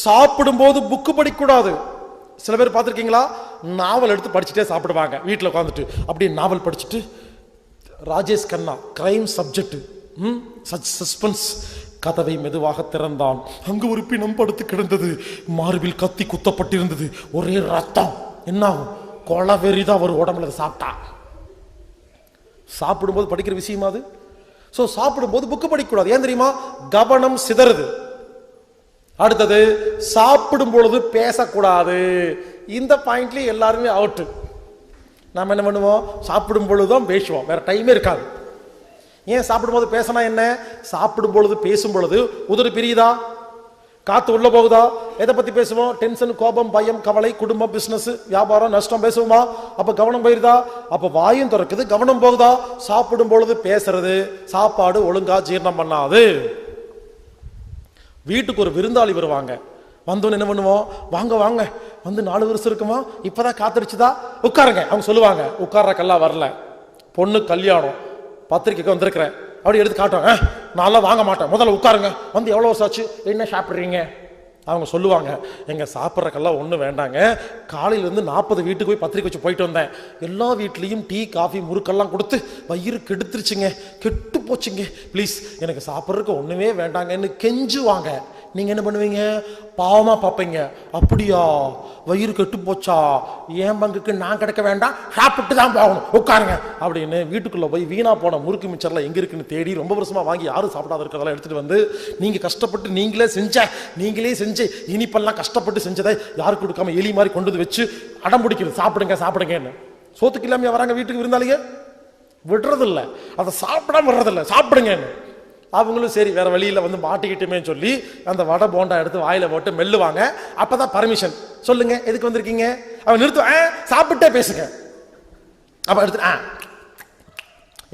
சாப்பிடும் போது புக்கு படிக்கக்கூடாது. சில பேர் பார்த்துருக்கீங்களா, நாவல் எடுத்து படிச்சுட்டே சாப்பிடுவாங்க வீட்டில் உட்காந்துட்டு. அப்படி நாவல் படிச்சுட்டு Rajesh Khanna crime subject, suspense. கதவை மெதுவாக திறந்தான், அங்கு ஒரு பிணம் படுத்து கிடந்தது, மார்பில் கத்தி குத்தப்பட்டிருந்தது, ஒரே ரத்தம். என்னாகும்? கொலவெறிதான் ஒரு உடம்புல சாப்பிட்டா. சாப்பிடும்போது படிக்கிற விஷயமா அது? சோ சாப்பிடும்போது புக்கு படிக்கக்கூடாது. ஏன் தெரியுமா? கவனம் சிதறுது. அடுத்தது, சாப்பிடும் பொழுது பேசக்கூடாது. இந்த பாயிண்ட்லயே எல்லாருமே அவுட். நாம என்ன பண்ணுவோம்? சாப்பிடும் பொழுதுதான் பேசுவோம், வேற டைமே இருக்காது. ஏன் சாப்பிடும்போது பேசினா என்ன? சாப்பிடும் பொழுது பேசும் பொழுது உதடு பிரியுதா, காத்து உள்ள போகுதா? எதை பத்தி பேசுவோம்? டென்ஷன், கோபம், பயம், கவலை, குடும்பம், பிசினஸ், வியாபாரம், நஷ்டம் பேசுவோமா? அப்ப கவனம் போயிருதா? அப்ப வாயும் திறக்குது, கவனம் போகுதா? சாப்பிடும் பொழுது பேசுறது சாப்பாடு ஒழுங்கா ஜீரணம் பண்ணாது. வீட்டுக்கு ஒரு விருந்தாளி வருவாங்க, வந்தோன்னு என்ன பண்ணுவோம்? வாங்க வாங்க, வந்து 4 வருஷம் இருக்குமா, இப்பதான் காத்திருச்சுதா, உட்காருங்க. அவங்க சொல்லுவாங்க, உட்கார்றக்கெல்லாம் வரல, பொண்ணு கல்யாணம், பத்திரிக்கைக்கு வந்திருக்கிறேன், அப்படி எடுத்து காட்டுவாங்க. நான்லாம் வாங்க மாட்டேன், முதல்ல உட்காருங்க, வந்து எவ்வளோ வருஷம் ஆச்சு, என்ன சாப்பிட்றீங்க? அவங்க சொல்லுவாங்க, எங்க சாப்பிட்றக்கெல்லாம் ஒன்றும் வேண்டாங்க, காலையிலேருந்து 40 வீட்டுக்கு போய் பத்திரிக்கை வச்சு போயிட்டு வந்தேன், எல்லா வீட்லேயும் டீ காஃபி முறுக்கெல்லாம் கொடுத்து வயிறு கெடுத்துருச்சுங்க, கெட்டு போச்சுங்க, ப்ளீஸ் எனக்கு சாப்பிட்றதுக்கு ஒன்றுமே வேண்டாங்கன்னு கெஞ்சுவாங்க. நீங்க என்ன பண்ணுவீங்க? பாவமா பார்ப்பீங்க. அப்படியா, வயிறு கெட்டு போச்சா, ஏன் பங்குக்கு நான் கிடைக்க வேண்டாம், சாப்பிட்டு தான் போகணும், உட்காருங்க அப்படின்னு வீட்டுக்குள்ள போய் வீணா போன முறுக்கு மிச்சர்லாம் எங்க இருக்குன்னு தேடி ரொம்ப வருஷமா வாங்கி யாரும் சாப்பிடாத இருக்கிறதெல்லாம் எடுத்துட்டு வந்து நீங்க கஷ்டப்பட்டு நீங்களே செஞ்சு இனிப்பெல்லாம் கஷ்டப்பட்டு செஞ்சதை யாருக்கு கொடுக்காம எலி மாதிரி கொண்டு வந்து வச்சு அடம் பிடிக்கிறது, சாப்பிடுங்க சாப்பிடுங்கன்னு. சோத்துக்கு இல்லாம வராங்க வீட்டுக்கு விருந்தாளிங்க, விடுறது இல்லை, அதை சாப்பிடாம வர்றதில்லை, சாப்பிடுங்கன்னு. அவங்களும் சரி வேற வழியில வந்து மாட்டிக்கிட்டுமே சொல்லி அந்த வடை போண்டா எடுத்து வாயில போட்டு மெல்லுவாங்க. அப்பதான் பர்மிஷன். சொல்லுங்க எதுக்கு வந்திருக்கீங்க? அவன் நிறுத்து, சாப்பிட்டே பேசுங்க. அப்ப எடுத்து,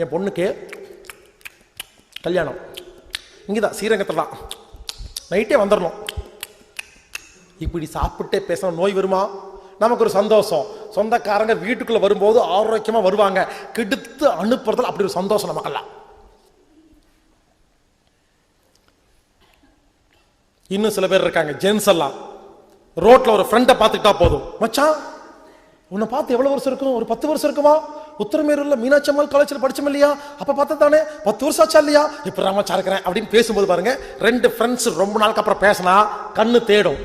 என் பொண்ணுக்கு கல்யாணம் இங்கதான் ஸ்ரீரங்கத்துல தான், நைட்டே வந்துடணும். இப்படி சாப்பிட்டே பேச நோய் வருமா? நமக்கு ஒரு சந்தோஷம். சொந்தக்காரங்க வீட்டுக்குள்ள வரும்போது ஆரோக்கியமா வருவாங்க, கெடுத்து அனுப்புறதுல அப்படி ஒரு சந்தோஷம் நமக்கெல்லாம். இன்னும் சில பேர் இருக்காங்க, ஜென்ஸ் எல்லாம் ரோட்ல ஒரு ஃப்ரெண்டை பார்த்துக்கிட்டா போதும், மச்சான் உன்னை பார்த்து எவ்வளவு வருஷம் இருக்கும்? ஒரு 10 வருஷம் இருக்குமா? உத்தரமேரூர்ல மீனாட்சி அம்மாள் காலேஜ்ல படிச்சோம் இல்லையா, அப்ப பார்த்தா தானே 10 வருஷம் ஆச்சா இல்லையா, இப்ப ராமச்சா இருக்கிறேன் அப்படின்னு பேசும்போது பாருங்க, 2 ஃப்ரெண்ட்ஸ் ரொம்ப நாளுக்கு அப்புறம் பேசினா கண்ணு தேடும்,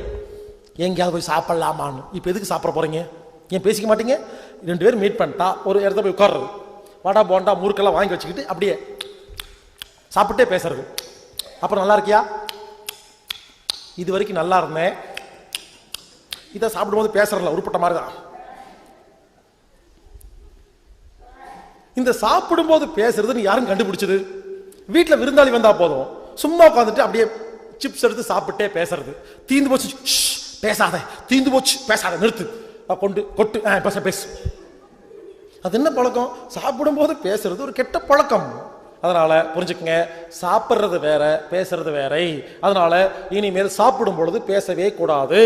எங்கேயாவது போய் சாப்பிடலாமான்னு. இப்ப எதுக்கு சாப்பிட போறீங்க? ஏன் பேசிக்க மாட்டீங்க? 2 பேரும் மீட் பண்ணிட்டா ஒரு இடத்துல போய் உட்கார்றது, வடை போண்டா முறுக்கெல்லாம் வாங்கி வச்சுக்கிட்டு அப்படியே சாப்பிட்டே பேசுறது. அப்புறம் நல்லா இருக்கியா, இது வரைக்கும் நல்லா இருந்தேன், இதை சாப்பிடும்போது பேசுறல உருப்பட்ட மாதிரி தான். இந்த சாப்பிடும் போது பேசுறதுன்னு யாரும் கண்டுபிடிச்சது? வீட்டில் விருந்தாளி வந்தா போதும், சும்மா உட்காந்துட்டு அப்படியே சிப்ஸ் எடுத்து சாப்பிட்டே பேசுறது. தீந்து போச்சு பேசாத, தீந்து போச்சு பேசாத, நிறுத்து, கொண்டு கொட்டு பேச பேசு. அது என்ன பழக்கம்? சாப்பிடும் போது பேசுறது ஒரு கெட்ட பழக்கம். அதனால புரிஞ்சுக்கங்க, சாப்பிட்றது வேற பேசுறது வேற. அதனால இனிமேல் சாப்பிடும் பொழுது பேசவே கூடாது.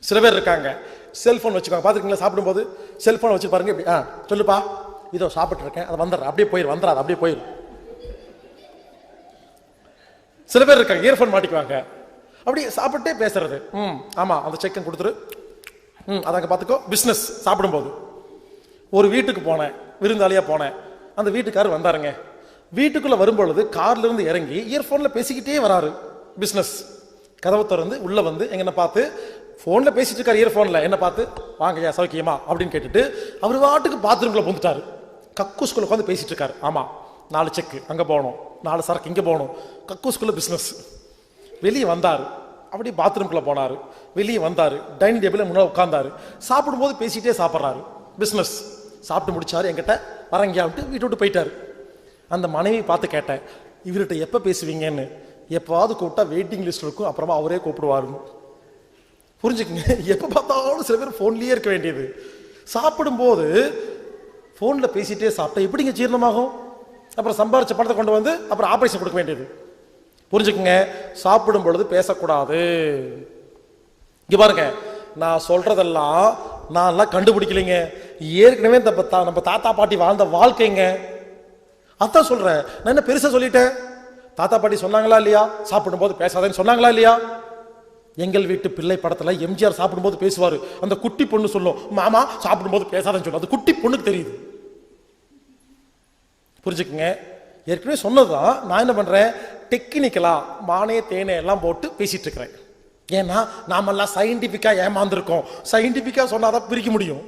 சில பேர் இருக்காங்க, செல்போன் வச்சுக்கோங்க, பாத்துருக்கீங்களா? சாப்பிடும் போது செல்போன் வச்சு பாருங்க, இப்படி சொல்லுப்பா, இதோ சாப்பிட்டு இருக்கேன், அதை வந்துடுற, அப்படியே போயிரு, வந்துடாது, அப்படியே போயிரு. சில பேர் இருக்காங்க, இயர்போன் மாட்டிக்குவாங்க, அப்படி சாப்பிட்டே பேசுறது. ஆமா, அந்த செக்கன் கொடுத்துரு, அதாங்க பாத்துக்கோ. பிசினஸ் சாப்பிடும் போது ஒரு வீட்டுக்கு போனேன், விருந்தாளியா போனேன், அந்த வீட்டுக்காரர் வந்தாருங்க. வீட்டுக்குள்ள வரும்பொழுது கார்ல இருந்து இறங்கி இயர்போன்ல பேசிக்கிட்டே வராரு. பிசினஸ் கதவை திறந்து உள்ள வந்து என்ன பார்த்து போன்ல பேசிட்டு இருக்காரு, இயர்போன்ல என்ன பார்த்து, வாங்கய்யா சௌக்கியமா அப்படின்னு கேட்டுட்டு அவர் வாட்டுக்கு பாத்ரூம்ல புந்துட்டாரு. கக்கூஸ்குள்ள உட்காந்து பேசிட்டு இருக்காரு. ஆமா, 4 செக்கு அங்கே போகணும், 4 சரக்கு இங்கே போகணும். கக்கூஸ்குள்ளே பிஸ்னஸ். வெளியே வந்தார், அப்படி பாத்ரூம்குள்ளே போனார், வெளியே வந்தார், டைனிங் டேபிளில் முன்னாடி உட்கார்ந்தாரு, சாப்பிடும்போது பேசிகிட்டே சாப்பிட்றாரு, பிஸ்னஸ். சாப்பிட்டு முடிச்சார், என்கிட்ட வரங்கியா விட்டு வீட்டு விட்டு போயிட்டார். அந்த மனைவி பார்த்து கேட்டேன், இவர்கிட்ட எப்போ பேசுவீங்கன்னு. எப்போவாவது கூப்பிட்டா வெயிட்டிங் லிஸ்ட் இருக்கும், அப்புறமா அவரே கூப்பிடுவாருன்னு. புரிஞ்சுக்குங்க, எப்போ பார்த்தாலும் சில பேர் ஃபோன்லேயே இருக்க வேண்டியது. சாப்பிடும்போது ஃபோனில் பேசிகிட்டே சாப்பிட்டா எப்படிங்க ஜீரணமாகும்? அப்புறம் சம்பாரிச்ச பணத்தை கொண்டு வந்து அப்புறம் ஆப்ரேஷன் கொடுக்க வேண்டியது. புரிஞ்சுக்குங்க, சாப்பிடும் பொழுது பேசக்கூடாது. இங்க பாருங்க, நான் சொல்றதெல்லாம் நான்லாம் கண்டுபிடிக்கலைங்க, ஏற்கனவே நம்ம தாத்தா பாட்டி வாழ்ந்த வாழ்க்கைங்க. அதான் சொல்றேன். நான் என்ன பெருசா சொல்லிட்டேன்? தாத்தா பாட்டி சொன்னாங்களா இல்லையா சாப்பிடும் போது பேசாதேன்னு சொன்னாங்களா இல்லையா? எங்கள் வீட்டு பிள்ளை படத்துல எம்ஜிஆர் சாப்பிடும்போது பேசுவாரு, அந்த குட்டி பொண்ணு சொல்லும், மாமா சாப்பிடும்போது பேசாதேன்னு சொல்லும். அது குட்டி பொண்ணுக்கு தெரியுது. புரிஞ்சுக்குங்க, ஏற்கனவே சொன்னதுதான். நான் என்ன பண்றேன், டெக்னிக்கலா மானே தேனே எல்லாம் போட்டு பேசிட்டு இருக்கிறேன். ஏன்னா நாமெல்லாம் சயின்டிபிக்கா ஏமாந்துருக்கோம். சயின்டிபிக்கா சொன்னாதான் பிரிக்க முடியும்.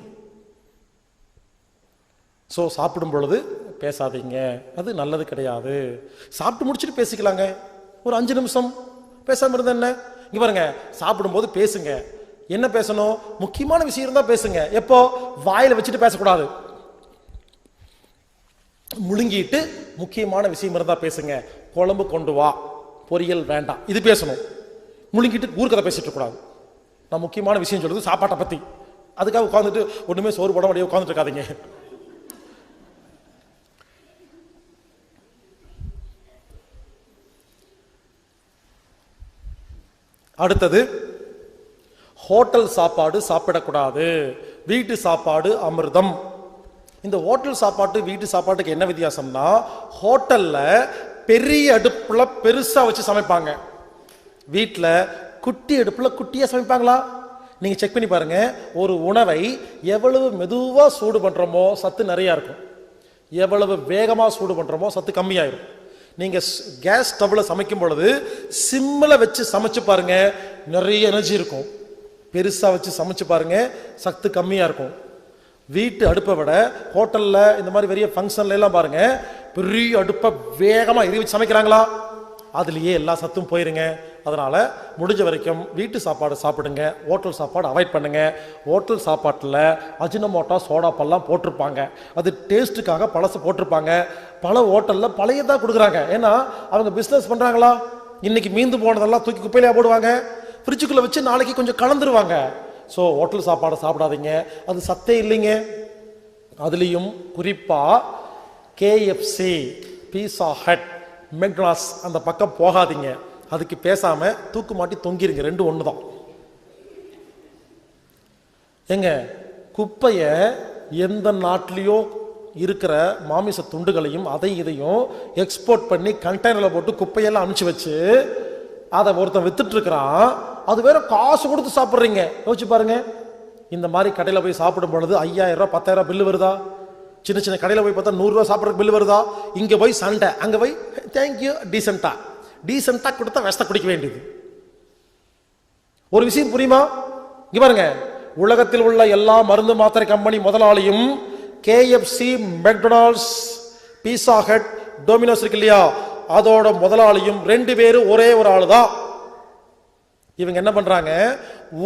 ஸோ சாப்பிடும் பொழுது பேசாதீங்க, அது நல்லது கிடையாது. சாப்பிட்டு முடிச்சுட்டு பேசிக்கலாங்க, ஒரு 5 நிமிஷம் பேசாம இருந்தா என்ன? இங்க பாருங்க, சாப்பிடும்போது பேசுங்க. என்ன பேசணும்? முக்கியமான விஷயம் இருந்தா பேசுங்க. எப்போ? வாயில வச்சுட்டு பேசக்கூடாது. முழுங்கிட்டு முக்கியமான விஷயம் இருந்தா பேசுங்க. குழம்பு கொண்டு வா, பொரியல் வேண்டாம், இது பேசணும். முழுங்கிட்டு ஊர்க்கதை பேசிட்டு இருக்கக்கூடாது. நான் முக்கியமான விஷயம் சொல்றது சாப்பாட்டை பத்தி. அதுக்காக உட்காந்துட்டு ஒண்ணுமே சோறு போட முடியாது உட்காந்துட்டு இருக்காதீங்க. அடுத்தது, ஹோட்டல் சாப்பாடு சாப்பிடக்கூடாது, வீட்டு சாப்பாடு அமிர்தம். இந்த ஹோட்டல் சாப்பாட்டு வீட்டு சாப்பாட்டுக்கு என்ன வித்தியாசம்னா, ஹோட்டல்ல பெரிய அடுப்புல பெருசா வச்சு சமைப்பாங்க, வீட்டில் குட்டி அடுப்புல குட்டியா சமைப்பாங்களா? நீங்க செக் பண்ணி பாருங்க. ஒரு உணவை எவ்வளவு மெதுவா சூடு பண்றோமோ சத்து நிறைய இருக்கும், எவ்வளவு வேகமா சூடு பண்றோமோ சத்து கம்மியாயிரும். நீங்க கேஸ் ஸ்டவ்ல சமைக்கும் பொழுது சிம்ல வச்சு சமைச்சு பாருங்க, நிறைய எனர்ஜி இருக்கும். பெருசா வச்சு சமைச்சு பாருங்க, சத்து கம்மியா இருக்கும். வீட்டு அடுப்பை விட ஹோட்டல்ல இந்த மாதிரி பெரிய ஃபங்க்ஷன்ல எல்லாம் பாருங்க, பெரிய அடுப்பை வேகமா எரி வச்சு சமைக்கிறாங்களா? அதுலயே எல்லா சத்தும் போயிருங்க. அதனால முடிஞ்ச வரைக்கும் வீட்டு சாப்பாடு சாப்பிடுங்க, ஹோட்டல் சாப்பாடு அவாய்ட் பண்ணுங்க. ஹோட்டல் சாப்பாட்டில் அஜினமோட்டோ சோடாப்பெல்லாம் போட்டிருப்பாங்க, அது டேஸ்ட்டுக்காக பழசு போட்டிருப்பாங்க. பல ஹோட்டலில் பழையதான் கொடுக்குறாங்க. ஏன்னா அவங்க பிஸ்னஸ் பண்ணுறாங்களா? இன்னைக்கு மீந்து போனதெல்லாம் தூக்கி குப்பையிலே போடுவாங்க, ஃப்ரிட்ஜுக்குள்ளே வச்சு நாளைக்கு கொஞ்சம் கலந்துருவாங்க. ஸோ ஹோட்டல் சாப்பாடு சாப்பிடாதீங்க, அது சத்தே இல்லைங்க. அதுலேயும் குறிப்பாக கேஎஃப்சி, பீஸா ஹட், மெக்டானல்ட்ஸ் அந்த பக்கம் போகாதீங்க. அதுக்கு பேசாம தூக்கு மாட்டி தொங்கிருங்க, ரெண்டு ஒன்று தான். எங்க குப்பைய எந்த நாட்டிலையோ இருக்கிற மாமிச துண்டுகளையும் அதை இதையும் எக்ஸ்போர்ட் பண்ணி கண்டெய்னர்ல போட்டு குப்பையெல்லாம் அனுப்பிச்சு வச்சு அதை ஒருத்தன் வித்துட்டு இருக்கிறான். அது வேற காசு கொடுத்து சாப்பிட்றீங்க. யோசிச்சு பாருங்க. இந்த மாதிரி கடையில் போய் சாப்பிடும் பொழுது 5000 ரூபாய் 10,000 பில்லு வருதா? சின்ன சின்ன கடையில் போய் பார்த்தா 100 ரூபா சாப்பிட்றதுக்கு பில்லு வருதா? இங்கே போய் சண்டை, அங்கே போய் தேங்க்யூ டீசெண்டா கொடுத்தா விஷத்தை குடிக்க வேண்டியது. ஒரு விஷயம் புரியுமா? இங்க பாருங்க, உலகத்தில் உள்ள எல்லா மருந்து மாத்திரை கம்பெனி முதலாளியும் கேஎஃப்சி, மெக்டானல்ட்ஸ், பீஸா ஹட், டொமினோஸ் இருக்கு இல்லையா, அதோட முதலாளியும் 2 பேரும் ஒரே ஒரு ஆளு தான். இவங்க என்ன பண்றாங்க,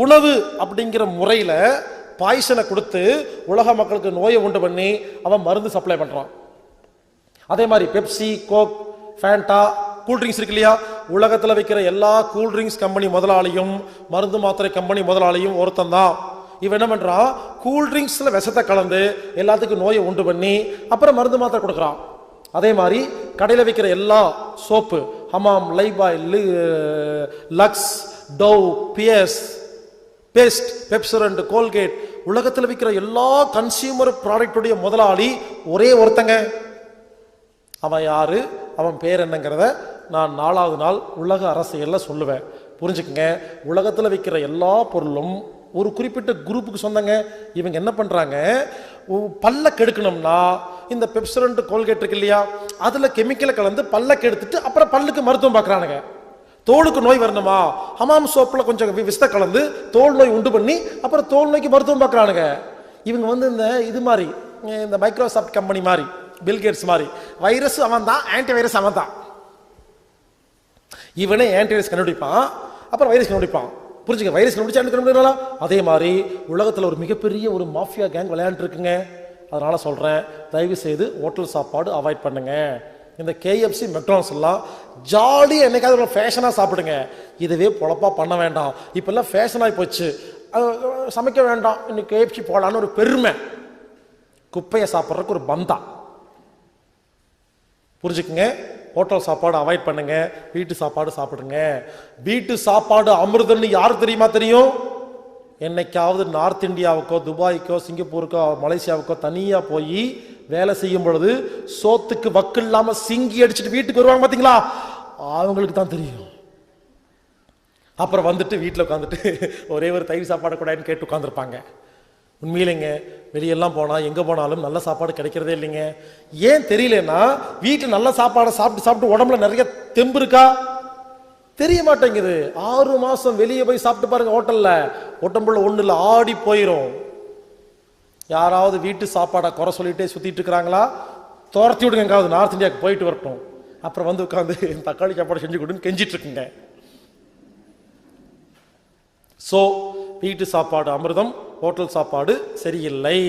உணவு அப்படிங்கிற முறையில பாய்சனை கொடுத்து உலக மக்களுக்கு நோயை உண்டு பண்ணி அவன் மருந்து சப்ளை பண்றான். அதே மாதிரி பெப்சி, கோக், ஃபேண்டா, கூல்ட்ரிங்க்ஸ் இருக்கு இல்லையா, உலகத்தில் வைக்கிற எல்லா கூல்ட்ரிங்க்ஸ் கம்பெனி முதலாளியும் மருந்து மாத்திரை கம்பெனி முதலாளியும் ஒருத்தன் தான். இவன் என்ன பண்றான், கூல்ட்ரிங்க்ஸ்ல விஷத்தை கலந்து எல்லாத்துக்கும் நோயை உண்டு பண்ணி அப்புறம் மருந்து மாத்திரை கொடுக்குறான். அதே மாதிரி கடையில் வைக்கிற எல்லா soap, Hamam, Lifebuoy, Lux, Dove, Pears, paste, Pepsodent, Colgate, உலகத்தில் விற்கிற எல்லா கன்சியூமர் ப்ராடக்டுடைய முதலாளி ஒரே ஒருத்தங்க. அவன் யாரு, அவன் பேர் என்னங்கிறத நான் 4வது நாள் உலக அரசியல்ல சொல்லுவேன். புரிஞ்சுக்குங்க. உலகத்தில் விற்கிற எல்லா பொருளும் ஒரு குறிப்பிட்ட குரூப்புக்கு சொந்தங்க. இவங்க என்ன பண்றாங்க, பல்ல கெடுக்கணும்னா இந்த பெப்சரண்ட், கோல்கேட் இருக்கு இல்லையா, அதுல கெமிக்கலை கலந்து பல்ல கெடுத்துட்டு அப்புறம் பல்லுக்கு மருத்துவம் பார்க்கறானுங்க. தோலுக்கு நோய் வரணுமா, ஹமாம் சோப்புல கொஞ்சம் விஷத்தை கலந்து தோல் நோய் உண்டு பண்ணி அப்புறம் தோல் நோய்க்கு மருத்துவம் பார்க்கறானுங்க. இவங்க இந்த இது மாதிரி, இந்த மைக்ரோசாஃப்ட் கம்பெனி மாதிரி பில்கேட்ஸ் மாதிரி. வைரஸ் அவன் தான், ஆன்டி வைரஸ் அவன் தான். இவனே ஆன்டி வைரஸ் கண்டுபிடிப்பான், அப்புறம் வைரஸ் கண்டுபிடிப்பான். புரிஞ்சுக்க, வைரஸ் கண்டுபிடிச்சா அதே மாதிரி உலகத்தில் ஒரு மிகப்பெரிய ஒரு மாஃபியா கேங் விளையாண்டு இருக்குங்க. அதனால சொல்றேன், தயவு செய்து ஹோட்டல் சாப்பாடு அவாய்ட் பண்ணுங்க. இந்த கேஎஃப்சி மெக்டானல்ஸ் எல்லாம் ஜாலியாக என்னைக்காவது ஒரு ஃபேஷனாக சாப்பிடுங்க. இதுவே பொழப்பா பண்ண வேண்டாம். இப்பெல்லாம் ஃபேஷன் ஆகி போச்சு, சமைக்க வேண்டாம், இன்னைக்கு கேஎஃப்சி போடலான்னு ஒரு பெருமை. குப்பையை சாப்பிட்றதுக்கு ஒரு பந்தா. புரிஞ்சுக்குங்க, ஹோட்டல் சாப்பாடு அவாய்ட் பண்ணுங்க, வீட்டு சாப்பாடு சாப்பிடுங்க. வீட்டு சாப்பாடு அமிர்தம்னு யாரு தெரியுமா தெரியும்? என்னைக்காவது நார்த் இந்தியாவுக்கோ துபாய்க்கோ சிங்கப்பூருக்கோ மலேசியாவுக்கோ தனியா போய் வேலை செய்யும் பொழுது சோத்துக்கு வக்கு இல்லாம சிங்கி அடிச்சுட்டு வீட்டுக்கு வருவாங்க பாத்தீங்களா, அவங்களுக்கு தான் தெரியும். அப்புறம் வந்துட்டு வீட்டில் உட்காந்துட்டு ஒரே ஒரு தயிர் சாப்பாடு கூடாதுன்னு கேட்டு உட்காந்துருப்பாங்க. உண்மையிலேங்க, வெளியெல்லாம் போனால் எங்கே போனாலும் நல்ல சாப்பாடு கிடைக்கிறதே இல்லைங்க. ஏன் தெரியலன்னா, வீட்டில் நல்ல சாப்பாடை சாப்பிட்டு சாப்பிட்டு உடம்புல நிறைய தெம்பு இருக்கா தெரிய மாட்டேங்குது. 6 மாதம் வெளியே போய் சாப்பிட்டு பாருங்க ஹோட்டலில், உடம்புல ஒன்றும் இல்லை, ஆடி போயிடும். யாராவது வீட்டு சாப்பாடை குறை சொல்லிட்டே சுற்றிட்டு இருக்கிறாங்களா, துரத்தி விடுங்க, எங்காவது நார்த் இந்தியாவுக்கு போயிட்டு வரட்டும். அப்புறம் வந்து உட்காந்து தக்காளி சாப்பாடு செஞ்சு கொடுன்னு கெஞ்சிட்டு இருக்குங்க. ஸோ வீட்டு சாப்பாடு அமிர்தம், ஹோட்டல் சாப்பாடு சரியில்லை.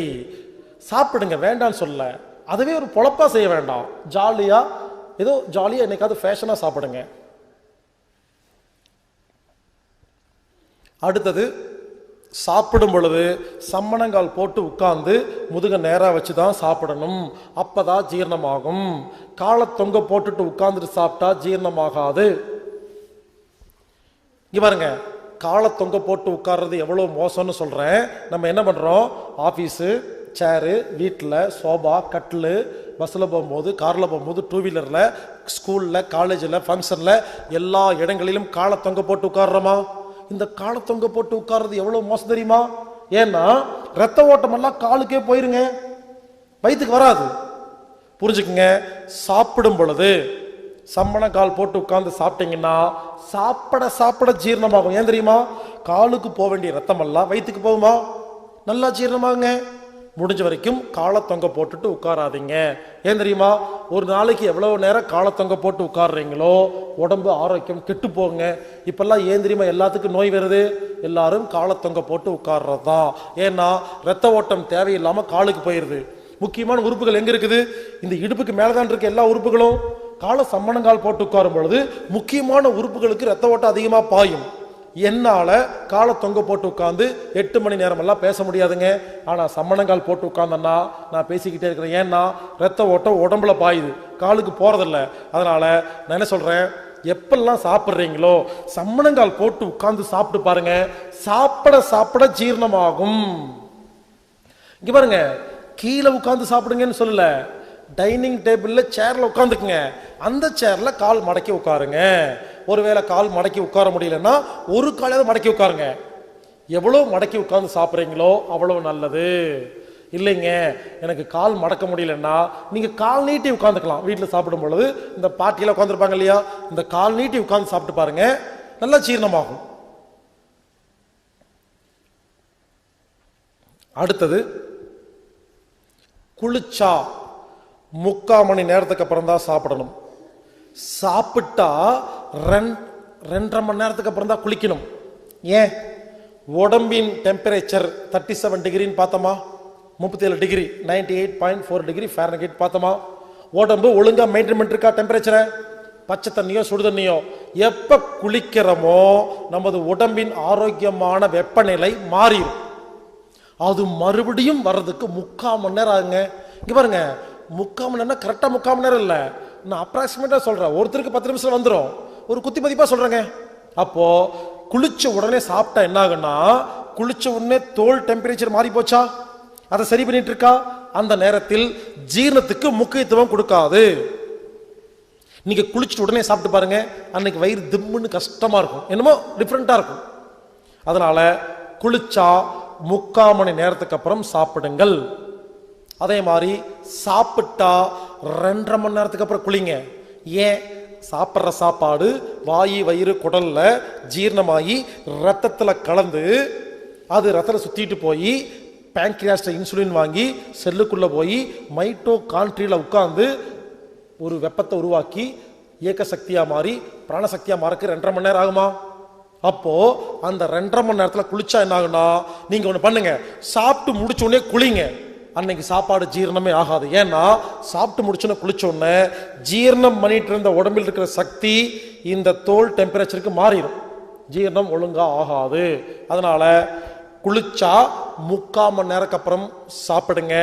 சாப்பிடுங்க, வேண்டான்னு சொல்ல. அதுவே ஒரு பொழப்பா செய்ய வேண்டாம். ஜாலியா ஏதோ ஜாலியா என்னைக்காவது ஃபேஷனா சாப்பிடுங்க. அடுத்தது, சாப்பிடும் பொழுது சம்மணங்கால் போட்டு உட்கார்ந்து முதுக நேரா வச்சு தான் சாப்பிடணும். அப்பதான் ஜீரணமாகும். காலை தொங்க போட்டுட்டு உட்கார்ந்துட்டு சாப்பிட்டா ஜீரணமாகாது. இங்க பாருங்க, காலை தொங்க போட்டு உட்கார்றது எவ்வளோ மோசம்னு சொல்கிறேன். நம்ம என்ன பண்ணுறோம், ஆஃபீஸு சேரு, வீட்டில் சோபா, கட்டில், பஸ்ஸில் போகும்போது, காரில் போகும்போது, டூ வீலரில், ஸ்கூலில், காலேஜில், ஃபங்க்ஷனில் எல்லா இடங்களிலும் காலை தொங்க போட்டு உட்கார்றோமா? இந்த காலை தொங்க போட்டு உட்கார்றது எவ்வளோ மோசம் தெரியுமா? ஏன்னா ரத்த ஓட்டமெல்லாம் காலுக்கே போயிருங்க, வயிற்றுக்கு வராது. புரிஞ்சுக்குங்க, சாப்பிடும் பொழுது சம்மண கால் போட்டு உட்கார்ந்து சாப்பிட்டீங்கன்னா சாப்பிட சாப்பிட ஜீரணமாகும். ஏன் தெரியுமா? காலுக்கு போக வேண்டிய ரத்தம் எல்லாம் வயிற்றுக்கு போகுமா, நல்லா ஜீரணமாகுங்க. முடிஞ்ச வரைக்கும் காலை தொங்க போட்டுட்டு உட்காராதீங்க. ஏன் தெரியுமா? ஒரு நாளைக்கு எவ்வளவு நேரம் காலை தொங்க போட்டு உட்கார்றீங்களோ உடம்பு ஆரோக்கியம் கெட்டு போங்க. இப்பெல்லாம் ஏன் தெரியுமா எல்லாத்துக்கும் நோய் வருது? எல்லாரும் காலை தொங்க போட்டு உட்கார்றதுதான். ஏன்னா ரத்த ஓட்டம் தேவையில்லாம காலுக்கு போயிருது. முக்கியமான உறுப்புகள் எங்க இருக்குது? இந்த இடுப்புக்கு மேலதான் இருக்கு எல்லா உறுப்புகளும். காலை சம்மணங்கால் போட்டு உட்காரும் பொழுது முக்கியமான உறுப்புகளுக்கு ரத்த ஓட்டம் அதிகமா பாயும். என்னால காலை தொங்க போட்டு உட்கார்ந்து 8 மணி நேரம் எல்லாம் பேச முடியாதுங்க. ஆனா சம்மணங்கால் போட்டு உட்கார்ந்தேன்னா நான் பேசிக்கிட்டே இருக்கிறேன். ஏன்னா ரத்த ஓட்டம் உடம்புல பாயுது, காலுக்கு போறதில்ல. அதனால நான் என்ன சொல்றேன், எப்பெல்லாம் சாப்பிட்றீங்களோ சம்மணங்கால் போட்டு உட்கார்ந்து சாப்பிட்டு பாருங்க, சாப்பிட சாப்பிட ஜீரணமாகும். இங்க பாருங்க, கீழே உட்கார்ந்து சாப்பிடுங்கன்னு சொல்லல, டைனிங் டேபிள்ல சேர்ல உட்காந்துக்குங்க, அந்த சேர்ல கால் மடக்கி உட்காருங்க. ஒருவேளை கால் மடக்கி உட்கார முடியலன்னா ஒரு காலையாவது மடக்கி உட்காருங்க. எவ்வளவு மடக்கி உட்கார்ந்து சாப்பிட்றீங்களோ அவ்வளவு நல்லது. இல்லைங்க எனக்கு கால் மடக்க முடியலன்னா நீங்க கால் நீட்டி உட்காந்துக்கலாம். வீட்டில் சாப்பிடும் பொழுது இந்த பாட்டியில உட்காந்துருப்பாங்க இல்லையா, இந்த கால் நீட்டி உட்கார்ந்து சாப்பிட்டு பாருங்க, நல்லா ஜீரணமாகும். அடுத்தது, குளிச்சா 3/4 மணி நேரத்துக்கு அப்புறம் தான் சாப்பிடணும். சாப்பிட்டா 2.5 மணி நேரத்துக்கு அப்புறம் தான் குளிக்கணும். ஏன்? உடம்பின் டெம்பரேச்சர் 37 டிகிரின்னு பார்த்தோமா, 37 டிகிரி 98.4 டிகிரி ஃபாரன்ஹீட் பார்த்தோமா. உடம்பு ஒழுங்கா மெயின்டைன் இருக்கா டெம்பரேச்சரை? பச்சை தண்ணியோ சுடு தண்ணியோ எப்ப குளிக்கிறோமோ நமது உடம்பின் ஆரோக்கியமான வெப்பநிலை மாறிடும். அது மறுபடியும் வர்றதுக்கு 3/4 மணி நேரம் ஆகுங்க. இங்க பாருங்க, 3/4 மணி நேரம் கரெக்டா 3/4 மணி நேரம் இல்ல, நான் அப்ராக்சிமேட்டா சொல்றேன். ஒருத்தருக்கு 10 நிமிஷம் வந்துடும், ஒரு குத்தி மதிப்பா சொல்றேங்க. அப்போ குளிச்ச உடனே சாப்பிட்டா என்ன ஆகுன்னா, குளிச்ச உடனே தோல் டெம்பரேச்சர் மாறி போச்சா, அதை சரி பண்ணிட்டு இருக்கா. அந்த நேரத்தில் ஜீரணத்துக்கு முக்கியத்துவம் கொடுக்காது. நீங்க குளிச்சுட்டு உடனே சாப்பிட்டு பாருங்க, அன்னைக்கு வயிறு திம்முன்னு கஷ்டமா இருக்கும், என்னமோ டிஃப்ரெண்டா இருக்கும். அதனால குளிச்சா 3/4 மணி நேரத்துக்கு அப்புறம் சாப்பிடுங்கள். அதே மாதிரி சாப்பிட்டா 2.5 மணி நேரத்துக்கு அப்புறம் குளிங்க. ஏன்? சாப்பிட்ற சாப்பாடு வாயு வயிறு குடல்ல ஜீரணமாகி ரத்தத்துல கலந்து அது ரத்தத்தை சுத்திட்டு போய் பேங்க்ரியாஸ்ல இன்சுலின் வாங்கி செல்லுக்குள்ள போய் மைட்டோகாண்ட்ரியில உட்கார்ந்து ஒரு வெப்பத்தை உருவாக்கி இயக்க சக்தியா மாறி பிராணசக்தியா மாறக்கு 2.5 மணி நேரம் ஆகுமா? அப்போ அந்த 2.5 மணி நேரத்துல குளிச்சா என்ன ஆகுனா, நீங்க ஒண்ணு பண்ணுங்க, சாப்பிட்டு முடிச்ச உடனே குளிங்க. அன்னைக்கு சாப்பாடு ஜீரணமே ஆகாது. ஏன்னா சாப்பிட்டு முடிச்சோன்னு குளிச்ச உடனே ஜீரணம் பண்ணிட்டு இருந்த உடம்பில் இருக்கிற சக்தி இந்த தோல் டெம்பரேச்சருக்கு மாறிடும், ஜீரணம் ஒழுங்கா ஆகாது. அதனால குளிச்சா 3/4 மணி நேரத்துக்கு அப்புறம் சாப்பிடுங்க,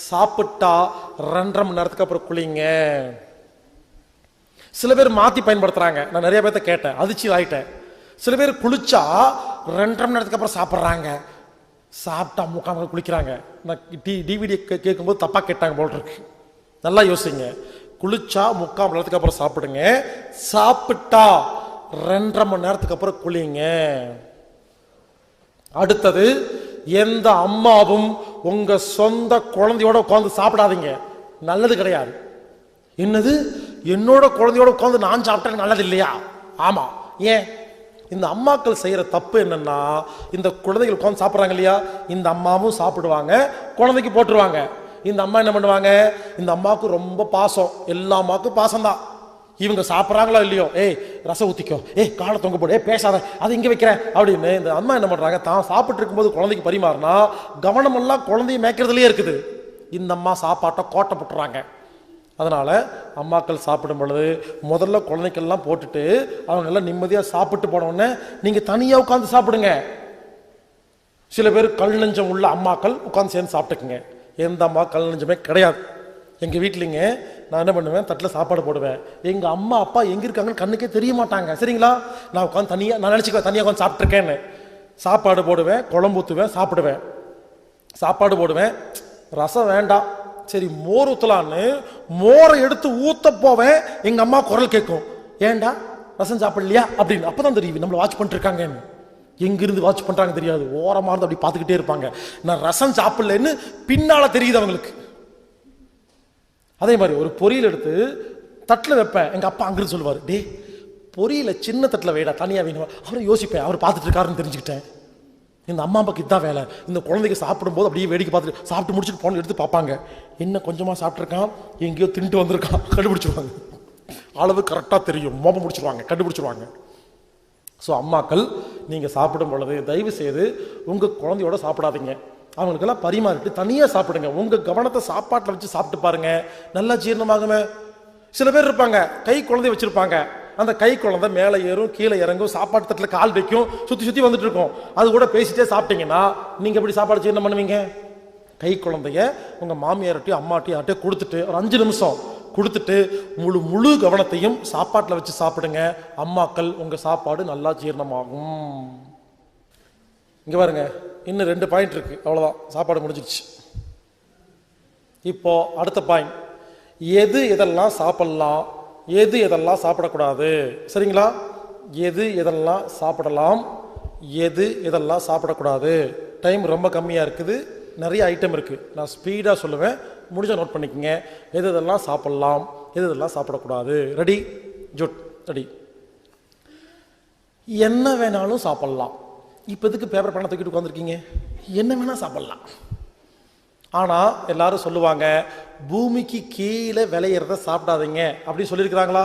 சாப்பிட்டா 2.5 மணி நேரத்துக்கு அப்புறம் குளிங்க. சில பேர் மாத்தி பயன்படுத்துறாங்க, நான் நிறைய பேர்த்த கேட்டேன், அதிர்ச்சி ஆயிட்டேன். சில பேர் குளிச்சா 2.5 மணி நேரத்துக்கு அப்புறம் சாப்பிட்றாங்க, சாப்பிட்டா 3/4 மணி நேரம் குளிக்கிறாங்க. நான் டிவிடி கேட்கும்போது தப்பா கேட்டாங்க போல இருக்கு. நல்லா யோசிங்க. குளிச்சா 3/4 மணி நேரத்துக்கு அப்புறம் சாப்பிடுங்க, சாப்பிட்டா 2.5 மணி நேரத்துக்கு அப்புறம் குளிங்க. அடுத்தது, எந்த அம்மாவும் உங்க சொந்த குழந்தையோட உட்கார்ந்து சாப்பிடாதீங்க, நல்லது கிடையாது. என்னது, என்னோட குழந்தையோட உட்கார்ந்து நான் சாப்பிட்டேன் நல்லது இல்லையா? ஆமா. ஏன்? இந்த அம்மாக்கள் செய்யற தப்பு என்னன்னா, இந்த குழந்தைகள் உட்கார்ந்து சாப்பிட்றாங்க இல்லையா, இந்த அம்மாவும் சாப்பிடுவாங்க, குழந்தைக்கு போட்டுருவாங்க. இந்த அம்மா என்ன பண்ணுவாங்க, இந்த அம்மாவுக்கு ரொம்ப பாசம், எல்லா அம்மாவுக்கும் பாசம் தான். இவங்க சாப்பிட்றாங்களோ இல்லையோ, ஏய் ரசம் ஊத்திக்கோ, ஏய் காலை தொங்க போடு, பேசாத, அது இங்க வைக்கிறேன் அப்படின்னு இந்த அம்மா என்ன பண்றாங்க, தான் சாப்பிட்டு இருக்கும்போது குழந்தைக்கு பரிமாறினா கவனம் எல்லாம் குழந்தைய மேய்க்கிறதுலயே இருக்குது. இந்த அம்மா சாப்பாட்டை கோட்டை போட்டுறாங்க. அதனால அம்மாக்கள் சாப்பிடும் பொழுது முதல்ல குழந்தைக்கெல்லாம் போட்டுட்டு அவங்க எல்லாம் நிம்மதியா சாப்பிட்டு போன உடனே நீங்க தனியா உட்கார்ந்து சாப்பிடுங்க. சில பேர் கல் நெஞ்சம் உள்ள அம்மாக்கள் உட்கார்ந்து சேர்ந்து சாப்பிட்டுக்குங்க. எந்த அம்மா கல் நெஞ்சமே கிடையாது. எங்க வீட்லிங்க நான் என்ன பண்ணுவேன், தட்டில் சாப்பாடு போடுவேன். எங்க அம்மா அப்பா எங்க இருக்காங்கன்னு கண்ணுக்கே தெரிய மாட்டாங்க. சரிங்களா? நான் உட்காந்து தனியா, நான் நினைச்சுக்குவேன் தனியா உட்காந்து சாப்பிட்டுருக்கேன்னு. சாப்பாடு போடுவேன், குழம்பு ஊற்றுவேன், சாப்பிடுவேன். சாப்பாடு போடுவேன், ரசம் வேண்டாம், சரி மோர் ஊற்றலான்னு மோரை எடுத்து ஊத்த போவேன். எங்க அம்மா குரல் கேட்கும், ஏண்டா ரசம் சாப்பிடலையா அப்படின்னு. அப்பதான் தெரியும் நம்மளை வாட்ச் பண்ணிட்டு இருக்காங்கன்னு. எங்கிருந்து வாட்ச் பண்றாங்க தெரியாது, ஓரமா இருந்து அப்படி பார்த்துக்கிட்டே இருப்பாங்க. நான் ரசம் சாப்பிடலன்னு பின்னால தெரியுது அவங்களுக்கு. அதே மாதிரி ஒரு பொரியல் எடுத்து தட்டில் வைப்பேன், எங்க அப்பா அங்கிருந்து சொல்லுவார், டே பொரியல சின்ன தட்டில் வைடா, தனியா வேணும். அவரை யோசிப்பேன், அவர் பார்த்துட்டு இருக்காருன்னு தெரிஞ்சுக்கிட்டேன். இந்த அம்மா அப்பாக்கு இதான் வேலை. இந்த குழந்தைக்கு சாப்பிடும்போது அப்படியே வேடிக்கை பார்த்துட்டு சாப்பிட்டு முடிச்சுட்டு போன எடுத்து பார்ப்பாங்க, என்ன கொஞ்சமா சாப்பிட்ருக்கான், எங்கேயோ தின்ட்டு வந்திருக்கான், கண்டுபிடிச்சிருவாங்க. அளவு கரெக்டாக தெரியும், மோப்பம் முடிச்சிருவாங்க, கண்டுபிடிச்சிருவாங்க. ஸோ அம்மாக்கள் நீங்கள் சாப்பிடும் பொழுது தயவு செய்து உங்கள் குழந்தையோட சாப்பிடாதீங்க, அவங்களுக்கெல்லாம் பரிமாறிட்டு தனியாக சாப்பிடுங்க. உங்கள் கவனத்தை சாப்பாட்டில் வச்சு சாப்பிட்டு பாருங்க, நல்லா ஜீரணமாகுமே. சில பேர் இருப்பாங்க கை குழந்தை வச்சிருப்பாங்க, அந்த கை குழந்தை மேலே ஏறும் கீழே இறங்கும், சாப்பாட்டு தட்டில் கால் வைக்கும், சுற்றி சுற்றி வந்துட்டு இருக்கும். அது கூட பேசிட்டே சாப்பிட்டீங்கன்னா நீங்கள் எப்படி சாப்பாடு ஜீரணம் பண்ணுவீங்க? கை குழந்தைய உங்கள் மாமியார்ட்டையும் அம்மாட்டையும் யார்ட்டையும் கொடுத்துட்டு ஒரு 5 நிமிஷம் கொடுத்துட்டு முழு கவனத்தையும் சாப்பாட்டில் வச்சு சாப்பிடுங்க. அம்மாக்கள் உங்கள் சாப்பாடு நல்லா ஜீரணமாகும். இங்கே பாருங்க, இன்னும் 2 பாயிண்ட் இருக்கு, அவ்வளோதான், சாப்பாடு முடிஞ்சிடுச்சு. இப்போ அடுத்த பாயிண்ட், எது எதெல்லாம் சாப்பிடலாம், எது எதெல்லாம் சாப்பிடக்கூடாது. சரிங்களா? எது எதெல்லாம் சாப்பிடலாம், எது எதெல்லாம் சாப்பிடக்கூடாது. டைம் ரொம்ப கம்மியாக இருக்குது, நிறைய ஐட்டம் இருக்குது, நான் ஸ்பீடாக சொல்லுவேன், முடிஞ்சா நோட் பண்ணிக்கங்க. எது எதெல்லாம் சாப்பிடலாம், எது எதெல்லாம் சாப்பிடக்கூடாது. ரெடி? Jude ready. என்ன வேணாலும் சாப்பிடலாம். இப்போ எதுக்கு பேப்பர் பண்ண தூக்கிட்டு உட்காந்துருக்கீங்க? என்ன வேணா சாப்பிடலாம். ஆனால் எல்லாரும் சொல்லுவாங்க, பூமிக்கு கீழே விளையிறத சாப்பிடாதீங்க அப்படின்னு சொல்லியிருக்கிறாங்களா?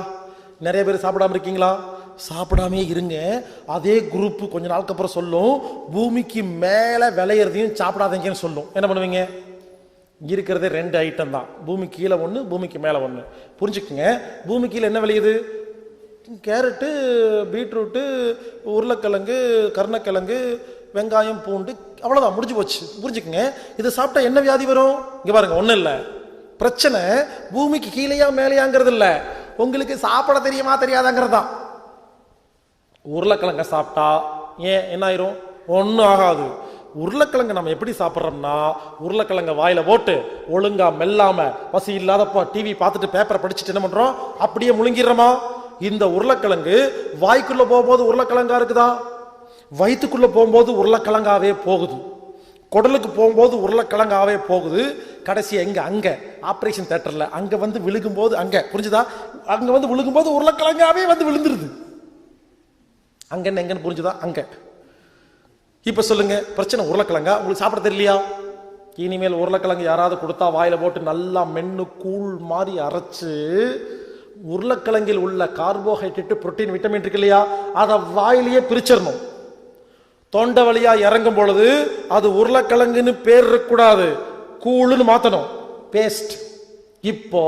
நிறைய பேர் சாப்பிடாம இருக்கீங்களா? சாப்பிடாமே இருங்க. அதே குரூப் கொஞ்ச நாளுக்கு அப்புறம் சொல்லும், பூமிக்கு மேலே விளையிறதையும் சாப்பிடாதீங்கன்னு சொல்லும். என்ன பண்ணுவீங்க? இருக்கிறதே 2 ஐட்டம் தான், பூமி கீழே 1, பூமிக்கு மேலே 1. புரிஞ்சுக்குங்க. பூமி கீழே என்ன விளையுது? கேரட்டு, பீட்ரூட்டு, உருளைக்கிழங்கு, கருணக்கிழங்கு, வெங்காயம், பூண்டு, அவ்வளோதான், முடிஞ்சு போச்சு. புரிஞ்சுக்குங்க. இதை சாப்பிட்டா என்ன வியாதி வரும்? இங்கே பாருங்க, ஒன்றும் இல்லை. பிரச்சனை பூமிக்கு கீழேயா மேலேயாங்கிறது இல்லை, உங்களுக்கு சாப்பிட தெரியுமா தெரியாதாங்கிறது தான். உருளைக்கிழங்க சாப்பிட்டா ஏன் என்ன ஆயிரும்? ஒன்றும் ஆகாது. உருளைக்கிழங்கு நம்ம எப்படி சாப்பிட்றோம்னா, உருளைக்கிழங்க வாயில போட்டு ஒழுங்கா மெல்லாம பசி இல்லாதப்போ டிவி பார்த்துட்டு பேப்பரை படிச்சுட்டு என்ன பண்றோம், அப்படியே முழுங்கிடுறோமா? இந்த உருளைக்கிழங்கு வாய்க்குள்ள போகும்போது உருளைக்கிழங்கா இருக்குதா? வயிற்றுக்குள்ள போகும்போது உருளைக்கிழங்காவே போகுது, குடலுக்கு போகும்போது உருளைக்கிழங்காவே போகுது. கடைசி எங்க? அங்க ஆபரேஷன் தியேட்டர்ல அங்க வந்து விழுகும்போது, அங்க புரிஞ்சுதா, அங்க வந்து விழுகும்போது உருளைக்கிழங்காவே வந்து விழுந்துருது. அங்க எங்கன்னு புரிஞ்சுதா? அங்க. இப்ப சொல்லுங்க, பிரச்சனை உருளைக்கிழங்கா? உங்களுக்கு சாப்பிட தெரியலையா? இனிமேல் உருளைக்கிழங்கு யாராவது கொடுத்தா வாயில போட்டு நல்லா மென்னு கூழ் மாதிரி அரைச்சு, உருளைக்கிழங்கில் உள்ள கார்போஹைட்ரேட், புரோட்டீன், விட்டமின் இருக்கு இல்லையா, அதை வாயிலேயே பிரிச்சிடணும். தொண்டை வழியா இறங்கும் பொழுது அது உருளைக்கிழங்குன்னு பேர் இருக்கக்கூடாது, கூழுன்னு மாத்தணும், பேஸ்ட். இப்போ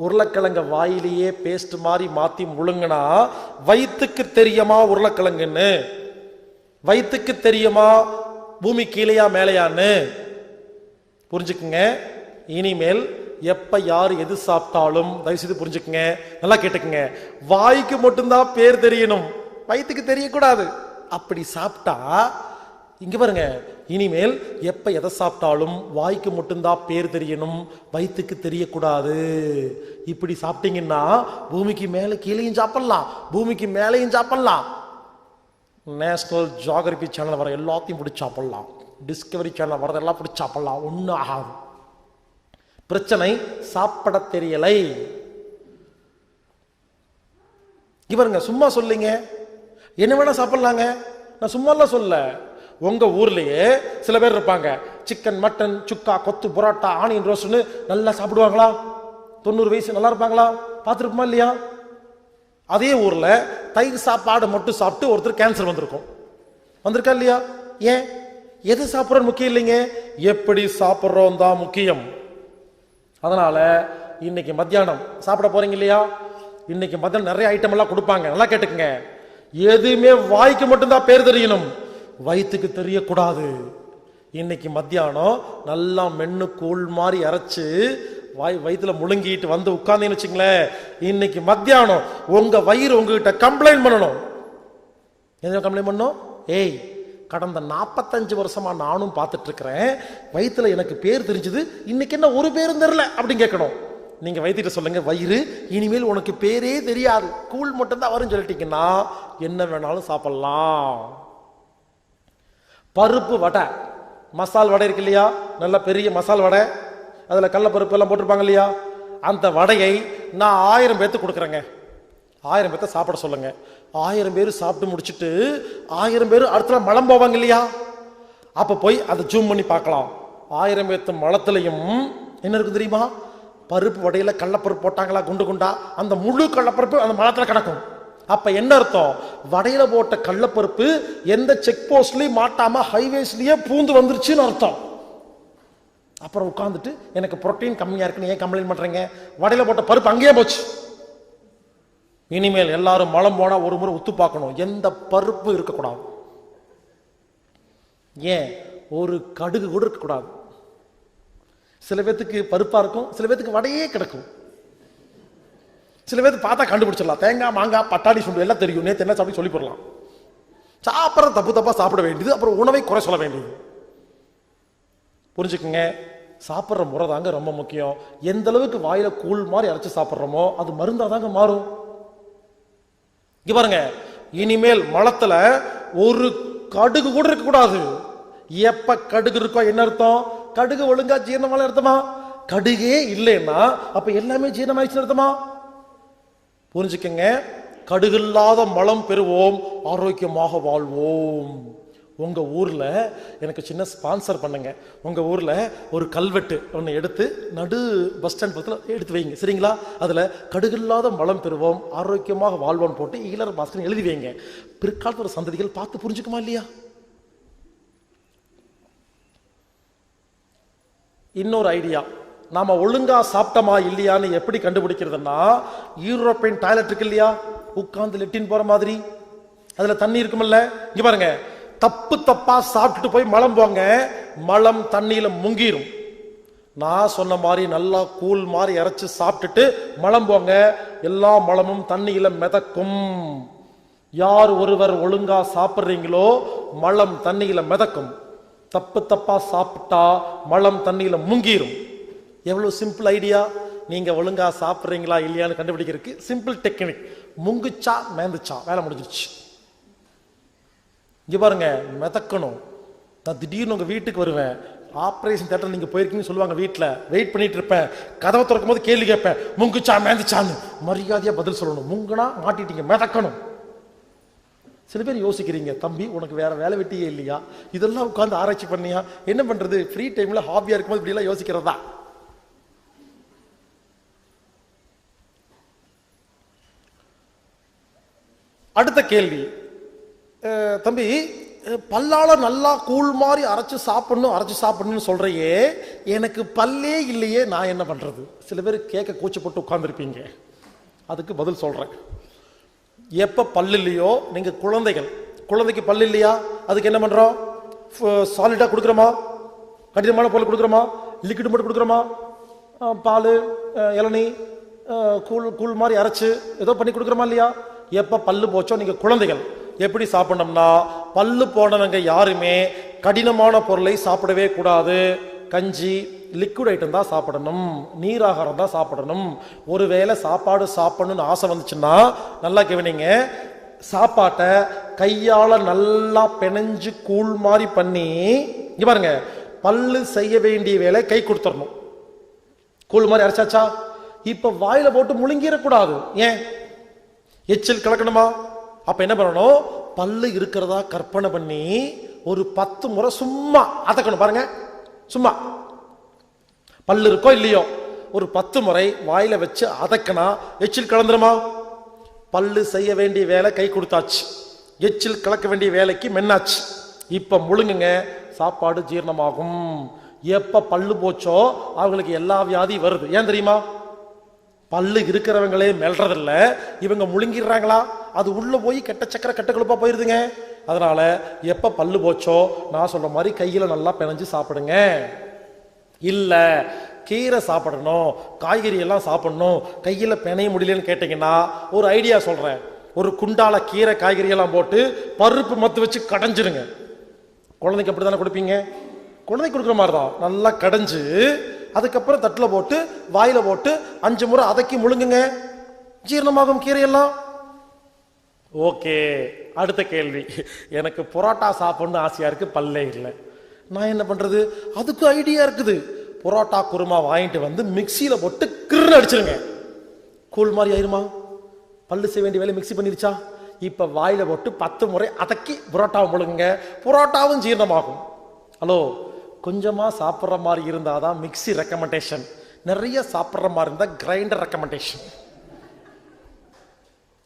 உருளைக்கிழங்க வாயிலேயே பேஸ்ட் மாதிரி மாத்தி முழுங்கினா வயிற்றுக்கு தெரியுமா உருளைக்கிழங்குன்னு? வயிற்றுக்கு தெரியுமா பூமி கீழையா மேலையான்னு? புரிஞ்சுக்குங்க. இனிமேல் எப்ப யாரு எது சாப்பிட்டாலும் தயவு செய்து புரிஞ்சுக்குங்க, நல்லா கேட்டுக்குங்க. வாய்க்கு மட்டும்தான் பேர் தெரியணும், வயிற்றுக்கு தெரியக்கூடாது. அப்படி சாப்பிட்டா இங்க பாருங்க, இனிமேல் எப்ப எதை சாப்பிட்டாலும் வாய்க்கு மட்டும்தான் பேர் தெரியணும், வயிற்றுக்கு தெரியக்கூடாது. இப்படி சாப்பிட்டீங்கன்னா பூமிக்கு மேல கீழையும் சாப்பிடலாம், பூமிக்கு மேலையும் சாப்பிடலாம். நேஷனல் ஜியோகிராபி சேனல் வர எல்லாத்தையும் பிடிச்சி சாப்பிடலாம், டிஸ்கவரி சேனல் வரதெல்லாம் பிடிச்சி சாப்பிடலாம், ஒன்றும் ஆகாது. பிரச்சனை சாப்பிட தெரியலை. இவருங்க சும்மா சொல்லிங்க, என்ன வேணா சாப்பிடலாங்க, நான் சும்மாலாம் சொல்ல. உங்க ஊர்லயே சில பேர் இருப்பாங்க, சிக்கன், மட்டன், சுக்கா, கொத்து, புரோட்டா, ஆனியன் ரோஸ்ட்னு நல்லா சாப்பிடுவாங்களா? 90 வயசு நல்லா இருப்பாங்களா? பார்த்துருப்போமா இல்லையா? அதே ஊர்ல தயிர் சாப்பாடு மட்டும் சாப்பிட்டு ஒருத்தர் கேன்சர் வந்திருக்கும், வந்திருக்கா இல்லையா? ஏன்? எது சாப்பிட்றோம் முக்கியம் இல்லைங்க, எப்படி சாப்பிட்றோம் தான் முக்கியம். அதனால இன்னைக்கு மத்தியானம் சாப்பிட போறீங்க இல்லையா, இன்னைக்கு மத்தியானம் நிறைய ஐட்டம் எல்லாம் கொடுப்பாங்க, நல்லா கேட்டுக்குங்க. எதுவுமே வாய்க்கு மட்டும்தான் பேர் தெரியணும், வயிற்றுக்கு தெரியக்கூடாது. இன்னைக்கு மத்தியானம் நல்லா மென்னு கூழ் மாதிரி அரைச்சு வயிற்றுல முழுங்கிட்டு வந்து உட்கார்ந்தீங்கன்னு வச்சுங்களேன், இன்னைக்கு மத்தியானம் உங்க வயிறு உங்ககிட்ட கம்ப்ளைண்ட் பண்ணணும். என்ன கம்ப்ளைண்ட் பண்ணணும்? ஏய், கடந்த 45 வருஷமா நானும் பார்த்துட்டு இருக்கிறேன், வயிற்றுல எனக்கு பேர் தெரிஞ்சது, இன்னைக்கு என்ன ஒரு பேரும் தெரியல அப்படின்னு கேட்கணும். நீங்க வைத்திட்ட சொல்லுங்க, வயிறு இனிமேல் உனக்கு பேரே தெரியாது, கூழ் மட்டும் தான் வரும்னு சொல்லிட்டீங்கன்னா என்ன வேணாலும் சாப்பிடலாம். பருப்பு வடை, மசால் வடை இருக்கு இல்லையா, நல்ல பெரிய மசால் வடை, அதுல கடல பருப்பு எல்லாம் போட்டிருப்பாங்க இல்லையா, அந்த வடையை நான் 1000 பேர்த்து கொடுக்குறேங்க. 1000 பேர்த்த சாப்பிட சொல்லுங்க. 1000 பேர் சாப்பிட்டு முடிச்சுட்டு 1000 பேர் அடுத்த மலம் போவாங்க இல்லையா, அப்ப போய் அதை ஜூம் பண்ணி பார்க்கலாம். 1000 பேர்த்து மலத்திலையும் என்ன இருக்கு தெரியுமா? பருப்பு வடையில கடலப்பருப்பு போட்டாங்களா குண்டு குண்டா, அந்த முழு கடலப்பருப்பு அந்த மலத்துல கிடக்கும். அப்ப என்ன அர்த்தம்? வடையில போட்ட கடலப்பருப்பு எந்த செக் போஸ்ட்லயும் மாட்டாம ஹைவேஸ்லயே பூந்து வந்துருச்சுன்னு அர்த்தம். அப்புறம் உட்கார்ந்துட்டு எனக்கு புரோட்டீன் கம்மியா இருக்குன்னு ஏன் கம்ப்ளைண்ட் பண்றீங்க? வடையில போட்ட பருப்பு அங்கேயே போச்சு. இனிமேல் எல்லாரும் மலம் போனா ஒரு முறை உத்து பார்க்கணும், எந்த பருப்பு இருக்கக்கூடாது. ஏன்? ஒரு கடுகு கூட இருக்கக்கூடாது. சில பேத்துக்கு பருப்பா இருக்கும், சில பேத்துக்கு வடையே கிடக்கும். சில பேருக்கு பார்த்தா கண்டுபிடிச்சிடலாம், தேங்காய், மாங்காய், பட்டாணி, சுண்டு எல்லாம் தெரியும், நேற்று என்ன சாப்பிட்டு சொல்லி போடலாம். சாப்பிட்ற தப்பு தப்பா சாப்பிட வேண்டியது, அப்புறம் உணவை குறை சொல்ல வேண்டியது. புரிஞ்சுக்குங்க, சாப்பிட்ற முறை தாங்க ரொம்ப முக்கியம். எந்த அளவுக்கு வாயில கூழ் மாதிரி அரைச்சு சாப்பிட்றோமோ அது மருந்தா தாங்க மாறும். இங்க பாருங்க, இனிமேல் மலத்துல ஒரு கடுகு கூட இருக்க கூடாது. எப்ப கடுகு இருக்கோ என்ன அர்த்தம்? கடுகு ஒழுங்கா ஜீரணமான அர்த்தமா? கடுகே இல்லைன்னா அப்ப எல்லாமே ஜீரணமாயிடுச்சு அர்த்தமா? புரிஞ்சுக்கங்க, கடுகு இல்லாத மலம் பெறுவோம், ஆரோக்கியமாக வாழ்வோம். உங்க ஊர்ல எனக்கு சின்ன ஸ்பான்சர் பண்ணுங்க. உங்க ஊர்ல ஒரு கல்வெட்டு ஒன்னு எடுத்து நடு பஸ் ஸ்டாண்ட் பக்கத்துல எடுத்து வைங்க, சரிங்களா? அதுல கடுகு இல்லாத மலம் பெறுவோம், ஆரோக்கியமாக வாழ்வோம் போட்டு ஈழர் பாஸ்கர் எழுதி வைங்க. பிற்காலத்துல சந்ததிகள் பார்த்து புரிஞ்சுக்குமா இல்லையா? இன்னொரு ஐடியா, நாம ஒழுங்கா சாப்பிட்டோமா இல்லையான்னு எப்படி கண்டுபிடிக்கிறதுனா, யூரோப்பியன் டாய்லெட் இருக்கு இல்லையா, உட்கார்ந்து லெட்டின் போற மாதிரி, அதுல தண்ணி இருக்குமில்ல, இங்க பாருங்க, தப்பு தப்பா சாப்பிட்டுட்டு போய் மலம் போங்க, மலம் தண்ணியில முங்கிரும். நான் சொன்ன மாதிரி நல்லா கூழ் மாதிரி இறைச்சு சாப்பிட்டுட்டு மலம் போங்க, எல்லா மலமும் தண்ணியில மிதக்கும். யார் ஒருவர் ஒழுங்கா சாப்பிட்றீங்களோ மலம் தண்ணியில மிதக்கும். தப்பு தப்பா சாப்பிட்டா மலம் தண்ணியில முங்கிரும். எவ்வளவு சிம்பிள் ஐடியா! நீங்க ஒழுங்கா சாப்பிட்றீங்களா இல்லையான்னு கண்டுபிடிக்கிறதுக்கு சிம்பிள் டெக்னிக். முங்குச்சா மேந்துச்சா, வேலை முடிஞ்சிருச்சு. இங்க பாருங்க, மிதக்கணும். நான் திடீர்னு உங்க வீட்டுக்கு வருவேன், ஆபரேஷன் தியேட்டர் நீங்க போயிருக்கீங்கன்னு சொல்லுவாங்க, வீட்டுல வெயிட் பண்ணிட்டு இருப்பேன், கதவை திறக்கும் போது கேள்வி கேட்பேன், முங்குச்சா மேந்துச்சான்னு. மரியாதையா பதில் சொல்லணும். முங்குனா மாட்டிட்டீங்க, மிதக்கணும். சில பேர் யோசிக்கிறீங்க, தம்பி உனக்கு வேற வேலை வெட்டியே இல்லையா, இதெல்லாம் உட்காந்து ஆராய்ச்சி பண்ணியா, என்ன பண்றது, ஃப்ரீ டைம்ல ஹாபியா இருக்கும்போது இப்படி எல்லாம் யோசிக்கிறதா? அடுத்த கேள்வி, தம்பி பல்லால நல்லா கூழ் மாதிரி அரைச்சு சாப்பிடணும்னு சொல்றையே, எனக்கு பல்லே இல்லையே, நான் என்ன பண்றது? சில பேர் கேட்க கூச்சப்பட்டு உட்கார்ந்துருப்பீங்க. அதுக்கு பதில் சொல்றேன். எப்ப பல்லு இல்லையோ, நீங்க குழந்தைக்கு பல்லு இல்லையா, அதுக்கு என்ன பண்றோம்? சாலிடா கொடுக்குறோமா, கடினமான பொருள் கொடுக்குறோமா, லிக்விட் மட்டும் கொடுக்குறோமா, பால் இளநீ கூழ் மாதிரி அரைச்சு ஏதோ பண்ணி கொடுக்குறோமா இல்லையா? எப்ப பல்லு போச்சோ, நீங்க குழந்தைகள் எப்படி சாப்பிடணும்னா, பல்லு போனவங்க யாருமே கடினமான பொருளை சாப்பிடவே கூடாது. கஞ்சி லிக்விட் ஐட்டம் தான் சாப்பிடணும், நீராகாரம் தான் சாப்பிடணும். ஒருவேளை சாப்பாடு சாப்பிடணும்னு ஆசை வந்துச்சுன்னா, நல்லா கவனிங்க, சாப்பாட்டை கையால நல்லா பிணைஞ்சு கூழ் மாதிரி பண்ணி, இங்க பாருங்க, பல்லு செய்ய வேண்டிய வேலை கை கொடுத்துடணும். கூழ் மாதிரி அரைச்சாச்சா, இப்ப வாயில போட்டு முழுங்கிடக்கூடாது. ஏன்? எச்சில் கலக்கணுமா? அப்ப என்ன பண்ணணும்? பல்லு இருக்கிறதா கற்பனை பண்ணி ஒரு 10 முறை சும்மா அதக்கணும். பாருங்க, சும்மா பல்லு இருக்கோ இல்லையோ ஒரு 10 முறை வாயில வச்சு அதக்கனா எச்சில் கலந்துருமா? பல்லு செய்ய வேண்டிய வேலை கை கொடுத்தாச்சு, எச்சில் கலக்க வேண்டிய வேலைக்கு மென்னாச்சு. இப்ப முழுங்குங்க, சாப்பாடு ஜீரணமாகும். எப்ப பல்லு போச்சோ அவங்களுக்கு எல்லா வியாதி வருது. ஏன் தெரியுமா? பல்லு இருக்கிறவங்களே மெல்றதில்ல, இவங்க முழுங்கிடுறாங்களா, அது உள்ள போய் கெட்ட சக்கரை கெட்ட கொழுப்பா போயிருதுங்க. அதனால எப்ப பல்லு போச்சோ நான் சொல்ற மாதிரி கையில நல்லா பிணைஞ்சு சாப்பிடுங்க. இல்ல கீரை சாப்பிடணும், காய்கறி எல்லாம் சாப்பிடணும், கையில பிணைய முடியலன்னு கேட்டீங்கன்னா ஒரு ஐடியா சொல்றேன். ஒரு குண்டால கீரை காய்கறி எல்லாம் போட்டு பருப்பு மத்து வச்சு கடைஞ்சிருங்க. குழந்தைக்கு அப்படித்தானே கொடுப்பீங்க? குழந்தைக்கு கொடுக்குற மாதிரி தான், நல்லா கடைஞ்சு அதுக்கப்புறம் தட்டில் போட்டு வாயில போட்டு 5 முறை அதக்கி முழுங்குங்க, ஜீரணமாகும் கீரையெல்லாம். ஓகே, அடுத்த கேள்வி, எனக்கு புரோட்டா சாப்பிடணும்னு ஆசையா இருக்கு, பல்லே இல்லை, நான் என்ன பண்றது? அதுக்கு ஐடியா இருக்குது. புரோட்டா குருமா வாங்கிட்டு வந்து மிக்சியில போட்டு கிருன்னு அடிச்சிருங்க, கூழ் மாதிரி ஆயிருமா? பல்லு செய்ய வேண்டிய வேலை மிக்சி பண்ணிருச்சா? இப்ப வாயில போட்டு 10 முறை அதக்கி புரோட்டாவை முழுங்குங்க, புரோட்டாவும் ஜீரணமாகும். ஹலோ, கொஞ்சமா சாப்பிட்ற மாதிரி இருந்தாதான் மிக்சி ரெக்கமெண்டேஷன், நிறைய சாப்பிட்ற மாதிரி இருந்தா கிரைண்டர் ரெக்கமெண்டேஷன்.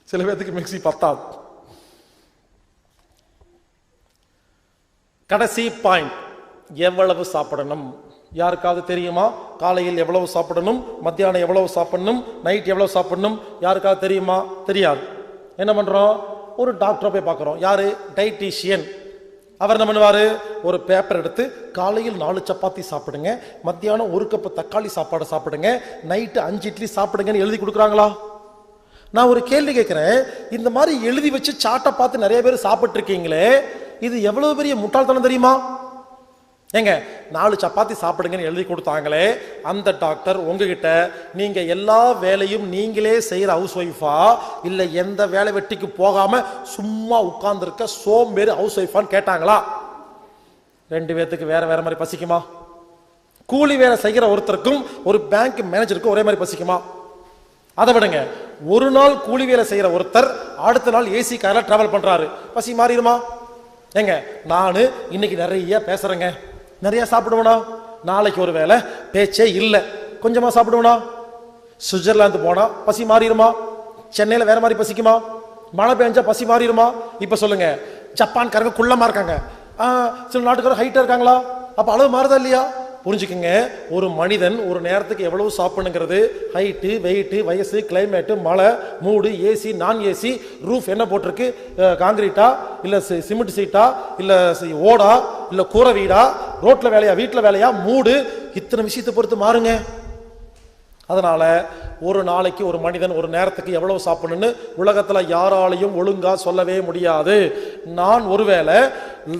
சில பேருக்கு மிக்சி பத்தாது. கடைசி பாயிண்ட், எவ்வளவு சாப்பிடணும்? யாருக்காவது தெரியுமா? காலையில் எவ்வளவு சாப்பிடணும், மத்தியானம் எவ்வளவு சாப்பிடணும், நைட் எவ்வளவு சாப்பிடணும்? யாருக்காவது தெரியுமா? தெரியாது. என்ன பண்றோம்? ஒரு டாக்டரை போய் பார்க்கிறோம். யாரு? டைட்டீஷியன். அவர் என்ன பண்ணுவாரு? ஒரு பேப்பர் எடுத்து காலையில் 4 சப்பாத்தி சாப்பிடுங்க, மத்தியானம் 1 கப் தக்காளி சாப்பாடு சாப்பிடுங்க, நைட்டு 5 இட்லி சாப்பிடுங்கன்னு எழுதி கொடுக்குறாங்களா? நான் ஒரு கேள்வி கேட்கிறேன், இந்த மாதிரி எழுதி வச்சு சாட்டை பார்த்து நிறைய பேர் சாப்பிட்டு இருக்கீங்களே, இது எவ்வளவு பெரிய முட்டாள்தனம் தெரியுமா? ஏங்க, 4 சப்பாத்தி சாப்பிடுங்கன்னு எழுதி கொடுத்தாங்களே, அந்த டாக்டர் உங்ககிட்ட நீங்க எல்லா வேலையும் நீங்களே செய்யற ஹவுஸ் ஒய்ஃபா, இல்ல எந்த வேலை வெட்டிக்கு போகாம சும்மா உட்கார்ந்து இருக்க சோம்பேறி ஹவுஸ் ஒய்ஃபான்னு கேட்டாங்களா? 2 பேத்துக்கு வேற வேற மாதிரி பசிக்குமா? கூலி வேலை செய்கிற ஒருத்தருக்கும் ஒரு பேங்க் மேனேஜருக்கும் ஒரே மாதிரி பசிக்குமா? அதை விடுங்க, ஒரு நாள் கூலி வேலை செய்யற ஒருத்தர் அடுத்த நாள் ஏசி கார்ல டிராவல் பண்றாரு, பசி மாறிடுமா? ஏங்க, நானு இன்னைக்கு நிறைய பேசுறேங்க, நிறைய சாப்பிடுவனா, நாளைக்கு ஒரு வேலை பேச்சே இல்லை, கொஞ்சமா சாப்பிடுவனா? சுவிட்சர்லாந்து போனா பசி மாறிடுமா? சென்னையில வேற மாதிரி பசிக்குமா? மழை பெஞ்சா பசி மாறிடுமா? இப்ப சொல்லுங்க, ஜப்பான்காரங்க குள்ளமா இருக்காங்க, சில நாட்டுக்காரங்க ஹைட்டா இருக்காங்களா? அப்ப அளவு மாறுதா இல்லையா? புரிஞ்சுக்குங்க, ஒரு மனிதன் ஒரு நேரத்துக்கு எவ்வளவு சாப்பிடணுங்கிறது ஹைட்டு, வெயிட்டு, வயசு, கிளைமேட்டு, மழை, மூடு, ஏசி, நான் ஏசி, ரூஃப் என்ன போட்டிருக்கு, காங்கிரீட்டா இல்ல சிமெண்ட் சீட்டா இல்ல ஓடா இல்ல கூரை வீடா, ரோட்ல வேலையா வீட்டுல வேலையா, மூடு, இத்தனை விஷயத்தை பொறுத்து மாறுங்க. அதனால ஒரு நாளைக்கு ஒரு மனிதன் ஒரு நேரத்துக்கு எவ்வளவு சாப்பிடணும்னு உலகத்துல யாராலையும் ஒழுங்கா சொல்லவே முடியாது. நான் ஒருவேளை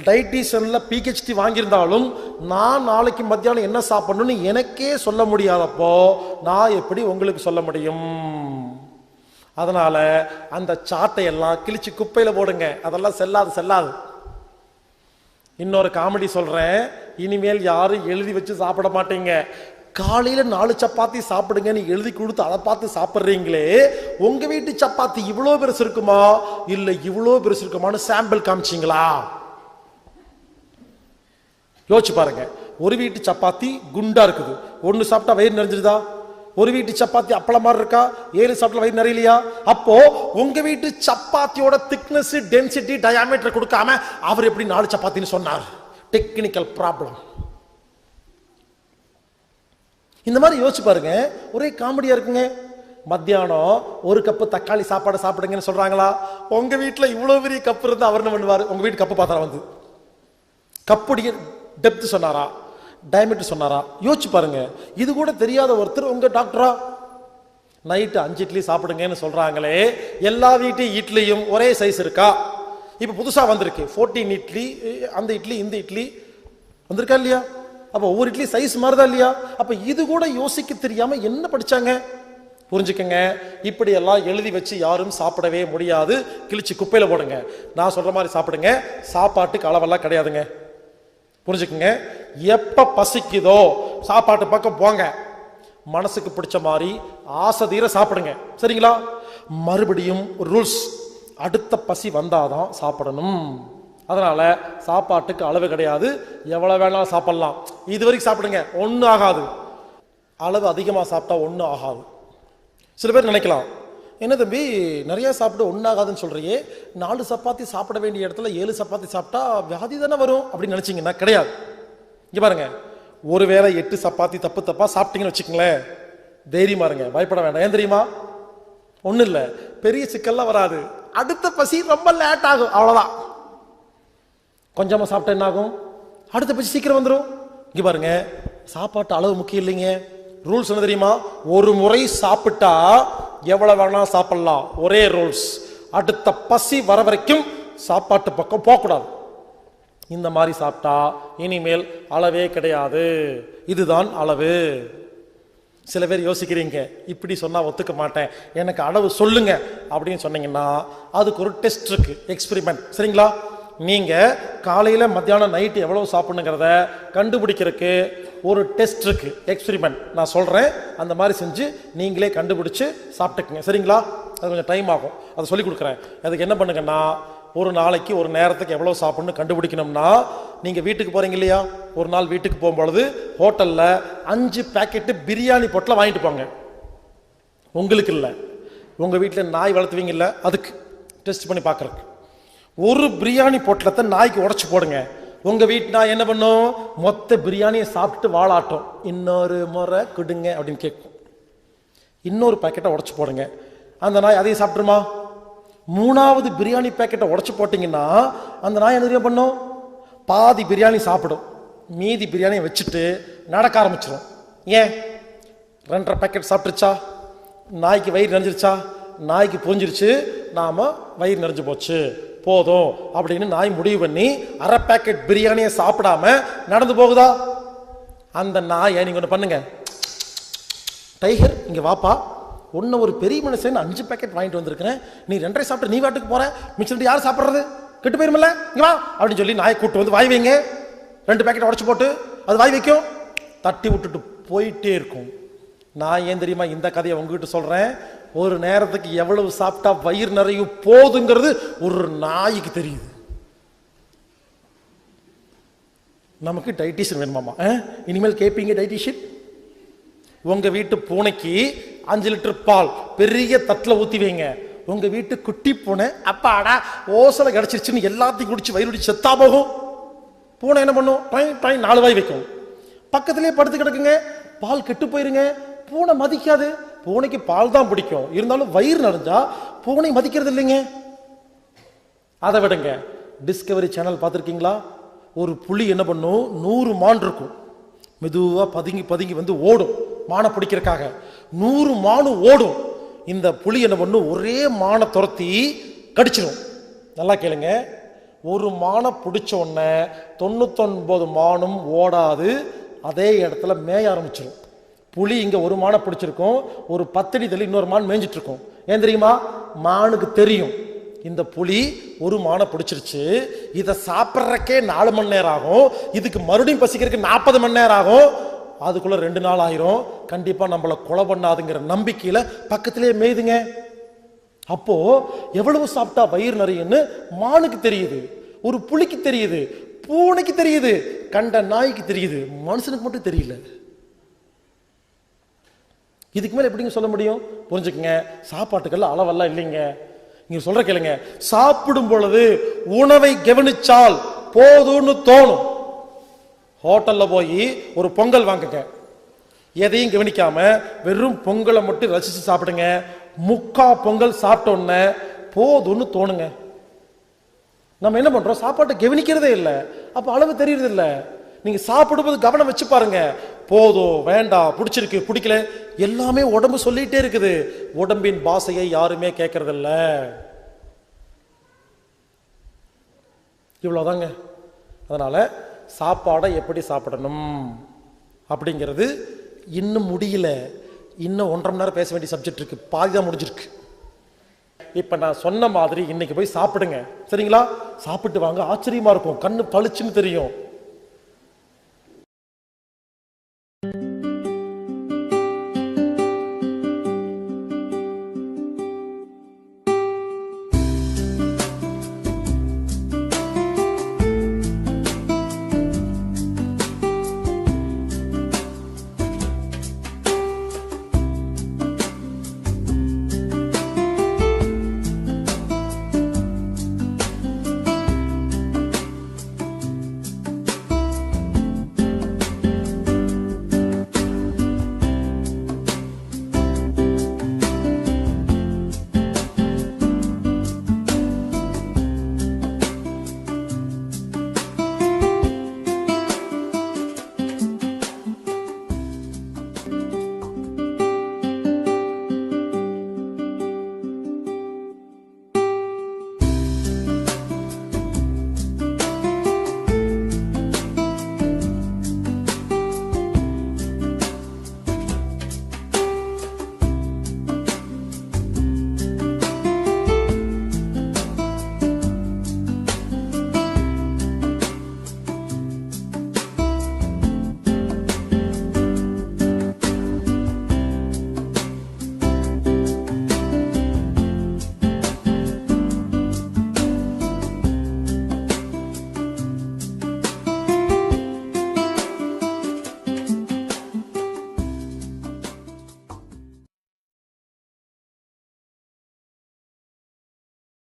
டைட்டிஷியன்ல PhD வாங்கியிருந்தாலும் நான் நாளைக்கு மத்தியானம் என்ன சாப்பிடணும்னு எனக்கே சொல்ல முடியாதப்போ நான் எப்படி உங்களுக்கு சொல்ல முடியும்? அதனால அந்த சாட்டை எல்லாம் கிழிச்சு குப்பையில போடுங்க, அதெல்லாம் செல்லாது. இன்னொரு காமெடி சொல்றேன், இனிமேல் யாரும் எழுதி வச்சு சாப்பிட மாட்டீங்க, காலையில 4 சப்பாத்தி சாப்பிடுங்கன்னு எழுதி கொடுத்து அதை பார்த்து சாப்பிடுறீங்களே, உங்க வீட்டு சப்பாத்தி இவ்வளோ பெருசு இருக்குமா இல்ல இவ்வளோ பெருசு இருக்குமான்னு சாம்பிள் காமிச்சிங்களா? யோசிச்சு பாருங்க. ஒரு வீட்டு சப்பாத்தி குண்டா இருக்குது, ஒன்னு சாப்பிட்டா வயிறு நிறைஞ்சிருதா? ஒரு வீட்டு சப்பாத்தி அப்பள மாதிரி இருக்கா, 7 சாப்பிட்டா வயிறு நிறையலையா? அப்போ உங்க வீட்டு சப்பாத்தியோட திக்னஸ், டென்சிட்டி, டயாமீட்டர் கொடுக்காம அவர் எப்படி 4 சப்பாத்தின்னு சொன்னார்? Technical problem. இந்த மாதிரி யோசிச்சு பாருங்க. ஒரே காமெடியா இருக்குங்க. மத்தியானம் 1 கப்பு தக்காளி சாப்பாடு சாப்பிடுங்கன்னு சொல்றாங்களா? உங்க வீட்டுல இவ்வளவு பெரிய கப்பு இருந்தா அவர் என்ன பண்ணுவாரு? உங்க வீட்டு கப்பு பார்த்தா வந்து கப்புடைய டெப்த் சொன்னாரா, டயமீட்டர் சொன்னாரா? யோசிச்சு பாருங்க. இது கூட தெரியாத ஒருத்தர் உங்க டாக்டரா? நைட்டு 5 இட்லி சாப்பிடுங்கன்னு சொல்றாங்களே, எல்லா வீட்டு இட்லியும் ஒரே சைஸ் இருக்கா? இப்ப புதுசா வந்திருக்கு 14 இட்லி, அந்த இட்லி இந்த இட்லி வந்திருக்கா இல்லையா? அப்ப ஒவ்வொரு இட்லி சைஸ் மாறுதா இல்லையா? அப்ப இது கூட யோசிக்க தெரியாம என்ன படிச்சாங்க? புரிஞ்சுக்கங்க. இப்படி எல்லாம் எழுதி வச்சு யாரும் சாப்பிடவே முடியாது. கிழிச்சு குப்பையில போடுங்க. நான் சொல்ற மாதிரி சாப்பிடுங்க. சாப்பாட்டுக்கு அளவெல்லாம் கிடையாதுங்க. புரிஞ்சுக்குங்க. எப்ப பசிக்குதோ சாப்பாட்டு பக்கம் போங்க. மனசுக்கு பிடிச்ச மாதிரி ஆசை தீர சாப்பிடுங்க. சரிங்களா? மறுபடியும் ரூல்ஸ், அடுத்த பசி வந்தாதான் சாப்பிடணும். அதனால சாப்பாட்டுக்கு அளவு கிடையாது. எவ்வளவு வேணாலும் சாப்பிடலாம். இது வரைக்கும் சாப்பிடுங்க, ஒன்றும் ஆகாது. அளவு அதிகமாக சாப்பிட்டா ஒன்றும் ஆகாது. சில பேர் நினைக்கலாம், என்ன தம்பி நிறைய சாப்பிட்டு ஒன்றாகாதுன்னு சொல்றியே, 4 சப்பாத்தி சாப்பிட வேண்டிய இடத்துல 7 சப்பாத்தி சாப்பிட்டா வியாதி தானே வரும் அப்படின்னு நினைச்சிங்கன்னா கிடையாது. இங்க பாருங்க, ஒருவேளை 8 சப்பாத்தி தப்பு தப்பா சாப்பிட்டீங்கன்னு வச்சுக்கங்களேன், தைரியமா இருங்க, பயப்பட வேண்டாம். ஏன் தெரியுமா? ஒன்றும் இல்லை, பெரிய சிக்கல்லாம் வராது. அடுத்த பசி ரொம்ப லேட் ஆகும், அவ்வளோதான். கொஞ்சமா சாப்பிட்டா என்ன ஆகும்? அடுத்த பசி சீக்கிரம் வந்துடும். இங்க பாருங்க, சாப்பாட்டு அளவு முக்கியம் இல்லைங்க. ரூல்ஸ் என்ன தெரியுமா? ஒரு முறை சாப்பிட்டா எவ்வளவு வேணா சாப்பிடலாம், ஒரே ரூல்ஸ். அடுத்த பசி வர வரைக்கும் சாப்பாட்டு பக்கம் போகக்கூடாது. இந்த மாதிரி சாப்பிட்டா இனிமேல் அளவே கிடையாது. இதுதான் அளவு. சில பேர் யோசிக்கிறீங்க, இப்படி சொன்னா ஒத்துக்க மாட்டேன், எனக்கு அளவு சொல்லுங்க அப்படின்னு சொன்னீங்கன்னா அதுக்கு ஒரு டெஸ்ட் இருக்கு, எக்ஸ்பெரிமெண்ட். சரிங்களா? நீங்க காலையில மத்தியானம் நைட்டு எவ்வளவு சாப்பிடணுங்கிறத கண்டுபிடிக்கிறதுக்கு ஒரு டெஸ்ட் இருக்கு, எக்ஸ்பெரிமெண்ட். நான் சொல்றேன், அந்த மாதிரி செஞ்சு நீங்களே கண்டுபிடிச்சு சாப்பிட்டுக்குங்க. சரிங்களா? அது கொஞ்சம் டைம் ஆகும், அதை சொல்லி கொடுக்குறேன். அதுக்கு என்ன பண்ணுங்கன்னா, ஒரு நாளைக்கு ஒரு நேரத்துக்கு எவ்வளவு சாப்பிடணும் கண்டுபிடிக்கணும்னா, நீங்க வீட்டுக்கு போறீங்க இல்லையா, ஒரு நாள் வீட்டுக்கு போகும்பொழுது ஹோட்டல்ல 5 பேக்கெட்டு பிரியாணி பொட்டலை வாங்கிட்டு போங்க. உங்களுக்கு இல்லை, உங்க வீட்டில் நாய் வளர்த்துவீங்க இல்லை, அதுக்கு டெஸ்ட் பண்ணி பார்க்கறதுக்கு. ஒரு பிரியாணி பொட்டலத்தை நாய்க்கு உடைச்சு போடுங்க. உங்க வீட்டு நாய் என்ன பண்ணும்? மொத்த பிரியாணியை சாப்பிட்டு வாழாட்டும், இன்னொரு முறை கொடுங்க அப்படின்னு கேட்கும். இன்னொரு பேக்கெட்டை உடைச்சு போடுங்க, அந்த நாய் அதையும் சாப்பிட்டுருமா? 3வது பிரியாணி பேக்கெட்டை உடைச்சு போட்டீங்கன்னா அந்த நாய் என்ன தெரியும் பண்ணும்? பாதி பிரியாணி சாப்பிடும், மீதி பிரியாணியை வச்சுட்டு நடக்க ஆரம்பிச்சிடும். ஏன்? 2.5 பேக்கெட் சாப்பிட்டுருச்சா, நாய்க்கு வயிறு நிறைஞ்சிருச்சா, நாய்க்கு புரிஞ்சிருச்சு நாம வயிறு நிறைஞ்சு போச்சு போதும் அப்படின்னு நாய் முடிவு பண்ணி 1/2 பேக்கெட் பிரியாணியை சாப்பிடாம நடந்து போகுதா? அந்த நாயை நீங்க ஒன்று பண்ணுங்க, டைகர் இங்க வாப்பா, ஒன்னு ஒரு பெரிய மனுஷன் 5 பேக்கெட் வாங்கிட்டு வந்திருக்கிறேன், நீ 2.5 சாப்பிட்டு நீ வாட்டுக்கு போற, மிச்சம் யார் சாப்பிட்றது? கெட்டு போயிருமில்ல, இங்க வா அப்படின்னு சொல்லி நாயை கூட்டு வந்து வாய் வைங்க. 2 பேக்கெட் உடச்சு போட்டு அது வாய் வைக்கும், தட்டி விட்டுட்டு போயிட்டே இருக்கும். நான் ஏன் தெரியுமா இந்த கதையை உங்ககிட்ட சொல்றேன்? ஒரு நேரத்துக்கு எவ்வளவு சாப்பிட்டா வயிறு நிறைய போதுங்கிறது ஒரு நாய்க்கு தெரியுது. நமக்கு டைட்டிஷியன் வேணுமாமா? இனிமேல் கேட்பீங்க டைட்டிஷியன். உங்க வீட்டு பூனைக்கு 5 லிட்டர் பால் பெரிய தட்டில் ஊத்தி வைங்க. உங்க வீட்டு குட்டி பூனை அப்பாடா ஓசலை கிடைச்சிருச்சுன்னு எல்லாத்தையும் குடிச்சு வயிறு செத்தா போகும். பூனை என்ன பண்ணும்? 4 வாய் வைக்கும், பக்கத்திலே படுத்து கிடக்குங்க, பால் கெட்டு போயிருங்க. பூனை மதிக்காது, பூனைக்கு பால் தான் பிடிக்கும், இருந்தாலும் வயிறு நிறைஞ்சா பூனை மதிக்கிறது இல்லைங்க. அதை விடுங்க, டிஸ்கவரி சேனல் பார்த்துருக்கீங்களா? ஒரு புலி என்ன பண்ணும்? 100 மான் இருக்கும், மெதுவா பதுங்கி பதுங்கி வந்து ஓடும் மானை பிடிக்கிறதுக்காக. 100 மானு ஓடும். இந்த புலி என்ன பண்ணும்? ஒரே மானை துரத்தி கடிச்சிடும். நல்லா கேளுங்க, ஒரு மானை பிடிச்ச உடனே 99 மானும் ஓடாது, அதே இடத்துல மேய ஆரம்பிச்சிடும். புலி இங்க ஒரு மானை பிடிச்சிருக்கும், ஒரு 10 அடி தள்ளி இன்னொரு மான் மேய்ஞ்சிட்டு இருக்கும். ஏன் தெரியுமா? மானுக்கு தெரியும் இந்த புலி ஒரு மானை பிடிச்சிருச்சு, இதை சாப்பிட்றக்கே 4 மணி நேரம் ஆகும், இதுக்கு மறுபடியும் பசிக்கிறதுக்கு 40 மணி நேரம் ஆகும். அதுக்குள்ள 2 நாள் ஆயிரும், கண்டிப்பா நம்மள கொலை பண்ணாதுங்கிற நம்பிக்கையில பக்கத்திலே மேய்துங்க. அப்போ எவ்வளவு சாப்பிட்டா வயிறு நிறையுன்னு மானுக்கு தெரியுது, ஒரு புலிக்கு தெரியுது, பூனைக்கு தெரியுது, கண்ட நாய்க்கு தெரியுது, மனுஷனுக்கு மட்டும் தெரியல. இதுக்கு மேல எப்படிங்க சொல்ல முடியும்? புரிஞ்சுக்கங்க, சாப்பாட்டுக்கெல்லாம் அளவெல்லாம் இல்லைங்க. நீங்க சொல்ற கேளுங்க, சாப்பிடும் பொழுது உணவை கவனிச்சால் போதும்னு தோணும். ஹோட்டல்ல போய் ஒரு பொங்கல் வாங்குங்க, எதையும் கவனிக்காம வெறும் பொங்கலை மட்டும் ரசிச்சு சாப்பிடுங்க. முக்கா பொங்கல் சாப்பிட்டோன்னு போதும்னு தோணுங்க. நம்ம என்ன பண்றோம்? சாப்பாட்டை கவனிக்கிறதே இல்லை, அப்ப அளவு தெரியறது இல்லை. நீங்க சாப்பிடும்போது கவனம் வச்சு பாருங்க, போதும், வேண்டாம், பிடிச்சிருக்கு, பிடிக்கல, எல்லாமே உடம்பு சொல்லிட்டே இருக்குது. உடம்பின் பாஷையை யாருமே கேட்கறது இல்ல. இவ்வளவுதாங்க. அதனால சாப்பாடை எப்படி சாப்பிடணும் அப்படிங்கிறது இன்னும் முடியல. இன்னும் 1.5 மணி நேரம் பேச வேண்டிய சப்ஜெக்ட் இருக்கு, பாதிதான் முடிஞ்சிருக்கு. இப்ப நான் சொன்ன மாதிரி இன்னைக்கு போய் சாப்பிடுங்க, சரிங்களா? சாப்பிட்டு வாங்க, ஆச்சரியமா இருக்கும், கண்ணு பளிச்சுன்னு தெரியும்.